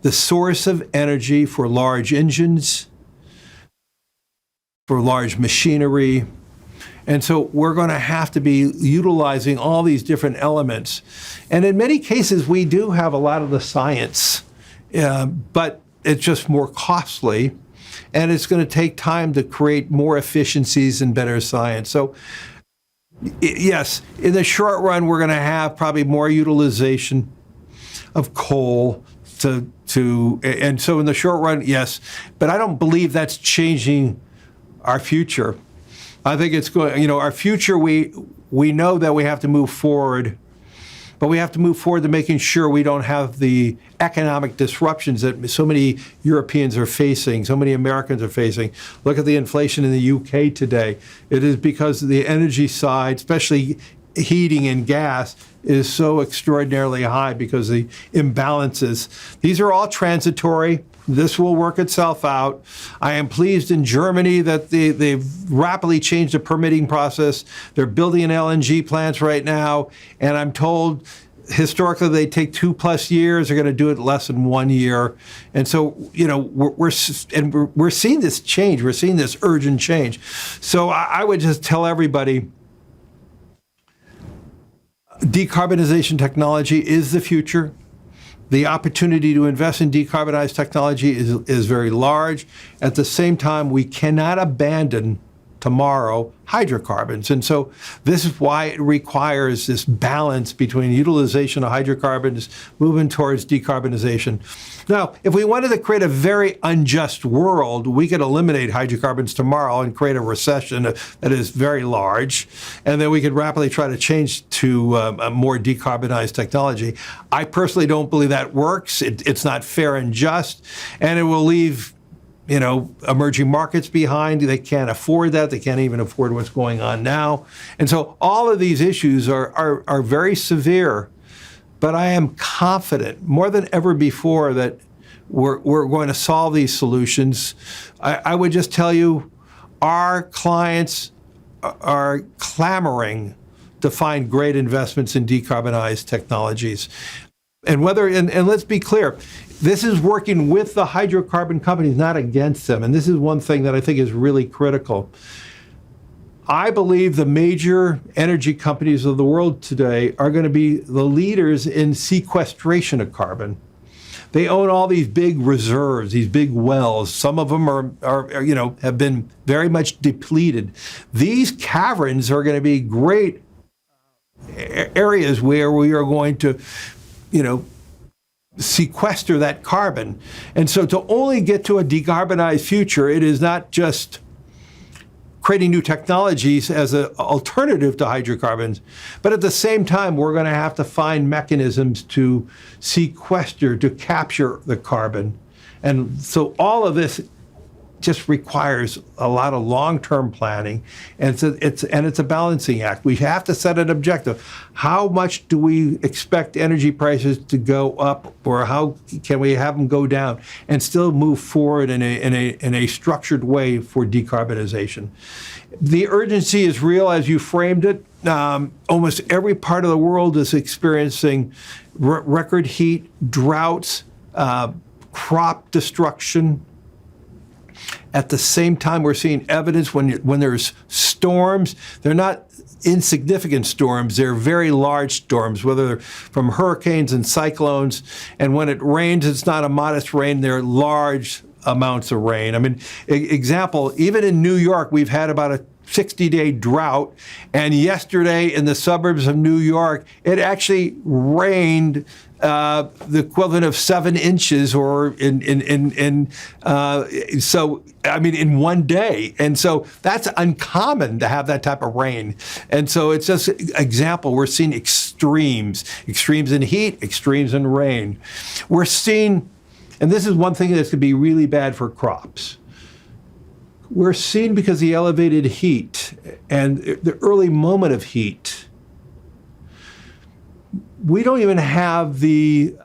source of energy for large engines, for large machinery. And so we're going to have to be utilizing all these different elements. And in many cases, we do have a lot of the science, but it's just more costly. And it's going to take time to create more efficiencies and better science. So yes, in the short run, we're going to have probably more utilization of coal and so in the short run, yes, but I don't believe that's changing our future. I think it's going, our future, we know that we have to move forward, but we have to move forward to making sure we don't have the economic disruptions that so many Europeans are facing, so many Americans are facing. Look at the inflation in the UK today. It is because the energy side, especially heating and gas, is so extraordinarily high because of the imbalances. These are all transitory. This will work itself out. I am pleased in Germany that they've rapidly changed the permitting process. They're building LNG plants right now, and I'm told historically they take 2+ years. They're going to do it less than 1 year. And so, we're seeing this change. We're seeing this urgent change. So I would just tell everybody, decarbonization technology is the future. The opportunity to invest in decarbonized technology is very large. At the same time, we cannot abandon tomorrow hydrocarbons. And so this is why it requires this balance between utilization of hydrocarbons, moving towards decarbonization. Now, if we wanted to create a very unjust world, we could eliminate hydrocarbons tomorrow and create a recession that is very large, and then we could rapidly try to change to a more decarbonized technology. I personally don't believe that works. It's not fair and just, and it will leave emerging markets behind. They can't afford that. They can't even afford what's going on now. And so all of these issues are very severe. But I am confident, more than ever before, that we're going to solve these solutions. I would just tell you, our clients are clamoring to find great investments in decarbonized technologies. And let's be clear, this is working with the hydrocarbon companies, not against them. And this is one thing that I think is really critical. I believe the major energy companies of the world today are going to be the leaders in sequestration of carbon. They own all these big reserves, these big wells. Some of them have been very much depleted. These caverns are going to be great areas where we are going to, sequester that carbon. And so to only get to a decarbonized future, it is not just creating new technologies as an alternative to hydrocarbons, but at the same time, we're going to have to find mechanisms to sequester, to capture the carbon. And so all of this just requires a lot of long-term planning, and it's a balancing act. We have to set an objective. How much do we expect energy prices to go up, or how can we have them go down, and still move forward in a structured way for decarbonization? The urgency is real, as you framed it. Almost every part of the world is experiencing record heat, droughts, crop destruction. At the same time, we're seeing evidence when there's storms. They're not insignificant storms. They're very large storms, whether they're from hurricanes and cyclones. And when it rains, it's not a modest rain. They're large amounts of rain. I mean, example, even in New York, we've had about a 60-day drought. And yesterday in the suburbs of New York, it actually rained the equivalent of 7 inches, or so I mean in one day. And so that's uncommon to have that type of rain. And so it's just an example. We're seeing extremes in heat, extremes in rain. We're seeing, and this is one thing that's going to be really bad for crops. we're seeing, because of the elevated heat and the early moment of heat, we don't even have the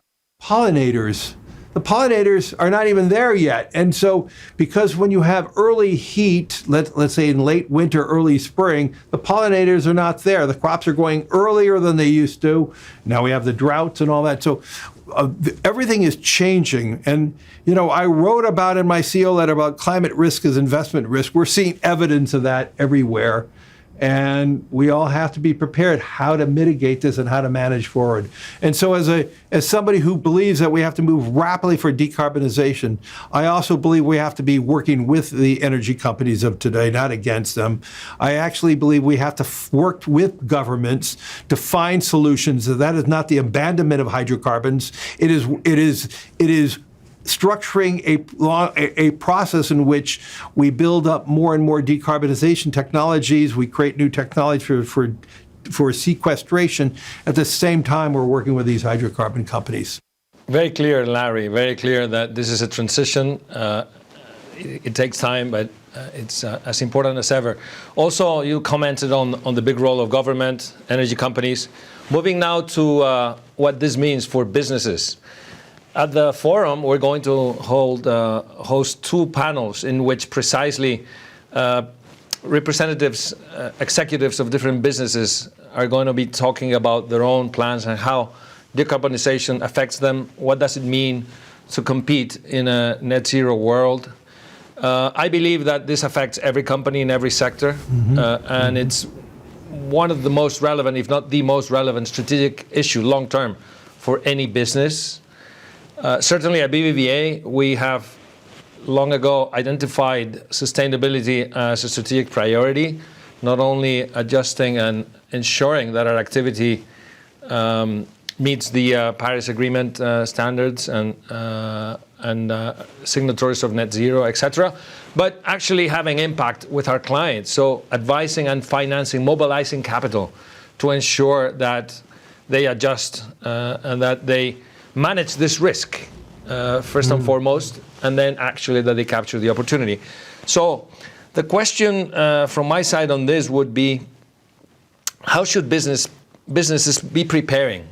pollinators. The pollinators are not even there yet. And so, because when you have early heat, let's say in late winter, early spring, the pollinators are not there. The crops are going earlier than they used to. Now we have the droughts and all that. So everything is changing. And, you know, I wrote about in my CEO letter about climate risk as investment risk. We're seeing evidence of that everywhere. And we all have to be prepared how to mitigate this and how to manage forward. And so as somebody who believes that we have to move rapidly for decarbonization, I also believe we have to be working with the energy companies of today, not against them. I actually believe we have to work with governments to find solutions. That is not the abandonment of hydrocarbons. It is structuring a process in which we build up more and more decarbonization technologies. We create new technology for sequestration. At the same time, we're working with these hydrocarbon companies. Very clear, Larry, very clear that this is a transition. It takes time, but it's as important as ever. Also, you commented on the big role of government, energy companies. Moving now to what this means for businesses. At the forum, we're going to host two panels in which precisely representatives, executives of different businesses are going to be talking about their own plans and how decarbonization affects them. What does it mean to compete in a net zero world? I believe that this affects every company in every sector, and it's one of the most relevant, if not the most relevant strategic issue long term for any business. Certainly at BBVA, we have long ago identified sustainability as a strategic priority, not only adjusting and ensuring that our activity meets the Paris Agreement standards and signatories of net zero, etc., but actually having impact with our clients. So advising and financing, mobilizing capital to ensure that they adjust and that they manage this risk first and foremost, and then actually that they capture the opportunity. So the question from my side on this would be, how should businesses be preparing?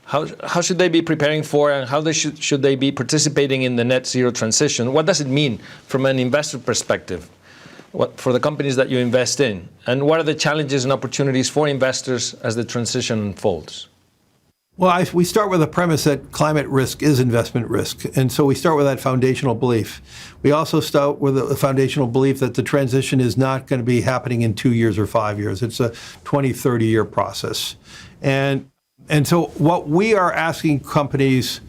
How should they be preparing for, and how should they be participating in the net zero transition? What does it mean from an investor perspective for the companies that you invest in? And what are the challenges and opportunities for investors as the transition unfolds? Well, we start with the premise that climate risk is investment risk. And so we start with that foundational belief. We also start with a foundational belief that the transition is not going to be happening in 2 years or 5 years. It's a 20, 30-year process. And so what we are asking companies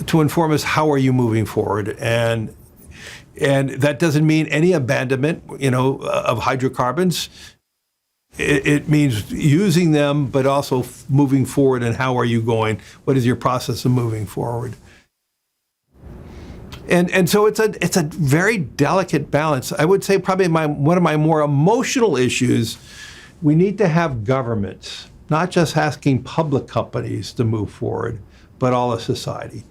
to inform us, how are you moving forward? And that doesn't mean any abandonment, of hydrocarbons. It means using them, but also moving forward. And how are you going? What is your process of moving forward? And so it's a very delicate balance. I would say probably one of my more emotional issues. We need to have governments not just asking public companies to move forward, but all of society.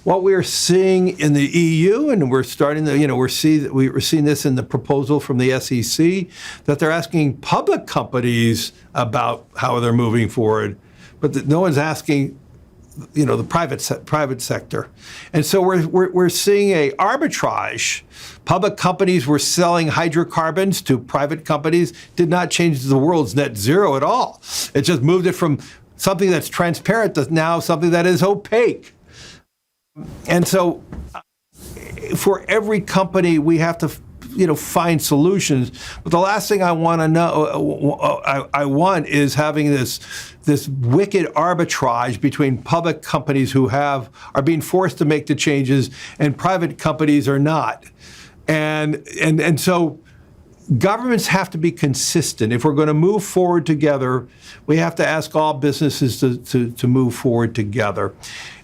What we're seeing in the EU, and we're starting to, we're seeing this in the proposal from the SEC, that they're asking public companies about how they're moving forward, but no one's asking, the private sector. And so we're seeing a arbitrage. Public companies were selling hydrocarbons to private companies, did not change the world's net zero at all. It just moved it from something that's transparent to now something that is opaque. And so for every company, we have to, find solutions. But the last thing I want to know, I want is having this wicked arbitrage between public companies who are being forced to make the changes and private companies are not. And so governments have to be consistent. If we're going to move forward together, we have to ask all businesses to move forward together.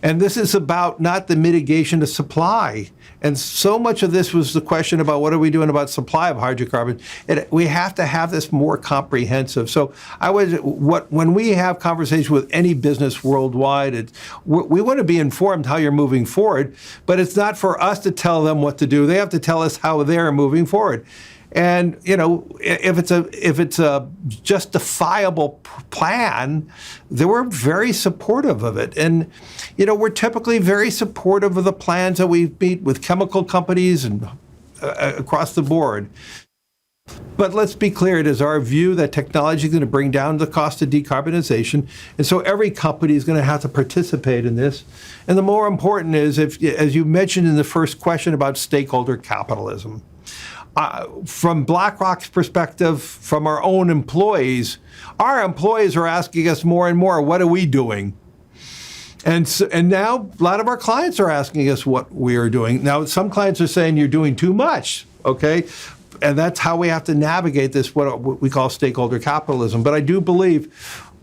And this is about not the mitigation of supply. And so much of this was the question about what are we doing about supply of hydrocarbons. We have to have this more comprehensive. So when we have conversations with any business worldwide, we want to be informed how you're moving forward, but it's not for us to tell them what to do. They have to tell us how they're moving forward. And if it's a justifiable plan, they were very supportive of it. And we're typically very supportive of the plans that we meet with chemical companies and across the board. But let's be clear, it is our view that technology is going to bring down the cost of decarbonization, and so every company is going to have to participate in this. And the more important is, as you mentioned in the first question about stakeholder capitalism, from BlackRock's perspective, from our own employees, our employees are asking us more and more, what are we doing? And now a lot of our clients are asking us what we are doing. Now, some clients are saying you're doing too much, okay? And that's how we have to navigate this, what we call stakeholder capitalism. But I do believe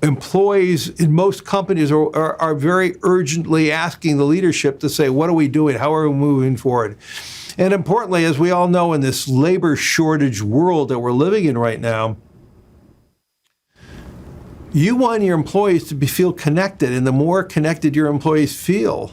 employees in most companies are very urgently asking the leadership to say, what are we doing? How are we moving forward? And importantly, as we all know, in this labor shortage world that we're living in right now, you want your employees to feel connected, and the more connected your employees feel,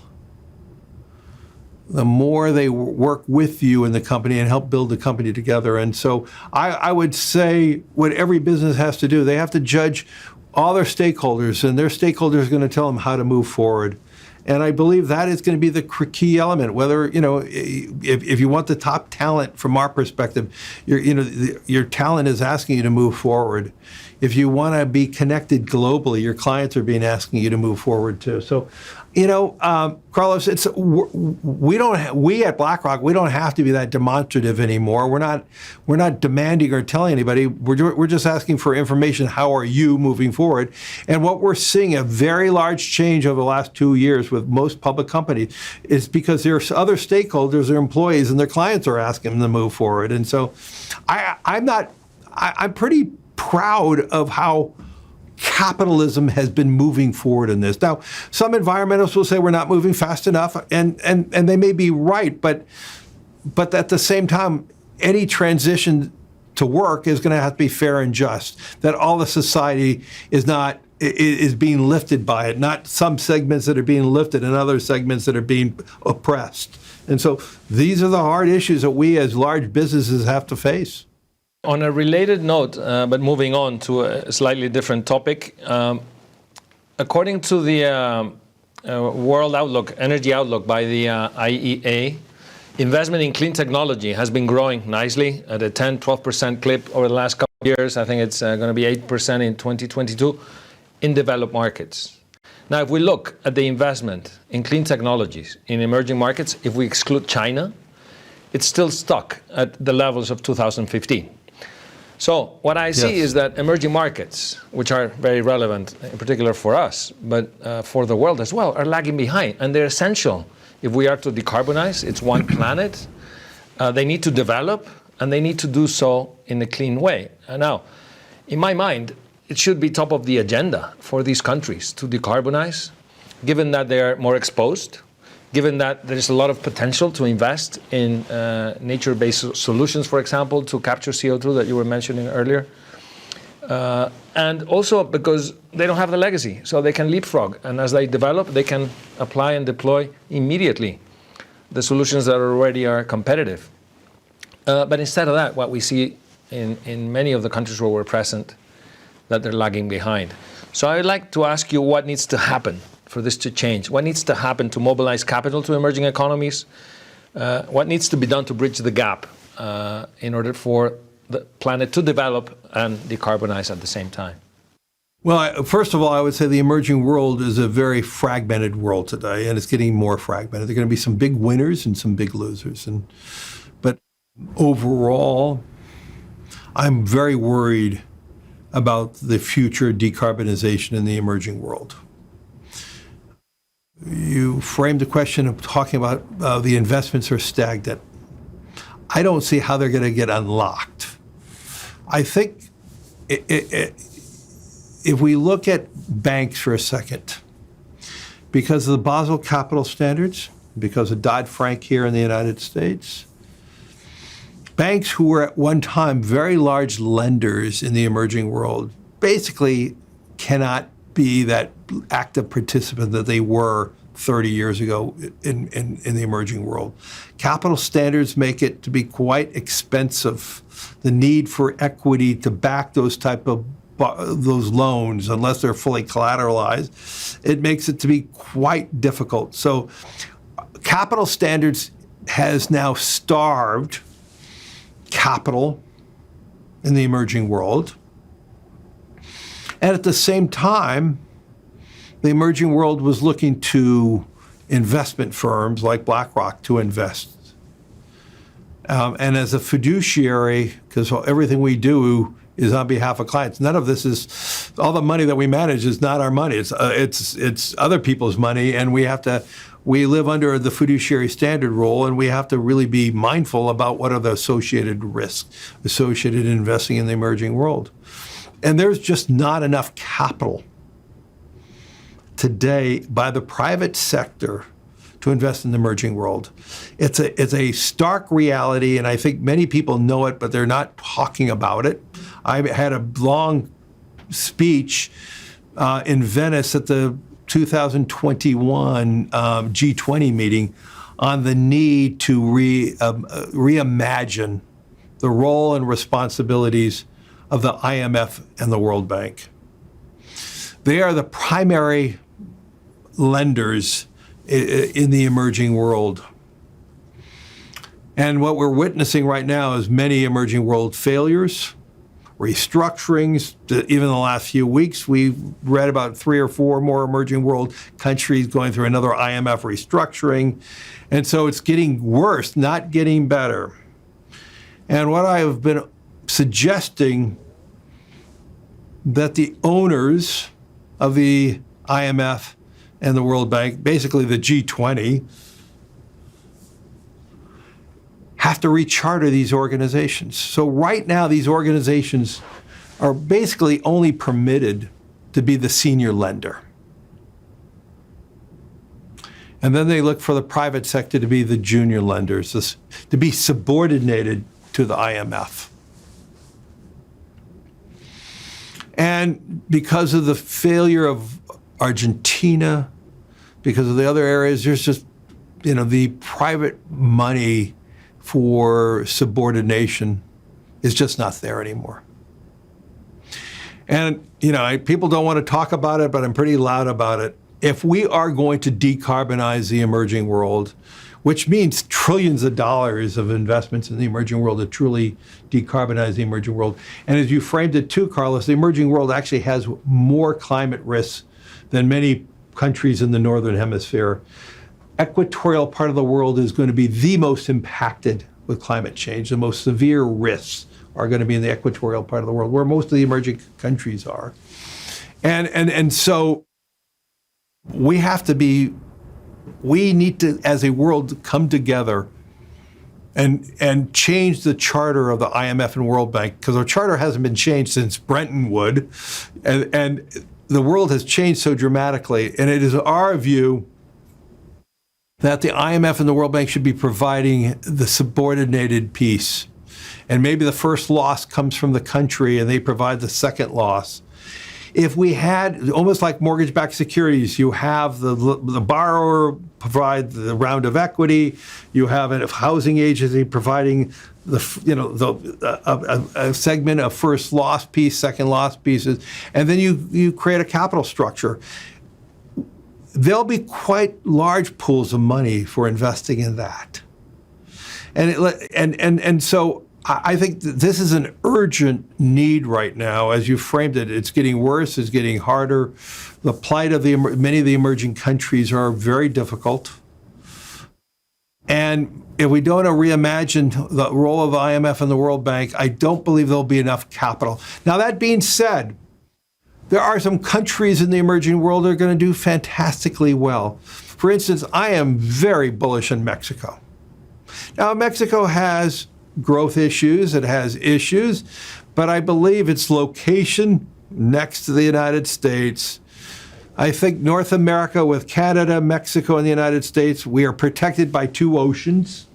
the more they work with you in the company and help build the company together. And so I would say what every business has to do, they have to judge all their stakeholders, and their stakeholders are going to tell them how to move forward. And I believe that is going to be the key element. Whether, if you want the top talent from our perspective, your talent is asking you to move forward. If you want to be connected globally, your clients are asking you to move forward too. So, Carlos, we at BlackRock, we don't have to be that demonstrative anymore. We're not demanding or telling anybody. We're just asking for information. How are you moving forward? And what we're seeing, a very large change over the last 2 years with most public companies, is because there's other stakeholders, their employees, and their clients are asking them to move forward. And so, I'm pretty proud of how capitalism has been moving forward in this. Now, some environmentalists will say we're not moving fast enough, and they may be right, but at the same time, any transition to work is going to have to be fair and just, that all the society is being lifted by it, not some segments that are being lifted and other segments that are being oppressed. And so these are the hard issues that we as large businesses have to face. On a related note, but moving on to a slightly different topic, according to the World Outlook, Energy Outlook by the IEA, investment in clean technology has been growing nicely at a 10-12% clip over the last couple of years. I think it's going to be 8% in 2022 in developed markets. Now, if we look at the investment in clean technologies in emerging markets, if we exclude China, it's still stuck at the levels of 2015. So what I see is that emerging markets, which are very relevant in particular for us, but for the world as well, are lagging behind. And they're essential if we are to decarbonize. It's one planet. They need to develop, and they need to do so in a clean way. Now, in my mind, it should be top of the agenda for these countries to decarbonize, given that they are more exposed, given that there is a lot of potential to invest in nature-based solutions, for example, to capture CO2 that you were mentioning earlier. And also because they don't have the legacy, so they can leapfrog. And as they develop, they can apply and deploy immediately the solutions that already are competitive. But instead of that, what we see in many of the countries where we're present, that they're lagging behind. So I'd like to ask you what needs to happen for this to change? What needs to happen to mobilize capital to emerging economies? What needs to be done to bridge the gap in order for the planet to develop and decarbonize at the same time? Well, first of all, I would say the emerging world is a very fragmented world today, and it's getting more fragmented. There are going to be some big winners and some big losers. But overall, I'm very worried about the future decarbonization in the emerging world. You framed the question of talking about the investments are stagnant. I don't see how they're going to get unlocked. I think if we look at banks for a second, because of the Basel capital standards, because of Dodd-Frank here in the United States, banks who were at one time very large lenders in the emerging world basically cannot be that active participant that they were 30 years ago in the emerging world. Capital standards make it to be quite expensive. The need for equity to back those type of those loans, unless they're fully collateralized, it makes it to be quite difficult. So capital standards has now starved capital in the emerging world. And at the same time, the emerging world was looking to investment firms like BlackRock to invest. And as a fiduciary, because everything we do is on behalf of clients, none of this is, all the money that we manage is not our money. It's other people's money, and we live under the fiduciary standard rule, and we have to really be mindful about what are the associated risks associated in investing in the emerging world. And there's just not enough capital today by the private sector to invest in the emerging world. It's a stark reality, and I think many people know it, but they're not talking about it. I had a long speech in Venice at the 2021 G20 meeting on the need to reimagine the role and responsibilities of the IMF and the World Bank. They are the primary lenders in the emerging world. And what we're witnessing right now is many emerging world failures, restructurings. Even in the last few weeks, we've read about 3 or 4 more emerging world countries going through another IMF restructuring. And so it's getting worse, not getting better. And what I have been suggesting that the owners of the IMF and the World Bank, basically the G20, have to recharter these organizations. So right now, these organizations are basically only permitted to be the senior lender. And then they look for the private sector to be the junior lenders, to be subordinated to the IMF. And because of the failure of Argentina, because of the other areas, there's just, the private money for subordination is just not there anymore. And, people don't want to talk about it, but I'm pretty loud about it. If we are going to decarbonize the emerging world, which means trillions of dollars of investments in the emerging world to truly decarbonize the emerging world. And as you framed it too, Carlos, the emerging world actually has more climate risks than many countries in the Northern Hemisphere. Equatorial part of the world is going to be the most impacted with climate change. The most severe risks are going to be in the equatorial part of the world, where most of the emerging countries are. And so we need to, as a world, come together and change the charter of the IMF and World Bank, because our charter hasn't been changed since Bretton Woods, and the world has changed so dramatically. And it is our view that the IMF and the World Bank should be providing the subordinated piece. And maybe the first loss comes from the country and they provide the second loss. If we had, almost like mortgage-backed securities, you have the borrower provide the round of equity, you have a housing agency providing a segment of first loss piece, second loss pieces, and then you create a capital structure. There'll be quite large pools of money for investing in that. And so I think that this is an urgent need right now. As you framed it, it's getting worse, it's getting harder. The plight of many of the emerging countries are very difficult. And if we don't reimagine the role of the IMF and the World Bank, I don't believe there'll be enough capital. Now, that being said, there are some countries in the emerging world that are going to do fantastically well. For instance, I am very bullish on Mexico. Now, Mexico has growth issues, it has issues, but I believe its location next to the United States. I think North America with Canada, Mexico, and the United States, we are protected by 2 oceans.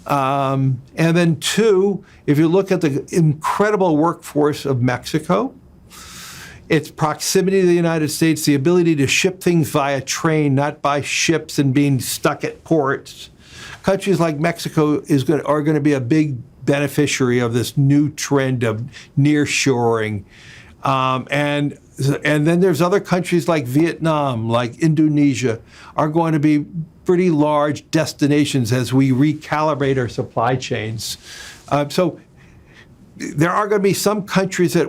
And then 2, if you look at the incredible workforce of Mexico, its proximity to the United States, the ability to ship things via train, not by ships and being stuck at ports. Countries like Mexico are going to be a big beneficiary of this new trend of nearshoring. And then there's other countries like Vietnam, like Indonesia, are going to be pretty large destinations as we recalibrate our supply chains. So there are going to be some countries that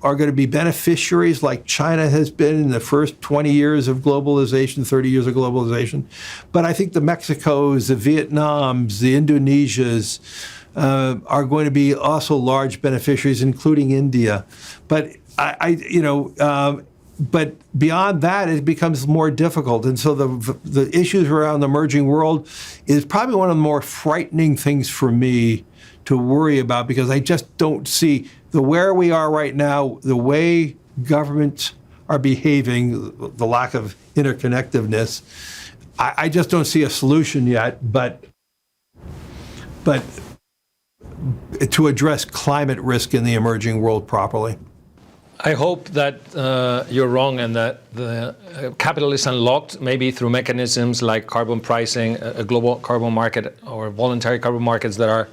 are going to be beneficiaries, like China has been in the first 20 years of globalization, 30 years of globalization. But I think the Mexicos, the Vietnams, the Indonesias are going to be also large beneficiaries, including India. But but beyond that, it becomes more difficult. And so the issues around the emerging world is probably one of the more frightening things for me to worry about, because I just don't see where we are right now, the way governments are behaving, the lack of interconnectedness. I just don't see a solution yet, but to address climate risk in the emerging world properly. I hope that you're wrong and that the capital is unlocked, maybe through mechanisms like carbon pricing, a global carbon market, or voluntary carbon markets that are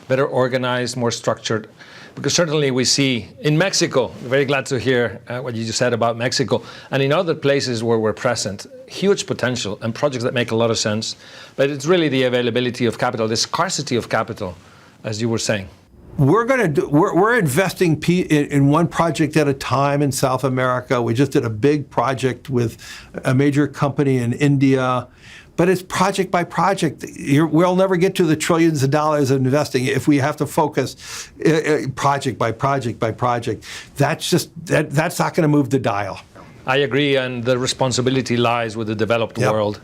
better organized, more structured. Because certainly we see in Mexico, very glad to hear what you just said about Mexico, and in other places where we're present, huge potential and projects that make a lot of sense. But it's really the availability of capital, the scarcity of capital, as you were saying. We're investing in one project at a time in South America. We just did a big project with a major company in India, but it's project by project. We'll never get to the trillions of dollars of investing if we have to focus project by project by project. That's not going to move the dial. I agree, and the responsibility lies with the developed world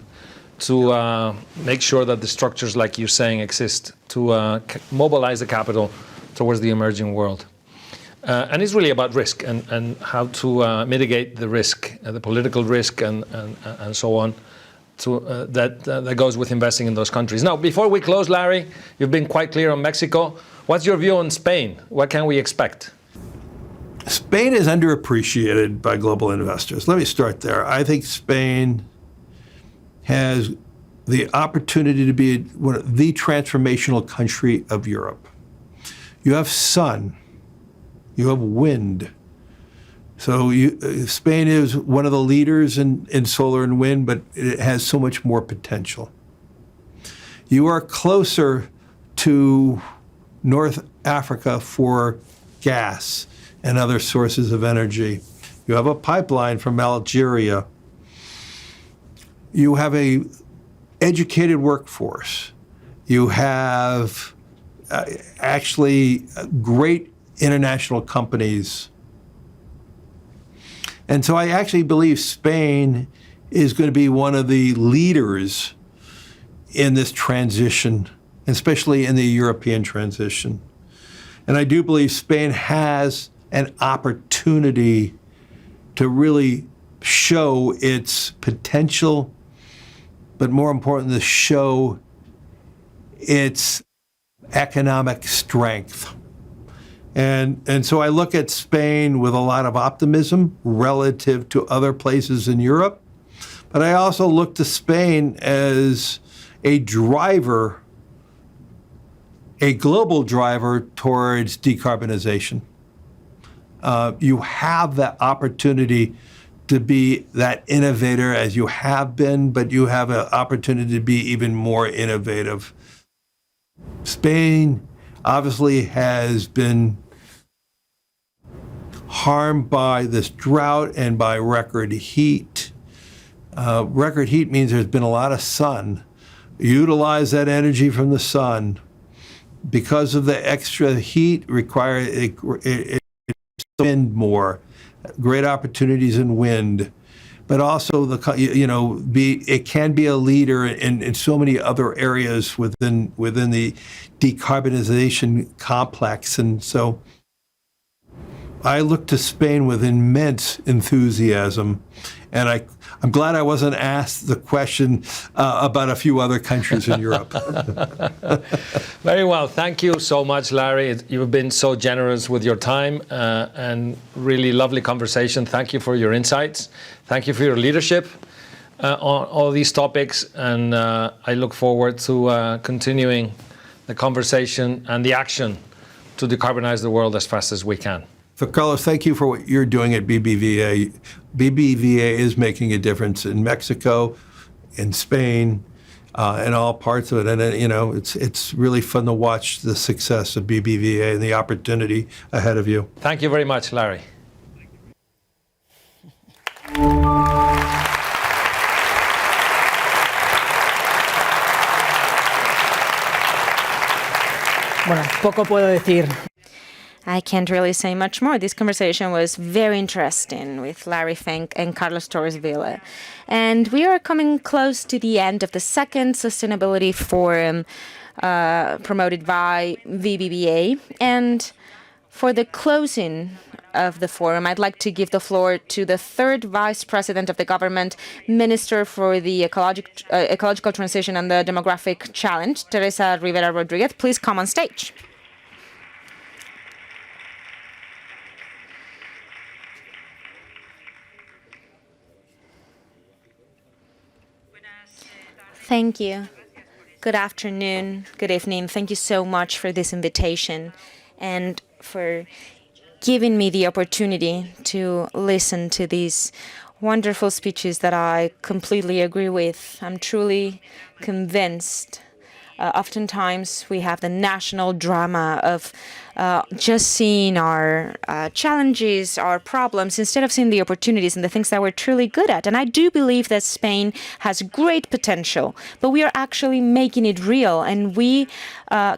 to make sure that the structures, like you're saying, exist to mobilize the capital towards the emerging world. And it's really about risk and how to mitigate the risk, the political risk and so on, that goes with investing in those countries. Now, before we close, Larry, you've been quite clear on Mexico. What's your view on Spain? What can we expect? Spain is underappreciated by global investors. Let me start there. I think Spain has the opportunity to be the transformational country of Europe. You have sun, you have wind. So Spain is one of the leaders in solar and wind, but it has so much more potential. You are closer to North Africa for gas and other sources of energy. You have a pipeline from Algeria. You have a educated workforce. You have actually great international companies. And so I actually believe Spain is going to be one of the leaders in this transition, especially in the European transition. And I do believe Spain has an opportunity to really show its potential, but more important, to show its economic strength. And so I look at Spain with a lot of optimism relative to other places in Europe, but I also look to Spain as a driver, a global driver towards decarbonization. You have that opportunity to be that innovator as you have been, but you have an opportunity to be even more innovative. Spain obviously has been harmed by this drought and by record heat. Record heat means there's been a lot of sun. Utilize that energy from the sun. Because of the extra heat required, it wind more. Great opportunities in wind. But also, it can be a leader in so many other areas within the decarbonization complex. And so I look to Spain with immense enthusiasm, and I'm glad I wasn't asked the question about a few other countries in Europe. Very well. Thank you so much, Larry. You've been so generous with your time and really lovely conversation. Thank you for your insights. Thank you for your leadership on all these topics. And I look forward to continuing the conversation and the action to decarbonize the world as fast as we can. So, Carlos, thank you for what you're doing at BBVA. BBVA is making a difference in Mexico, in Spain, in all parts of it. And, it's really fun to watch the success of BBVA and the opportunity ahead of you. Thank you very much, Larry. Bueno, poco puedo decir. I can't really say much more. This conversation was very interesting with Larry Fink and Carlos Torres Vila. And we are coming close to the end of the second Sustainability Forum promoted by BBVA. And for the closing of the forum, I'd like to give the floor to the third Vice President of the government, Minister for the Ecological Transition and the Demographic Challenge, Teresa Rivera Rodriguez. Please come on stage. Thank you. Good afternoon, good evening. Thank you so much for this invitation and for giving me the opportunity to listen to these wonderful speeches that I completely agree with. I'm truly convinced. Oftentimes we have the national drama of just seeing our challenges, our problems, instead of seeing the opportunities and the things that we're truly good at. And I do believe that Spain has great potential, but we are actually making it real, and we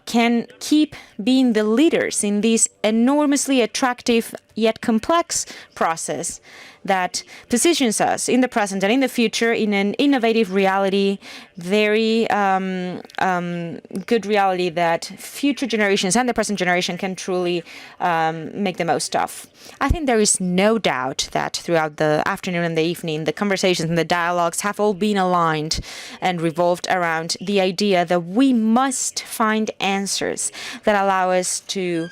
can keep being the leaders in this enormously attractive yet complex process that positions us in the present and in the future in an innovative reality, very good reality that future generations and the present generation can truly make the most of. I think there is no doubt that throughout the afternoon and the evening, the conversations and the dialogues have all been aligned and revolved around the idea that we must find answers that allow us to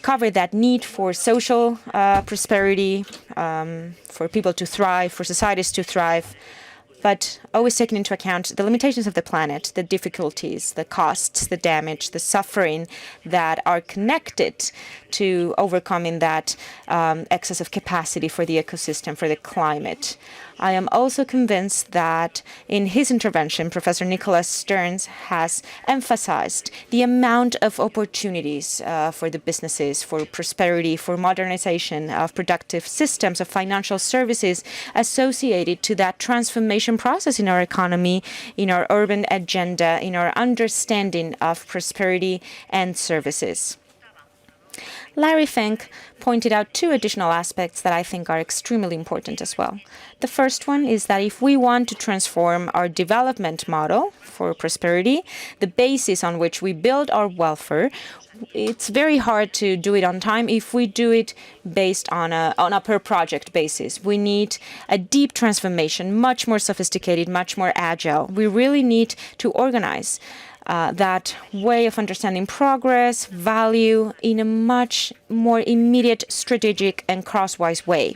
cover that need for social prosperity, for people to thrive, for societies to thrive, but always taking into account the limitations of the planet, the difficulties, the costs, the damage, the suffering that are connected to overcoming that excess of capacity for the ecosystem, for the climate. I am also convinced that in his intervention, Professor Nicholas Stearns has emphasized the amount of opportunities for the businesses, for prosperity, for modernization of productive systems, of financial services associated to that transformation process in our economy, in our urban agenda, in our understanding of prosperity and services. Larry Fink pointed out two additional aspects that I think are extremely important as well. The first one is that if we want to transform our development model for prosperity, the basis on which we build our welfare, it's very hard to do it on time if we do it based on a per project basis. We need a deep transformation, much more sophisticated, much more agile. We really need to organize that way of understanding progress, value in a much more immediate, strategic and crosswise way.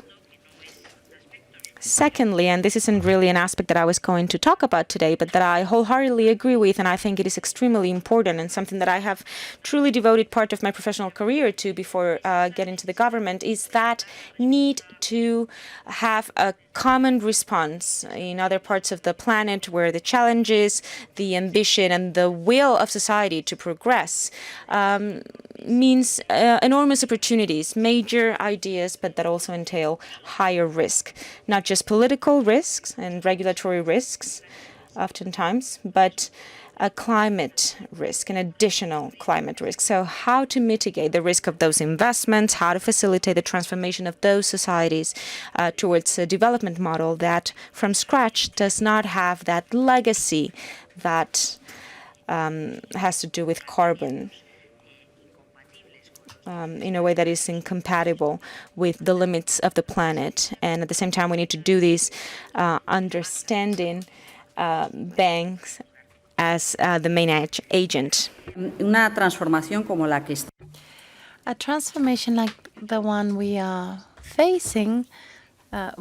Secondly, and this isn't really an aspect that I was going to talk about today, but that I wholeheartedly agree with, and I think it is extremely important and something that I have truly devoted part of my professional career to before getting to the government, is that need to have a common response in other parts of the planet where the challenges, the ambition and the will of society to progress means enormous opportunities, major ideas, but that also entail higher risk, not just political risks and regulatory risks oftentimes, but a climate risk, an additional climate risk. So how to mitigate the risk of those investments, how to facilitate the transformation of those societies towards a development model that from scratch does not have that legacy that has to do with carbon. in a way that is incompatible with the limits of the planet. And at the same time, we need to do this understanding banks as the main agent. Una transformación como la que está. A transformation like the one we are facing,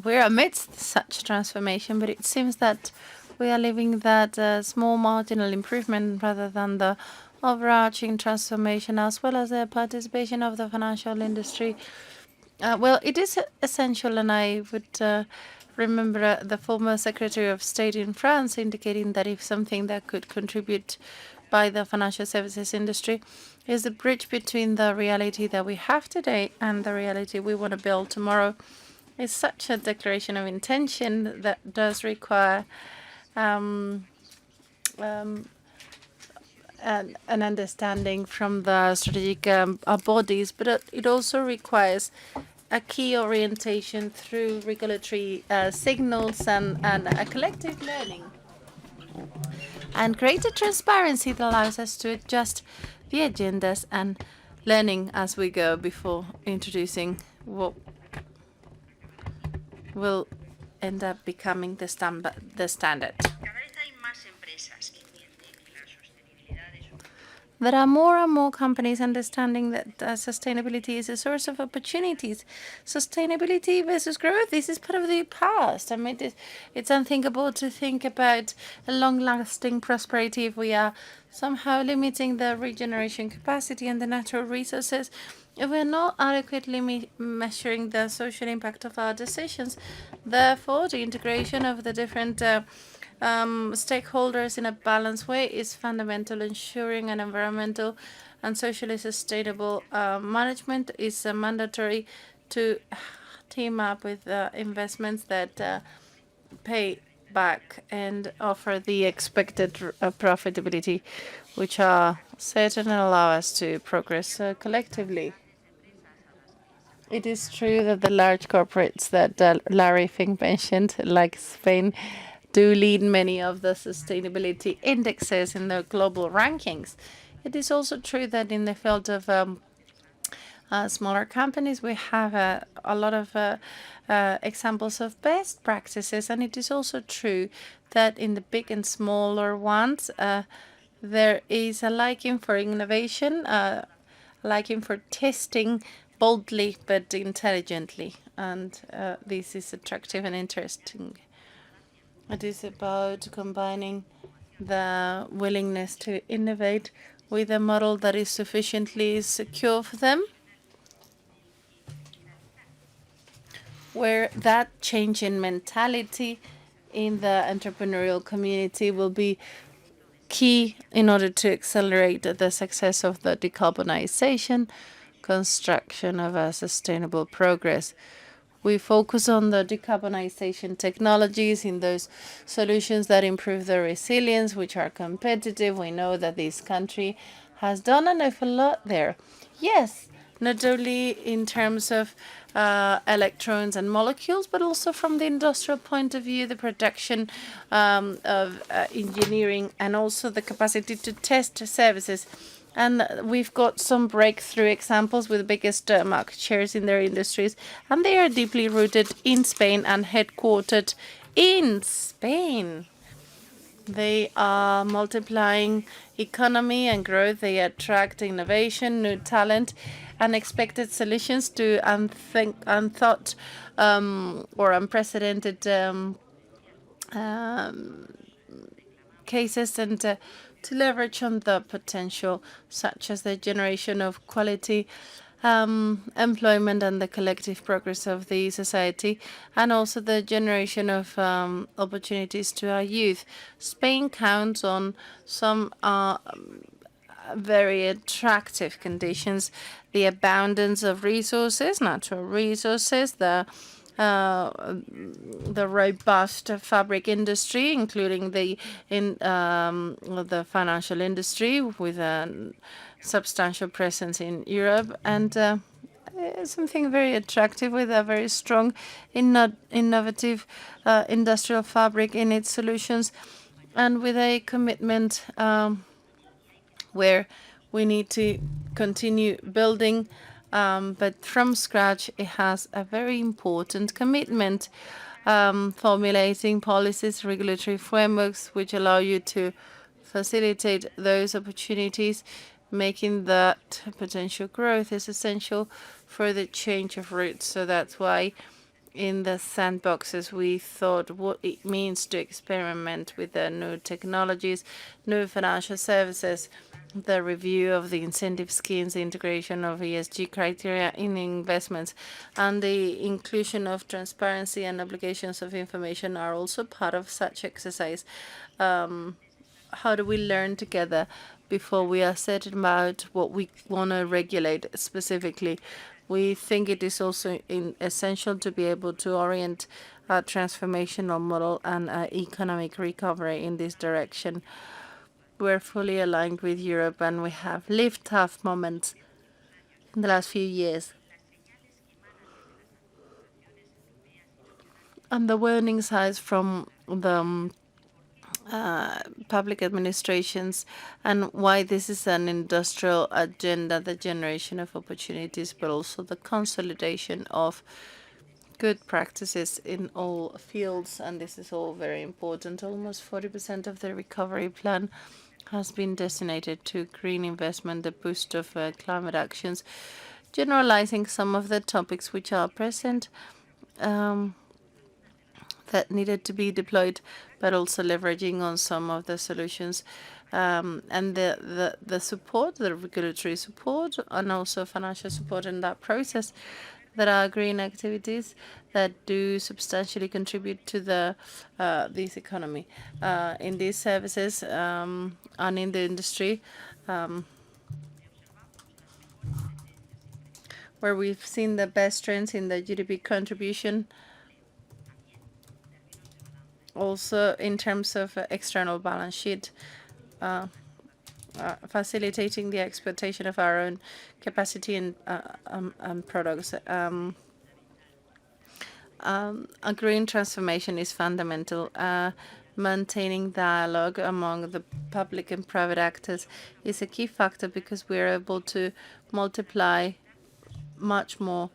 we're amidst such transformation, but it seems that we are living that small marginal improvement rather than the overarching transformation, as well as the participation of the financial industry. Well, it is essential, and I would remember the former Secretary of State in France indicating that if something that could contribute by the financial services industry is the bridge between the reality that we have today and the reality we want to build tomorrow. It's such a declaration of intention that does require an understanding from the strategic bodies, but it also requires a key orientation through regulatory signals and a collective learning. And greater transparency that allows us to adjust the agendas and learning as we go before introducing what will end up becoming the standard. There are more and more companies understanding that sustainability is a source of opportunities. Sustainability versus growth, this is part of the past. I mean, it's unthinkable to think about a long-lasting prosperity if we are somehow limiting the regeneration capacity and the natural resources, if we're not adequately measuring the social impact of our decisions. Therefore, the integration of the different stakeholders in a balanced way is fundamental. Ensuring an environmental and socially sustainable management is mandatory to team up with investments that pay back and offer the expected profitability, which are certain and allow us to progress collectively. It is true that the large corporates that Larry Fink mentioned, like Spain, do lead many of the sustainability indexes in the global rankings. It is also true that in the field of smaller companies, we have a lot of examples of best practices, and it is also true that in the big and smaller ones, there is a liking for innovation, liking for testing boldly but intelligently, and this is attractive and interesting. It is about combining the willingness to innovate with a model that is sufficiently secure for them, where that change in mentality in the entrepreneurial community will be key in order to accelerate the success of the decarbonization, construction of a sustainable progress. We focus on the decarbonization technologies in those solutions that improve the resilience, which are competitive. We know that this country has done an awful lot there. Yes, not only in terms of electrons and molecules, but also from the industrial point of view, the production of engineering, and also the capacity to test services. And we've got some breakthrough examples with the biggest market shares in their industries, and they are deeply rooted in Spain and headquartered in Spain. They are multiplying economy and growth. They attract innovation, new talent, unexpected solutions to unthought or unprecedented cases, and to leverage on the potential, such as the generation of quality employment and the collective progress of the society, and also the generation of opportunities to our youth. Spain counts on some very attractive conditions: the abundance of resources, natural resources, the robust fabric industry, including the financial industry, with a substantial presence in Europe, and something very attractive with a very strong innovative industrial fabric in its solutions, and with a commitment where we need to continue building but from scratch, it has a very important commitment, formulating policies, regulatory frameworks which allow you to facilitate those opportunities. Making that potential growth is essential for the change of routes. So that's why in the sandboxes we thought what it means to experiment with the new technologies, new financial services, the review of the incentive schemes, the integration of ESG criteria in investments, and the inclusion of transparency and obligations of information are also part of such exercise. How do we learn together before we are setting about what we want to regulate specifically? We think it is also essential to be able to orient a transformational model and economic recovery in this direction. We're fully aligned with Europe, and we have lived tough moments in the last few years. And the warning signs from the public administrations and why this is an industrial agenda, the generation of opportunities, but also the consolidation of good practices in all fields. And this is all very important. Almost 40% of the recovery plan has been designated to green investment, the boost of climate actions, generalizing some of the topics which are present that needed to be deployed, but also leveraging on some of the solutions and the support, the regulatory support, and also financial support in that process. There are green activities that do substantially contribute to this economy. In these services and in the industry, where we've seen the best trends in the GDP contribution, also in terms of external balance sheet, facilitating the exploitation of our own capacity and products. A green transformation is fundamental. Maintaining dialogue among the public and private actors is a key factor because we are able to multiply much more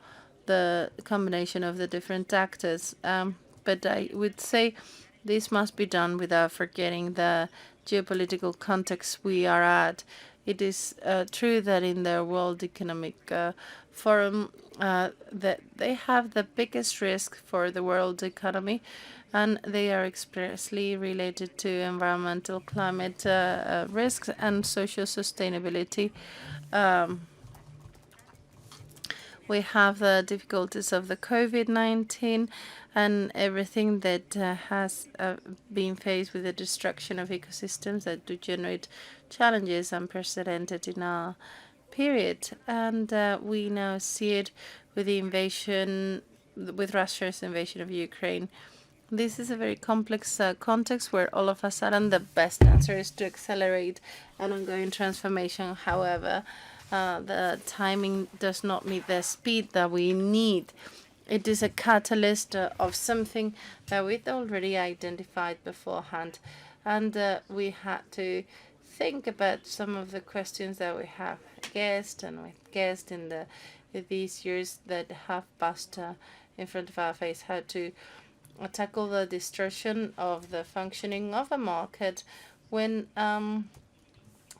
the combination of the different actors. But I would say this must be done without forgetting the geopolitical context we are at. It is true that in the World Economic Forum that they have the biggest risk for the world economy, and they are expressly related to environmental climate risks and social sustainability. We have the difficulties of the COVID-19 and everything that has been faced with the destruction of ecosystems that do generate challenges unprecedented in our period. And we now see it with the invasion, with Russia's invasion of Ukraine. This is a very complex context where all of a sudden the best answer is to accelerate an ongoing transformation. However, the timing does not meet the speed that we need. It is a catalyst of something that we'd already identified beforehand. And we had to think about some of the questions that we have guessed in these years that have passed in front of our face, how to tackle the distortion of the functioning of a market when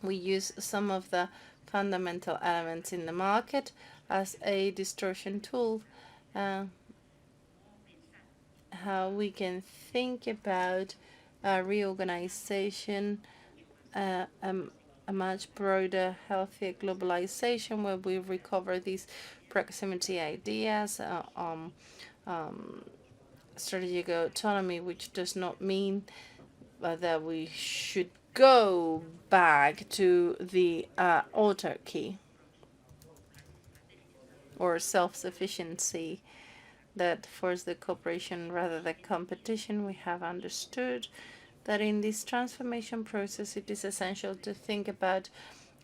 we use some of the fundamental elements in the market as a distortion tool. How we can think about reorganization, a much broader, healthier globalization where we recover these proximity ideas, strategic autonomy, which does not mean that we should go back to the autarky or self-sufficiency that force the cooperation rather than competition. We have understood that in this transformation process it is essential to think about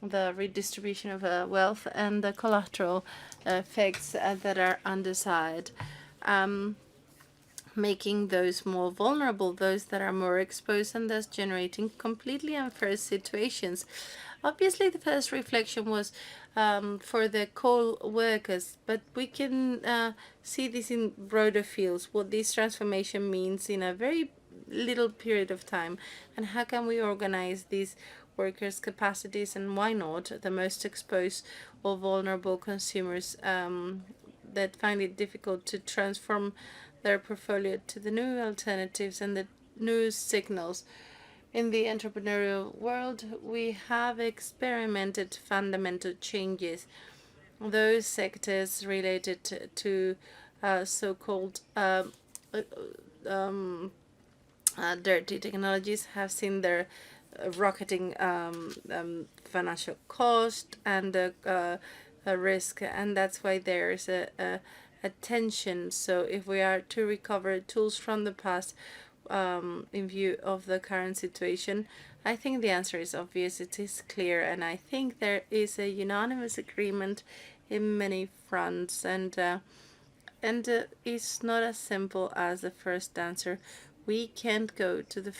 the redistribution of wealth and the collateral effects that are undesired. making those more vulnerable, those that are more exposed, and thus generating completely unfair situations. Obviously, the first reflection was for the coal workers, but we can see this in broader fields, what this transformation means in a very little period of time, and how can we organize these workers' capacities, and why not the most exposed or vulnerable consumers that find it difficult to transform their portfolio to the new alternatives and the new signals. In the entrepreneurial world, we have experimented fundamental changes. Those sectors related to so-called dirty technologies have seen their rocketing financial cost and a risk, and that's why there's a tension. So if we are to recover tools from the past in view of the current situation, I think the answer is obvious, it is clear, and I think there is a unanimous agreement in many fronts, and it's not as simple as the first answer. We can't go to the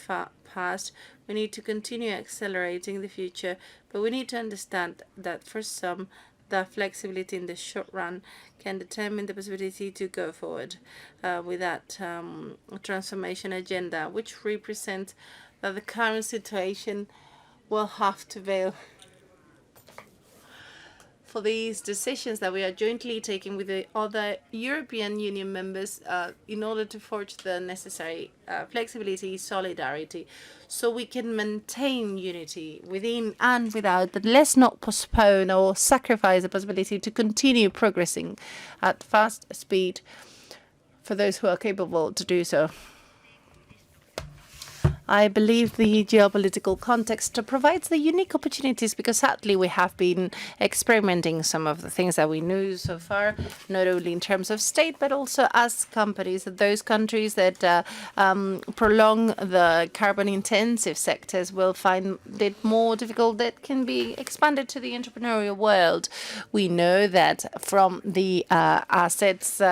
past. We need to continue accelerating the future, but we need to understand that for some, the flexibility in the short run can determine the possibility to go forward with that transformation agenda, which represents that the current situation will have to veil for these decisions that we are jointly taking with the other European Union members in order to forge the necessary flexibility, solidarity, so we can maintain unity within and without, but let's not postpone or sacrifice the possibility to continue progressing at fast speed for those who are capable to do so. I believe the geopolitical context provides the unique opportunities because sadly we have been experimenting some of the things that we knew so far, not only in terms of state, but also as companies. Those countries that prolong the carbon intensive sectors will find it more difficult. That can be expanded to the entrepreneurial world. We know that from the assets,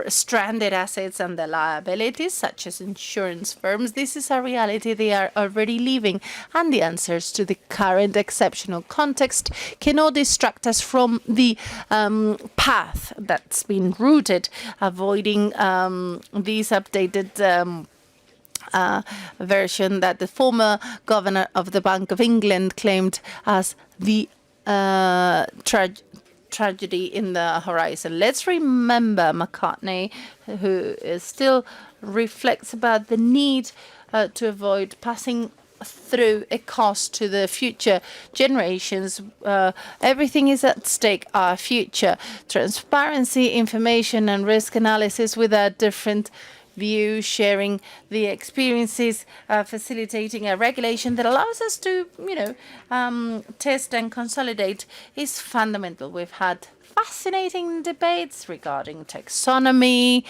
stranded assets and the liabilities, such as insurance firms, this is a reality they are already living, and the answers to the current exceptional context cannot distract us from the path that's been rooted, avoiding these updated version that the former governor of the Bank of England claimed as the tragedy in the horizon. Let's remember McCartney, who still reflects about the need to avoid passing through a cost to the future generations. Everything is at stake, our future. Transparency, information and risk analysis with a different view, sharing the experiences, facilitating a regulation that allows us to, test and consolidate is fundamental. We've had fascinating debates regarding taxonomy,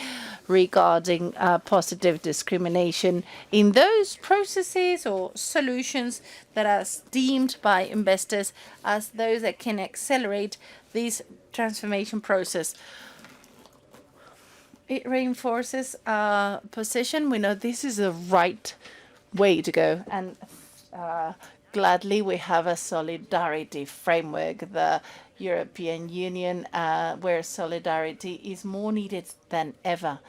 regarding positive discrimination in those processes or solutions that are deemed by investors as those that can accelerate this transformation process. It reinforces our position. We know this is the right way to go, and gladly we have a solidarity framework, the European Union, where solidarity is more needed than ever,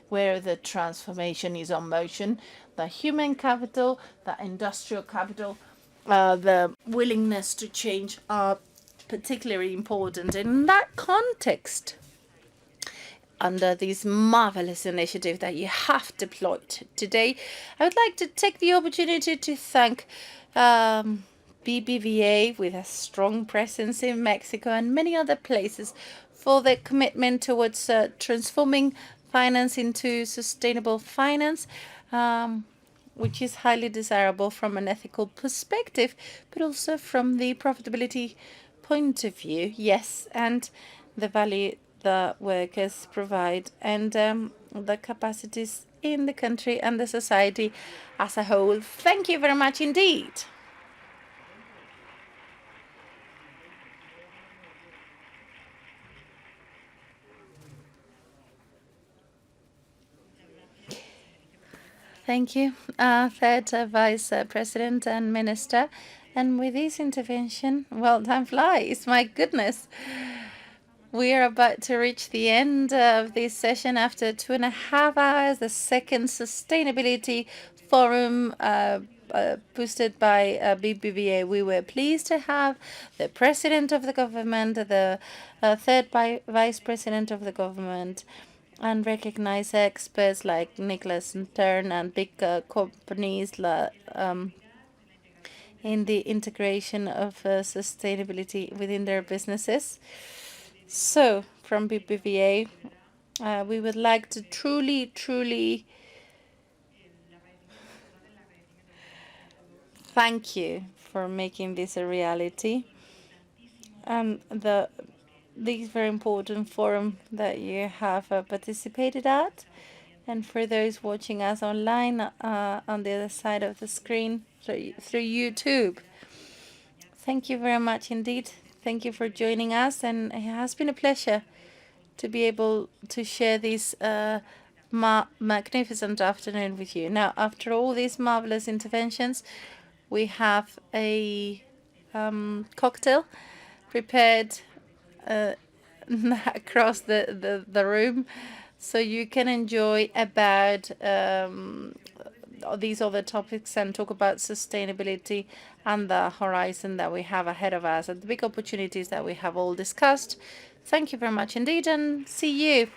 where the transformation is on motion, the human capital, the industrial capital, the willingness to change are particularly important. In that context, under this marvelous initiative that you have deployed today, I would like to take the opportunity to thank BBVA, with a strong presence in Mexico and many other places, for their commitment towards transforming finance into sustainable finance, which is highly desirable from an ethical perspective, but also from the profitability point of view, yes, and the value the workers provide, and the capacities in the country and the society as a whole. Thank you very much indeed. Thank you, third Vice President and Minister. And with this intervention, well, time flies, my goodness. We are about to reach the end of this session after 2.5 hours, the second Sustainability Forum boosted by BBVA. We were pleased to have the President of the government, the third Vice President of the government, and recognize experts like Nicholas Stern and big companies in the integration of sustainability within their businesses. So, from BBVA, we would like to truly thank you for making this a reality. And this very important forum that you have participated at. And for those watching us online on the other side of the screen through YouTube, thank you very much indeed. Thank you for joining us, and it has been a pleasure to be able to share this magnificent afternoon with you. Now, after all these marvelous interventions, we have a cocktail prepared across the room, so you can enjoy about these other topics and talk about sustainability and the horizon that we have ahead of us and the big opportunities that we have all discussed. Thank you very much indeed, and see you